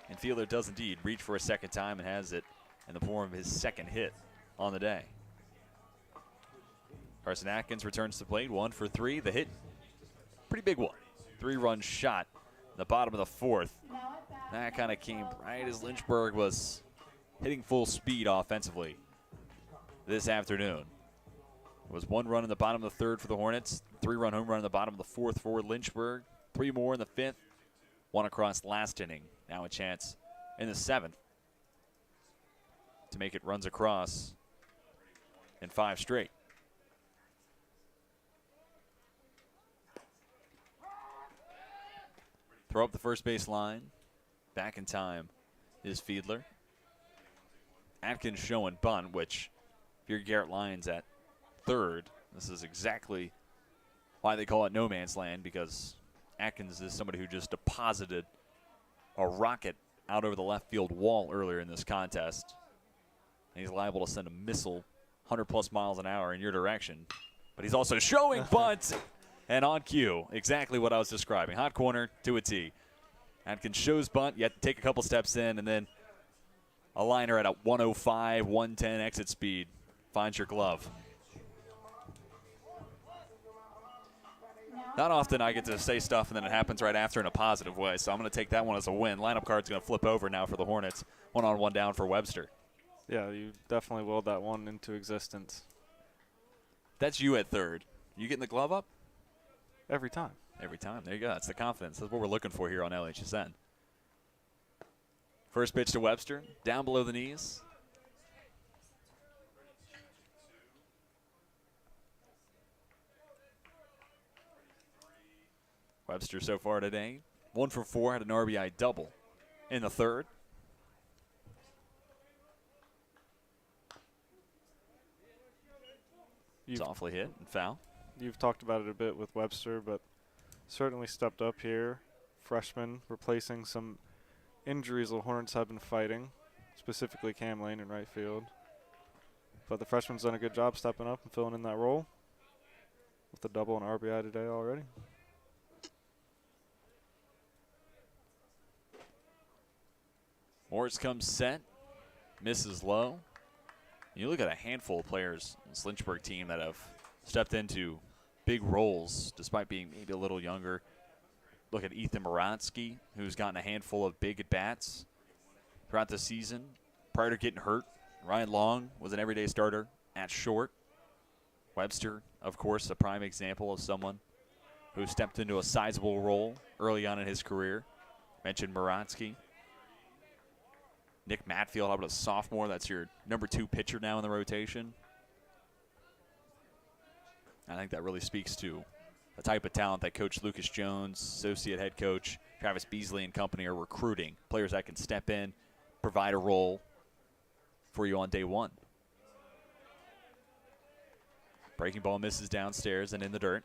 and Fiedler does indeed reach for a second time and has it in the form of his second hit on the day. Carson Atkins returns to plate, 1 for 3. The hit, pretty big one. 3-run shot in the bottom of the 4th. That kind of came right as Lynchburg was hitting full speed offensively this afternoon. It was 1 run in the bottom of the 3rd for the Hornets, 3-run home run in the bottom of the 4th for Lynchburg, 3 more in the 5th, 1 across last inning. Now a chance in the 7th to make it runs across in 5 straight. Throw up the first base line. Back in time is Fiedler. Atkins showing bunt, which if you're Garrett Lyons at 3rd, this is exactly why they call it no man's land, because Atkins is somebody who just deposited a rocket out over the left field wall earlier in this contest. And he's liable to send a missile 100+ miles an hour in your direction. But he's also showing bunt and on cue, exactly what I was describing. Hot corner to a tee. Atkins shows bunt, you have to take a couple steps in, and then a liner at a 105, 110 exit speed finds your glove. Not often I get to say stuff and then it happens right after in a positive way, so I'm going to take that one as a win. Lineup card's going to flip over now for the Hornets. 1-on-1 down for Webster. Yeah, you definitely willed that one into existence. That's you at 3rd. You getting the glove up? Every time. Every time. There you go. That's the confidence. That's what we're looking for here on LHSN. First pitch to Webster. Down below the knees. Webster so far today, 1 for 4, had an RBI double in the 3rd. Softly hit and foul. You've talked about it a bit with Webster, but certainly stepped up here. Freshman replacing some injuries the Hornets have been fighting, specifically Cam Lane in right field. But the freshman's done a good job stepping up and filling in that role with a double and RBI today already. Morris comes set, misses low. You look at a handful of players on this Lynchburg team that have stepped into big roles despite being maybe a little younger. Look at Ethan Moransky, who's gotten a handful of big at-bats throughout the season. Prior to getting hurt, Ryan Long was an everyday starter at short. Webster, of course, a prime example of someone who stepped into a sizable role early on in his career. Mentioned Moransky. Nick Matfield, how about a sophomore? That's your number 2 pitcher now in the rotation. I think that really speaks to the type of talent that Coach Lucas Jones, associate head coach Travis Beasley and company are recruiting. Players that can step in, provide a role for you on day one. Breaking ball misses downstairs and in the dirt.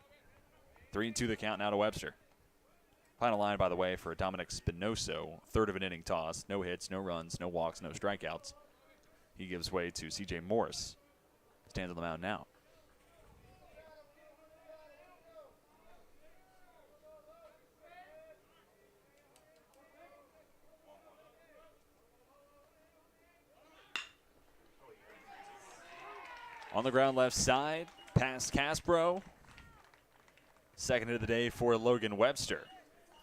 3-2 the count now to Webster. Final line, by the way, for Dominic Spinoso, third of an inning toss. No hits, no runs, no walks, no strikeouts. He gives way to C.J. Morris. Stands on the mound now. On the ground left side, past Caspro. Second hit of the day for Logan Webster.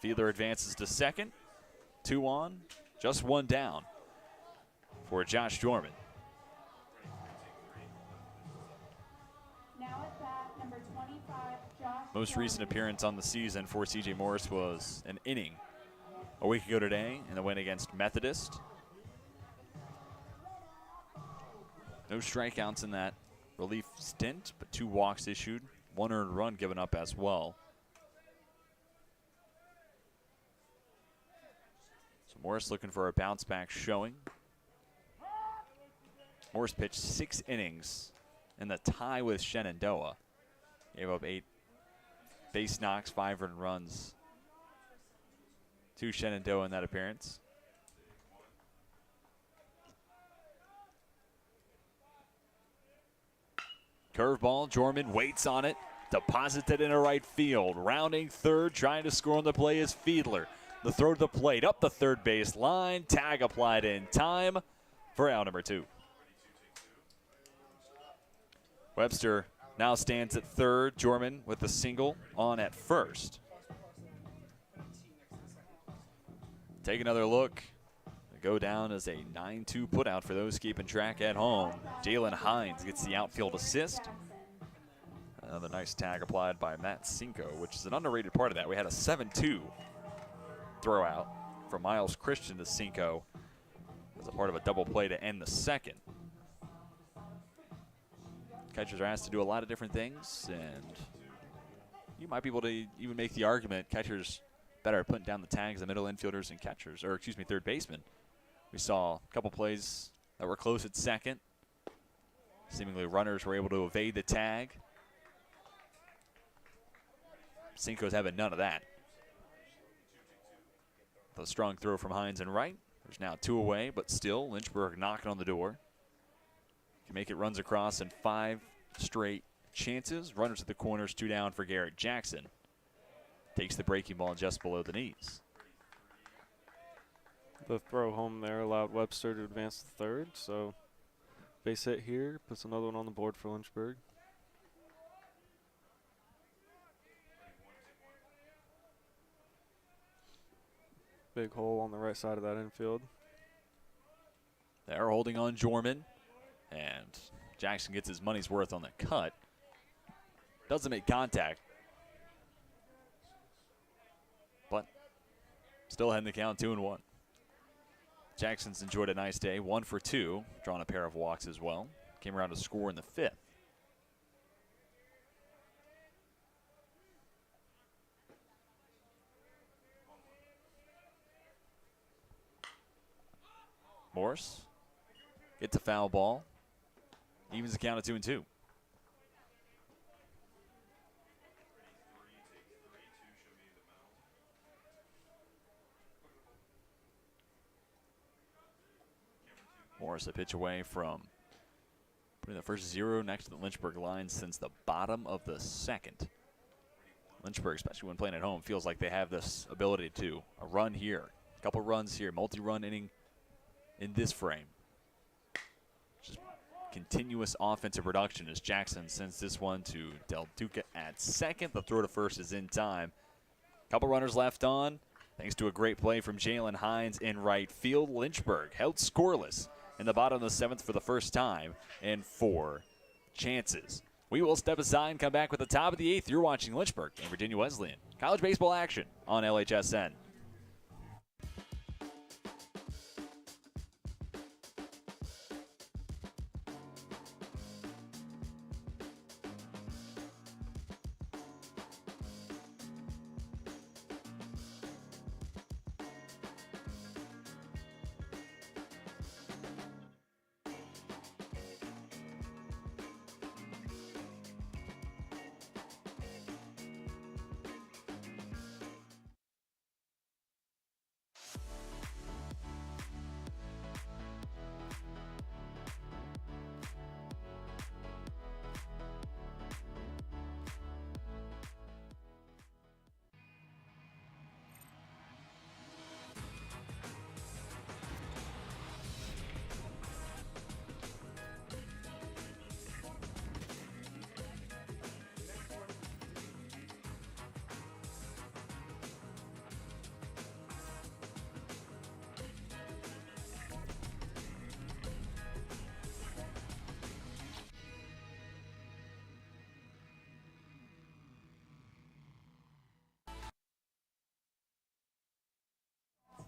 Fiedler advances to second. 2 on, just 1 down for Josh Dorman. Now at bat, number 25, Josh Most recent appearance on the season for C.J. Morris was an inning a week ago today in the win against Methodist. No strikeouts in that relief stint, but 2 walks issued, 1 earned run given up as well. So Morris looking for a bounce back showing. Morris pitched 6 innings in the tie with Shenandoah. Gave up 8 base knocks, 5 earned runs to Shenandoah in that appearance. Curveball, Jorman waits on it, deposits it into right field. Rounding third, trying to score on the play is Fiedler. The throw to the plate, up the third base line. Tag applied in time for out number 2. Webster now stands at third. Jorman with the single on at first. Take another look. Go down as a 9-2 putout for those keeping track at home. Jalen Hines gets the outfield assist. Another nice tag applied by Matt Cinco, which is an underrated part of that. We had a 7-2 throw out from Miles Christian to Cinco as a part of a double play to end the second. Catchers are asked to do a lot of different things, and you might be able to even make the argument catchers better at putting down the tags than middle infielders and catchers, or excuse me, third baseman. We saw a couple plays that were close at second. Seemingly runners were able to evade the tag. Cinco's having none of that. The strong throw from Hines and right. There's now 2 away, but still Lynchburg knocking on the door. Can make it runs across in 5 straight chances. Runners at the corners, 2 down for Garrett Jackson. Takes the breaking ball just below the knees. The throw home there allowed Webster to advance to third, so base hit here puts another one on the board for Lynchburg. Big hole on the right side of that infield. They're holding on Jorman, and Jackson gets his money's worth on the cut. Doesn't make contact, but still heading the count 2-1. Jackson's enjoyed a nice day, 1 for 2, drawn a pair of walks as well. Came around to score in the 5th. Morris gets a foul ball. Evens the count at 2-2. Morris a pitch away from putting the first 0 next to the Lynchburg line since the bottom of the 2nd. Lynchburg, especially when playing at home, feels like they have this ability to a run here, a couple runs here, multi-run inning in this frame. Just continuous offensive production as Jackson sends this one to Del Duca at second. The throw to first is in time. Couple runners left on. Thanks to a great play from Jalen Hines in right field, Lynchburg held scoreless in the bottom of the seventh for the first time in 4 chances. We will step aside and come back with the top of the eighth. You're watching Lynchburg and Virginia Wesleyan college baseball action on LHSN.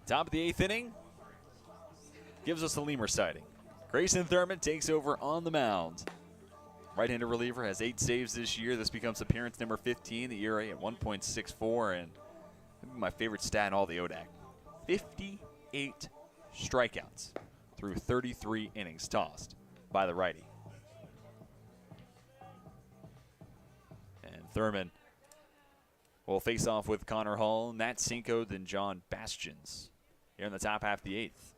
Top of the eighth inning gives us a lemur sighting. Grayson Thurman takes over on the mound. Right-handed reliever has 8 saves this year. This becomes appearance number 15, the ERA at 1.64, and maybe my favorite stat in all the ODAC. 58 strikeouts through 33 innings tossed by the righty. And Thurman will face off with Connor Hall, Matt Cinco, then John Bastions here in the top half of the eighth.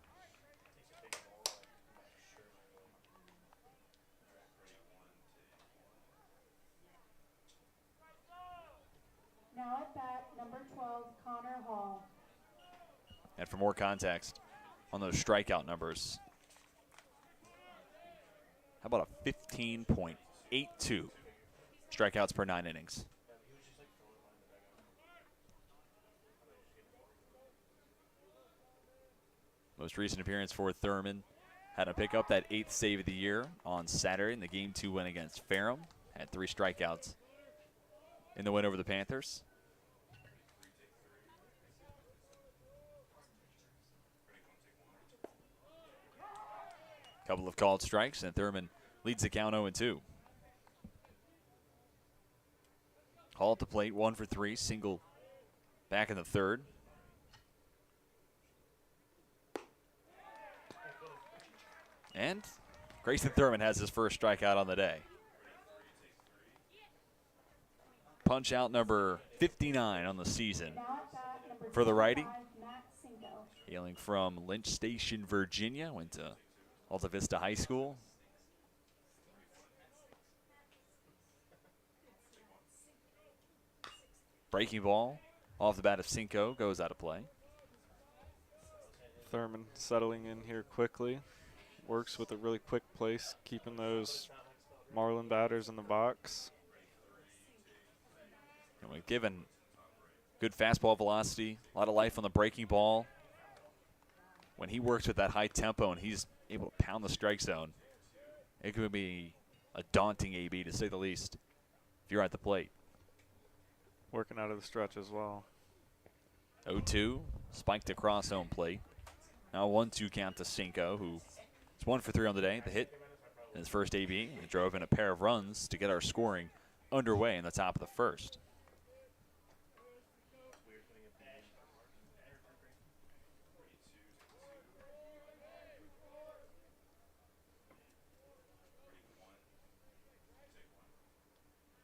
Now at bat, number 12, Connor Hall. And for more context on those strikeout numbers, how about a 15.82 strikeouts per 9 innings? Most recent appearance for Thurman had to pick up that 8th save of the year on Saturday in the Game 2 win against Ferrum. Had 3 strikeouts in the win over the Panthers. Couple of called strikes, and Thurman leads the count 0-2. Hall at the plate, 1 for 3, single back in the third. And Grayson Thurman has his first strikeout on the day. Punch out number 59 on the season for the righty. Hailing from Lynch Station, Virginia, went to Alta Vista High School. Breaking ball off the bat of Cinco goes out of play. Thurman settling in here quickly. Works with a really quick place, keeping those Marlin batters in the box. And we've given good fastball velocity, a lot of life on the breaking ball. When he works with that high tempo and he's able to pound the strike zone, it could be a daunting AB, to say the least, if you're at the plate. Working out of the stretch as well. 0-2, spiked across home plate. Now 1-2 count to Cinco, who is 1 for 3 on the day. The hit in his first AB, and drove in a pair of runs to get our scoring underway in the top of the first.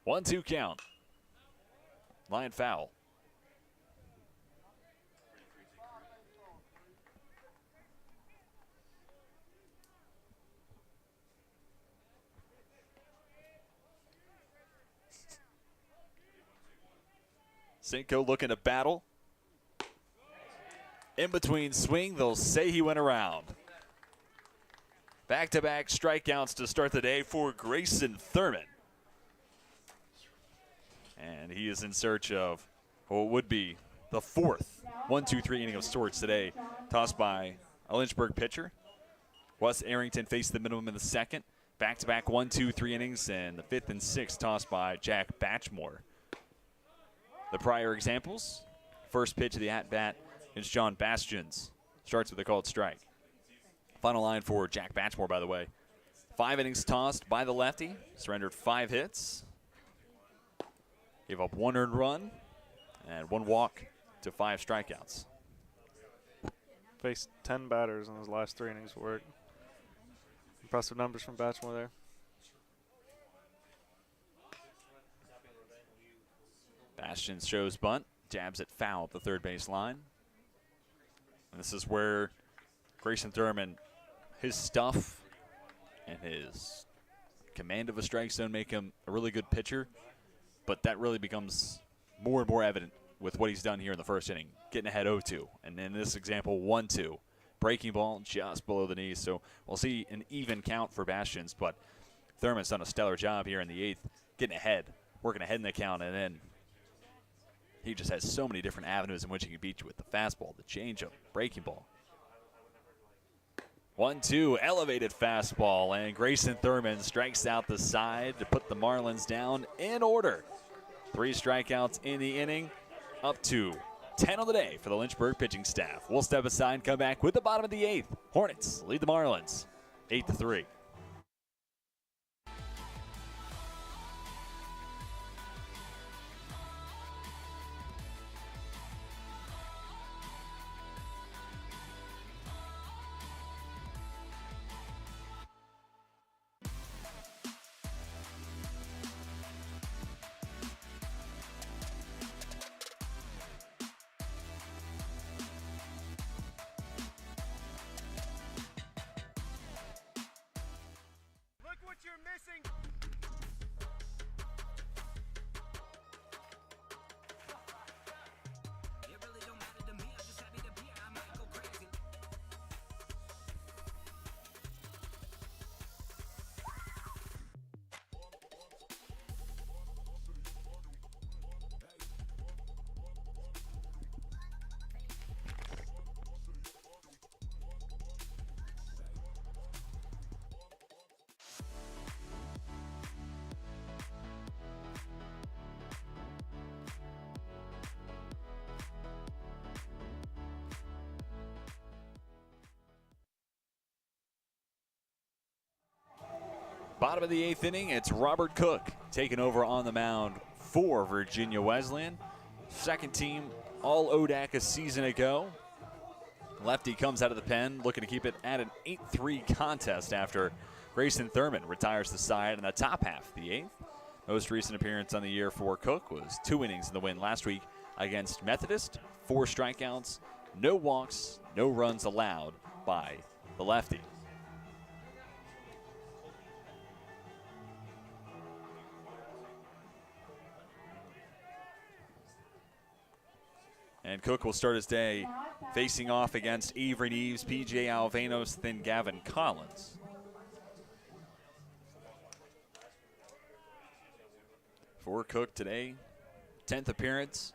One-two count. Line foul. Cinco looking to battle. In between swing, they'll say he went around. Back-to-back strikeouts to start the day for Grayson Thurman. And he is in search of what would be the fourth 1-2-3 inning of sorts today, tossed by a Lynchburg pitcher. Wes Arrington faced the minimum in the second. Back-to-back 1-2-3 innings, and the fifth and sixth tossed by Jack Batchmore. The prior examples, first pitch of the at-bat is John Bastions. Starts with a called strike. Final line for Jack Batchmore, by the way. 5 innings tossed by the lefty. Surrendered 5 hits. Gave up 1 earned run and 1 walk to 5 strikeouts. Faced 10 batters in his last 3 innings of work. Impressive numbers from Batchmore there. Bastions shows bunt. Jabs it foul at the third base line. And this is where Grayson Thurman, his stuff and his command of a strike zone make him a really good pitcher. But that really becomes more and more evident with what he's done here in the first inning. Getting ahead 0-2. And in this example, 1-2. Breaking ball just below the knees. So we'll see an even count for Bastions. But Thurman's done a stellar job here in the 8th. Getting ahead. Working ahead in the count. And then he just has so many different avenues in which he can beat you with the fastball, the changeup, breaking ball. 1-2, elevated fastball, and Grayson Thurman strikes out the side to put the Marlins down in order. 3 strikeouts in the inning, up to 10 on the day for the Lynchburg pitching staff. We'll step aside and come back with the bottom of the 8th. Hornets lead the Marlins 8-3. Bottom of the 8th inning, it's Robert Cook taking over on the mound for Virginia Wesleyan. Second team all ODAC a season ago. Lefty comes out of the pen looking to keep it at an 8-3 contest after Grayson Thurman retires the side in the top half of the 8th. Most recent appearance on the year for Cook was 2 innings in the win last week against Methodist. 4 strikeouts, no walks, no runs allowed by the lefty. And Cook will start his day facing off against Avery Neves, P.J. Alvanos, then Gavin Collins. For Cook today, 10th appearance.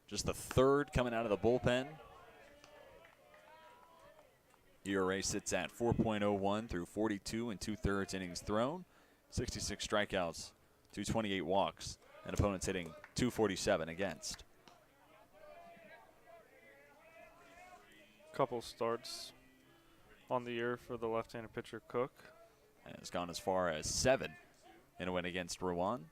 Just the 3rd coming out of the bullpen. ERA sits at 4.01 through 42 and 2/3 innings thrown. 66 strikeouts, 228 walks, and opponents hitting 247 against. Couple starts on the year for the left-handed pitcher Cook. And has gone as far as 7 in a win against Rouen.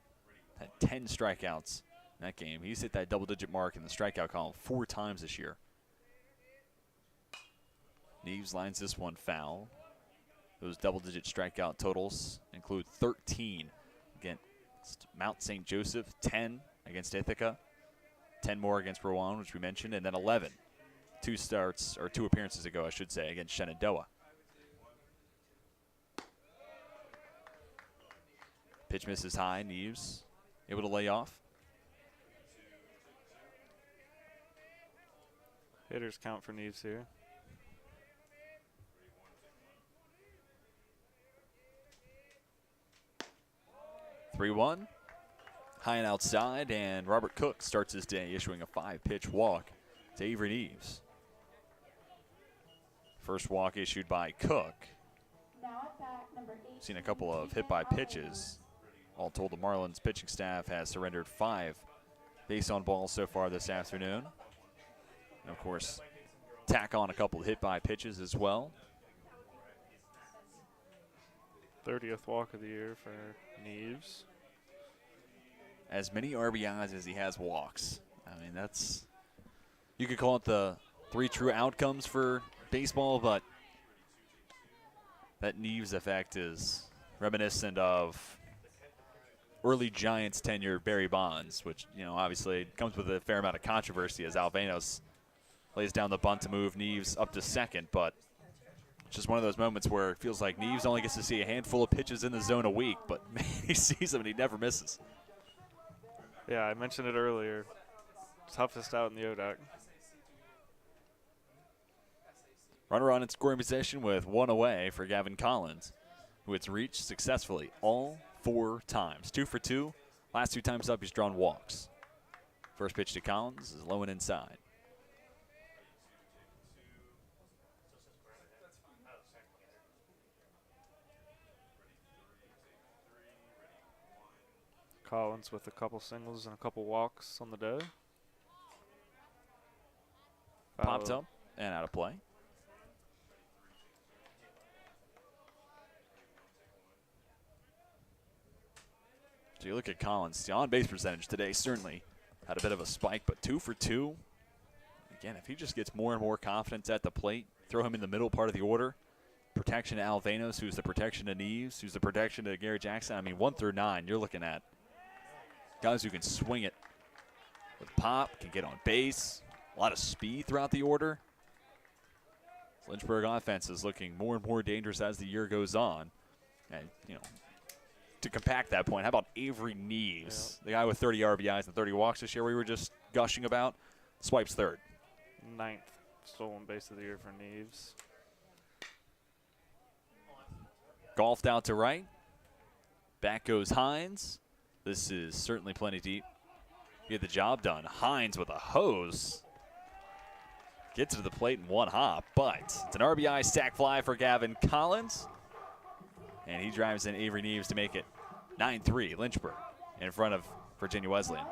Had 10 strikeouts in that game. He's hit that double-digit mark in the strikeout column 4 times this year. Neves lines this one foul. Those double-digit strikeout totals include 13 against Mount St. Joseph, 10 against Ithaca, 10 more against Rouen, which we mentioned, and then 11. 2 appearances ago, I should say, against Shenandoah. Pitch misses high. Neves able to lay off. Hitters count for Neves here. 3-1. High and outside, and Robert Cook starts his day issuing a 5-pitch walk to Avery Neves. First walk issued by Cook. Seen a couple of hit by pitches. All told, the Marlins pitching staff has surrendered 5 base on balls so far this afternoon. And of course, tack on a couple of hit by pitches as well. 30th walk of the year for Neves. As many RBIs as he has walks. I mean, that's, you could call it the 3 true outcomes for baseball, but that Neves effect is reminiscent of early Giants tenure Barry Bonds, which, you know, obviously comes with a fair amount of controversy as Alvenos lays down the bunt to move Neves up to second, but it's just one of those moments where it feels like Neves only gets to see a handful of pitches in the zone a week, but man, he sees them and he never misses. Yeah, I mentioned it earlier. Toughest out in the ODAC. Runner on in scoring position with 1 away for Gavin Collins, who it's reached successfully all 4 times. 2 for 2. Last 2 times up, he's drawn walks. First pitch to Collins is low and inside. Collins with a couple singles and a couple walks on the day. Popped up and out of play. So you look at Collins, the on-base percentage today certainly had a bit of a spike, but 2 for 2. Again, if he just gets more and more confidence at the plate, throw him in the middle part of the order. Protection to Alvenos, who's the protection to Neves, who's the protection to Gary Jackson. I mean, 1 through 9, you're looking at guys who can swing it with pop, can get on base, a lot of speed throughout the order. Lynchburg offense is looking more and more dangerous as the year goes on. And, you know, to compact that point, how about Avery Neves, the guy with 30 RBIs and 30 walks this year we were just gushing about, swipes third. 9th stolen base of the year for Neves. Golfed out to right. Back goes Hines. This is certainly plenty deep. Get the job done. Hines with a hose. Gets to the plate in 1 hop, but it's an RBI sac fly for Gavin Collins. And he drives in Avery Neves to make it 9-3 Lynchburg in front of Virginia Wesleyan.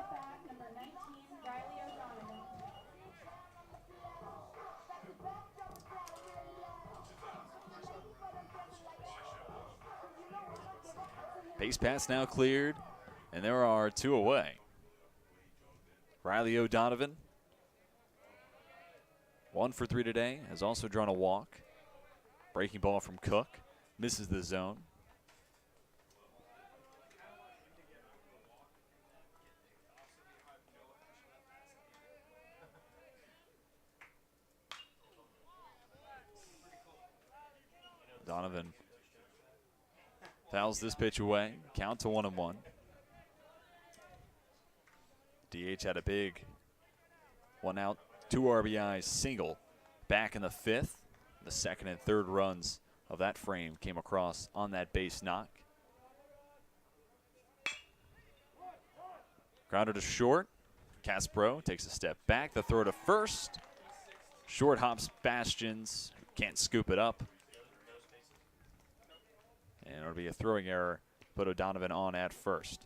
Base pass now cleared, and there are 2 away. Riley O'Donovan, 1 for 3 today, has also drawn a walk. Breaking ball from Cook, misses the zone. Donovan fouls this pitch away. Count to 1-1. DH had a big 1 out, 2 RBI single back in the 5th. The 2nd and 3rd runs of that frame came across on that base knock. Grounder to short. Caspro takes a step back. The throw to first. Short hops Bastions. Can't scoop it up. And it'll be a throwing error. Put O'Donovan on at first.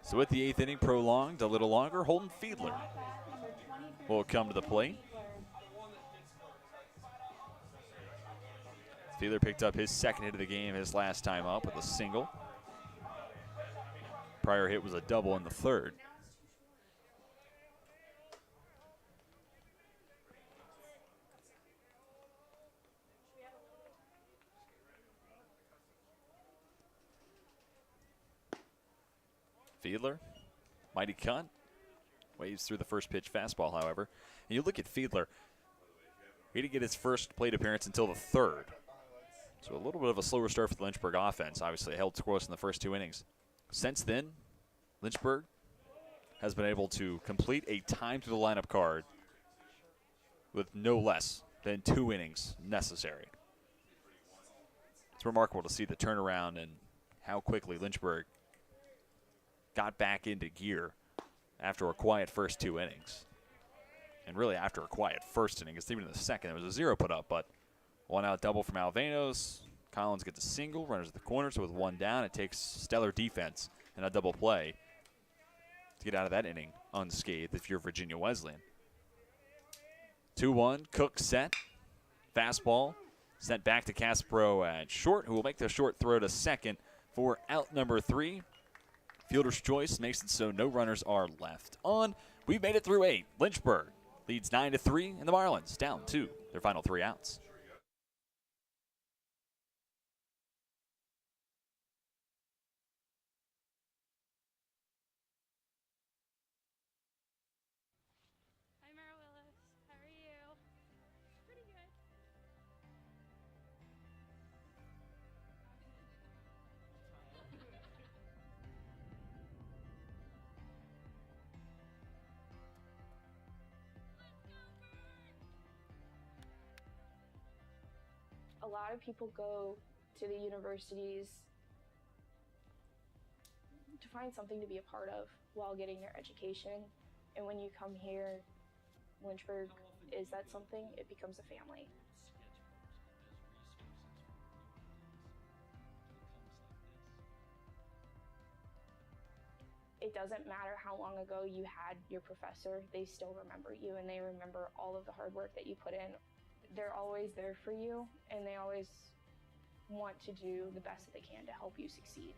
So with the 8th inning prolonged a little longer, Holden Fiedler will come to the plate. Fiedler picked up his 2nd hit of the game his last time up with a single. Prior hit was a double in the 3rd. Fiedler, mighty cut, waves through the first pitch fastball, however. And you look at Fiedler, he didn't get his first plate appearance until the 3rd. So a little bit of a slower start for the Lynchburg offense. Obviously held scoreless in the first 2 innings. Since then, Lynchburg has been able to complete a time to the lineup card with no less than 2 innings necessary. It's remarkable to see the turnaround and how quickly Lynchburg got back into gear after a quiet first 2 innings. And really after a quiet first inning, because even in the second, there was a 0 put up, but 1 out double from Alvanos. Collins gets a single, runners at the corner, so with 1 down, it takes stellar defense and a double play to get out of that inning unscathed if you're Virginia Wesleyan. 2-1, Cook set. Fastball sent back to Caspro at short, who will make the short throw to second for out number 3. Fielder's choice makes it so no runners are left on. We've made it through 8. Lynchburg leads 9-3, and the Marlins down to their final 3 outs. Hi, Mara Willis. How are you? Pretty good. A lot of people go to the universities to find something to be a part of while getting their education. And when you come here, Lynchburg is that something. It becomes a family. It doesn't matter how long ago you had your professor, they still remember you, and they remember all of the hard work that you put in. They're always there for you, and they always want to do the best that they can to help you succeed.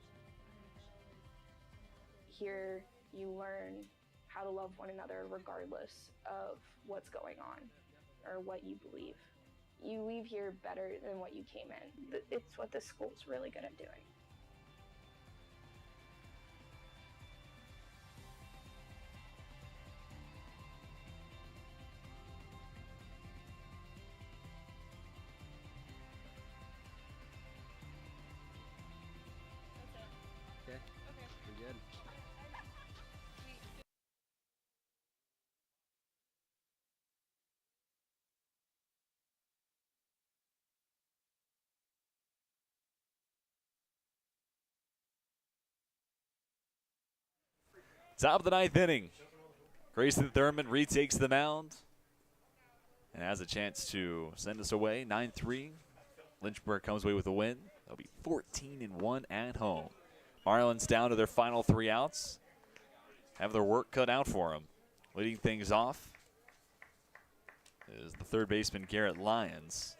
Here, you learn how to love one another regardless of what's going on or what you believe. You leave here better than what you came in. It's what this school's really good at doing. Okay. Pretty good. Top of the 9th inning. Grayson Thurman retakes the mound and has a chance to send us away. 9-3. Lynchburg comes away with a win. They'll be 14-1 at home. Marlins down to their final 3 outs. Have their work cut out for them. Leading things off is the third baseman Garrett Lyons.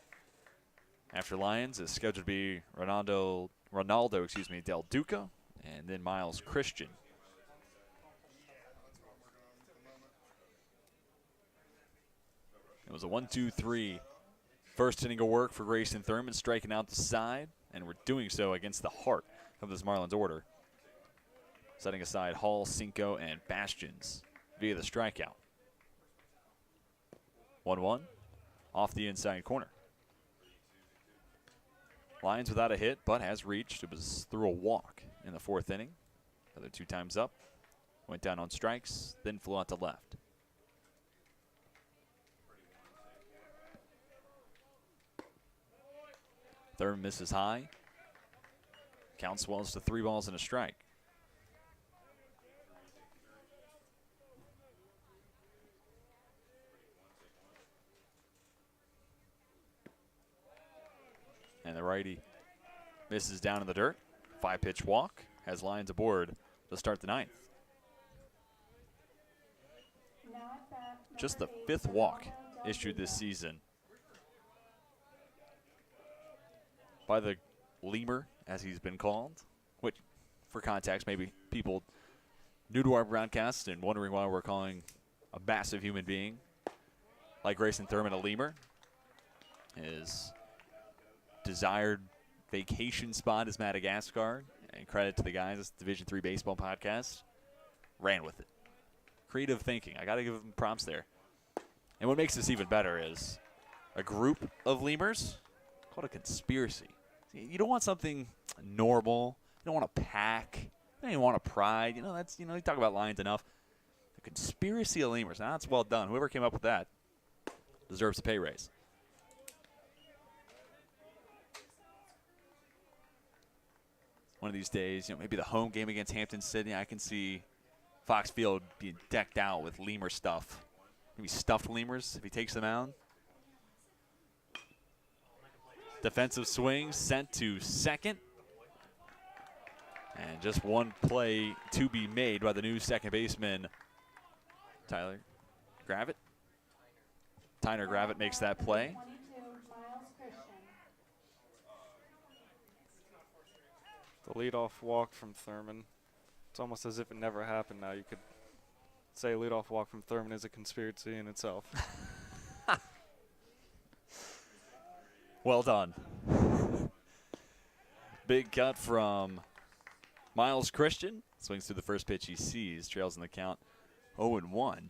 After Lyons is scheduled to be Ronaldo Del Duca, and then Miles Christian. It was a 1-2-3 first inning of work for Grayson Thurman, striking out the side, and we're doing so against the heart of this Marlins order. Setting aside Hall, Cinco, and Bastions via the strikeout. 1-1 off the inside corner. Lyons without a hit, but has reached. It was through a walk in the 4th inning. Other 2 times up. Went down on strikes, then flew out to left. Thurman misses high. Count swells to 3 balls and a strike. And the righty misses down in the dirt. 5-pitch walk has Lyons aboard to start the 9th. Just the 5th walk issued this season by the lemur, as he's been called, which, for context, maybe people new to our broadcast and wondering why we're calling a massive human being like Grayson Thurman a lemur. His desired vacation spot is Madagascar, and credit to the guys at Division III Baseball Podcast. Ran with it. Creative thinking. I got to give them props there. And what makes this even better is a group of lemurs called a conspiracy. You don't want something normal. You don't want a pack. You don't even want a pride. That's, you talk about Lions enough. The conspiracy of lemurs. Now, that's well done. Whoever came up with that, deserves a pay raise. One of these days, maybe the home game against Hampton-Sydney, I can see Fox Field being decked out with lemur stuff. Maybe stuffed lemurs if he takes them out. Defensive swing sent to second. And just one play to be made by the new second baseman, Tyler Gravitt. Tyner Gravitt makes that play. The leadoff walk from Thurman. It's almost as if it never happened now. You could say leadoff walk from Thurman is a conspiracy in itself. Well done. Big cut from Miles Christian. Swings through the first pitch he sees. Trails in the count 0-1.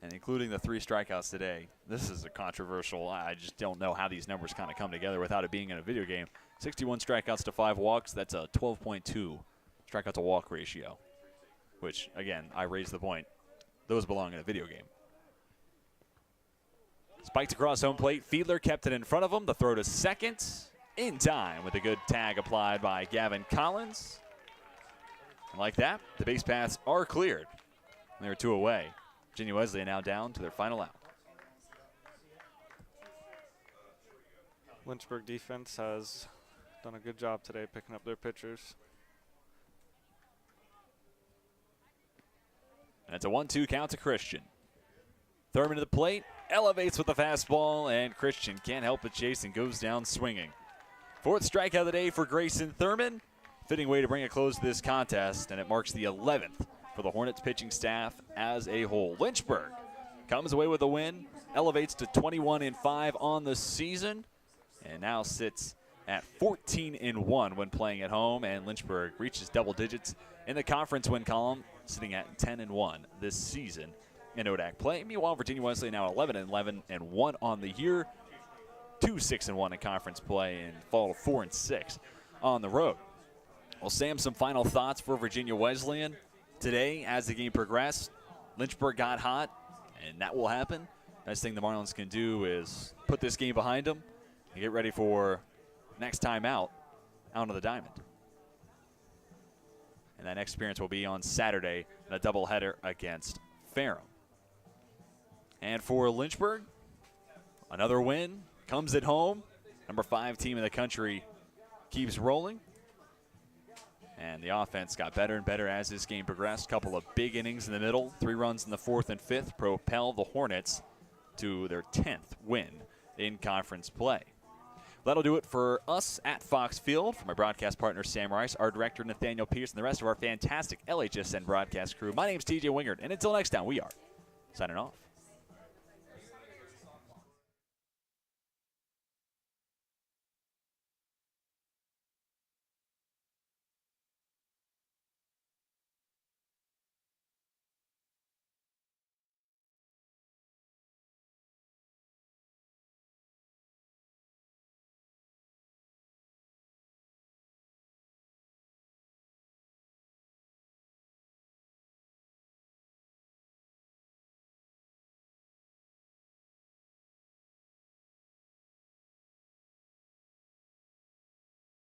And including the 3 strikeouts today, this is a controversial. I just don't know how these numbers kind of come together without it being in a video game. 61 strikeouts to 5 walks. That's a 12.2 strikeout to walk ratio, which, again, I raise the point. Those belong in a video game. Spiked across home plate. Fiedler kept it in front of him. The throw to second in time with a good tag applied by Gavin Collins. And like that, the base paths are cleared. They're 2 away. Virginia Wesleyan now down to their final out. Lynchburg defense has done a good job today picking up their pitchers. And it's a 1-2 count to Christian. Thurman to the plate, elevates with the fastball, and Christian can't help but chase and goes down swinging. 4th strikeout of the day for Grayson Thurman. Fitting way to bring a close to this contest, and it marks the 11th for the Hornets pitching staff as a whole. Lynchburg comes away with a win, elevates to 21-5 on the season, and now sits at 14-1 when playing at home, and Lynchburg reaches double digits in the conference win column, sitting at 10-1 this season in ODAC play. Meanwhile, Virginia Wesleyan now 11-11 and 1 on the year, 2-6-1 in conference play, and fall to 4-6 on the road. Well, Sam, some final thoughts for Virginia Wesleyan today as the game progressed. Lynchburg got hot, and that will happen. Best thing the Marlins can do is put this game behind them and get ready for next time out on the diamond. And that next appearance will be on Saturday in a doubleheader against Ferrum. And for Lynchburg, another win comes at home. Number 5 team in the country keeps rolling. And the offense got better and better as this game progressed. Couple of big innings in the middle. 3 runs in the 4th and 5th propel the Hornets to their 10th win in conference play. That'll do it for us at Fox Field. For my broadcast partner, Sam Rice, our director, Nathaniel Pierce, and the rest of our fantastic LHSN broadcast crew, my name's TJ Wingard. And until next time, we are signing off.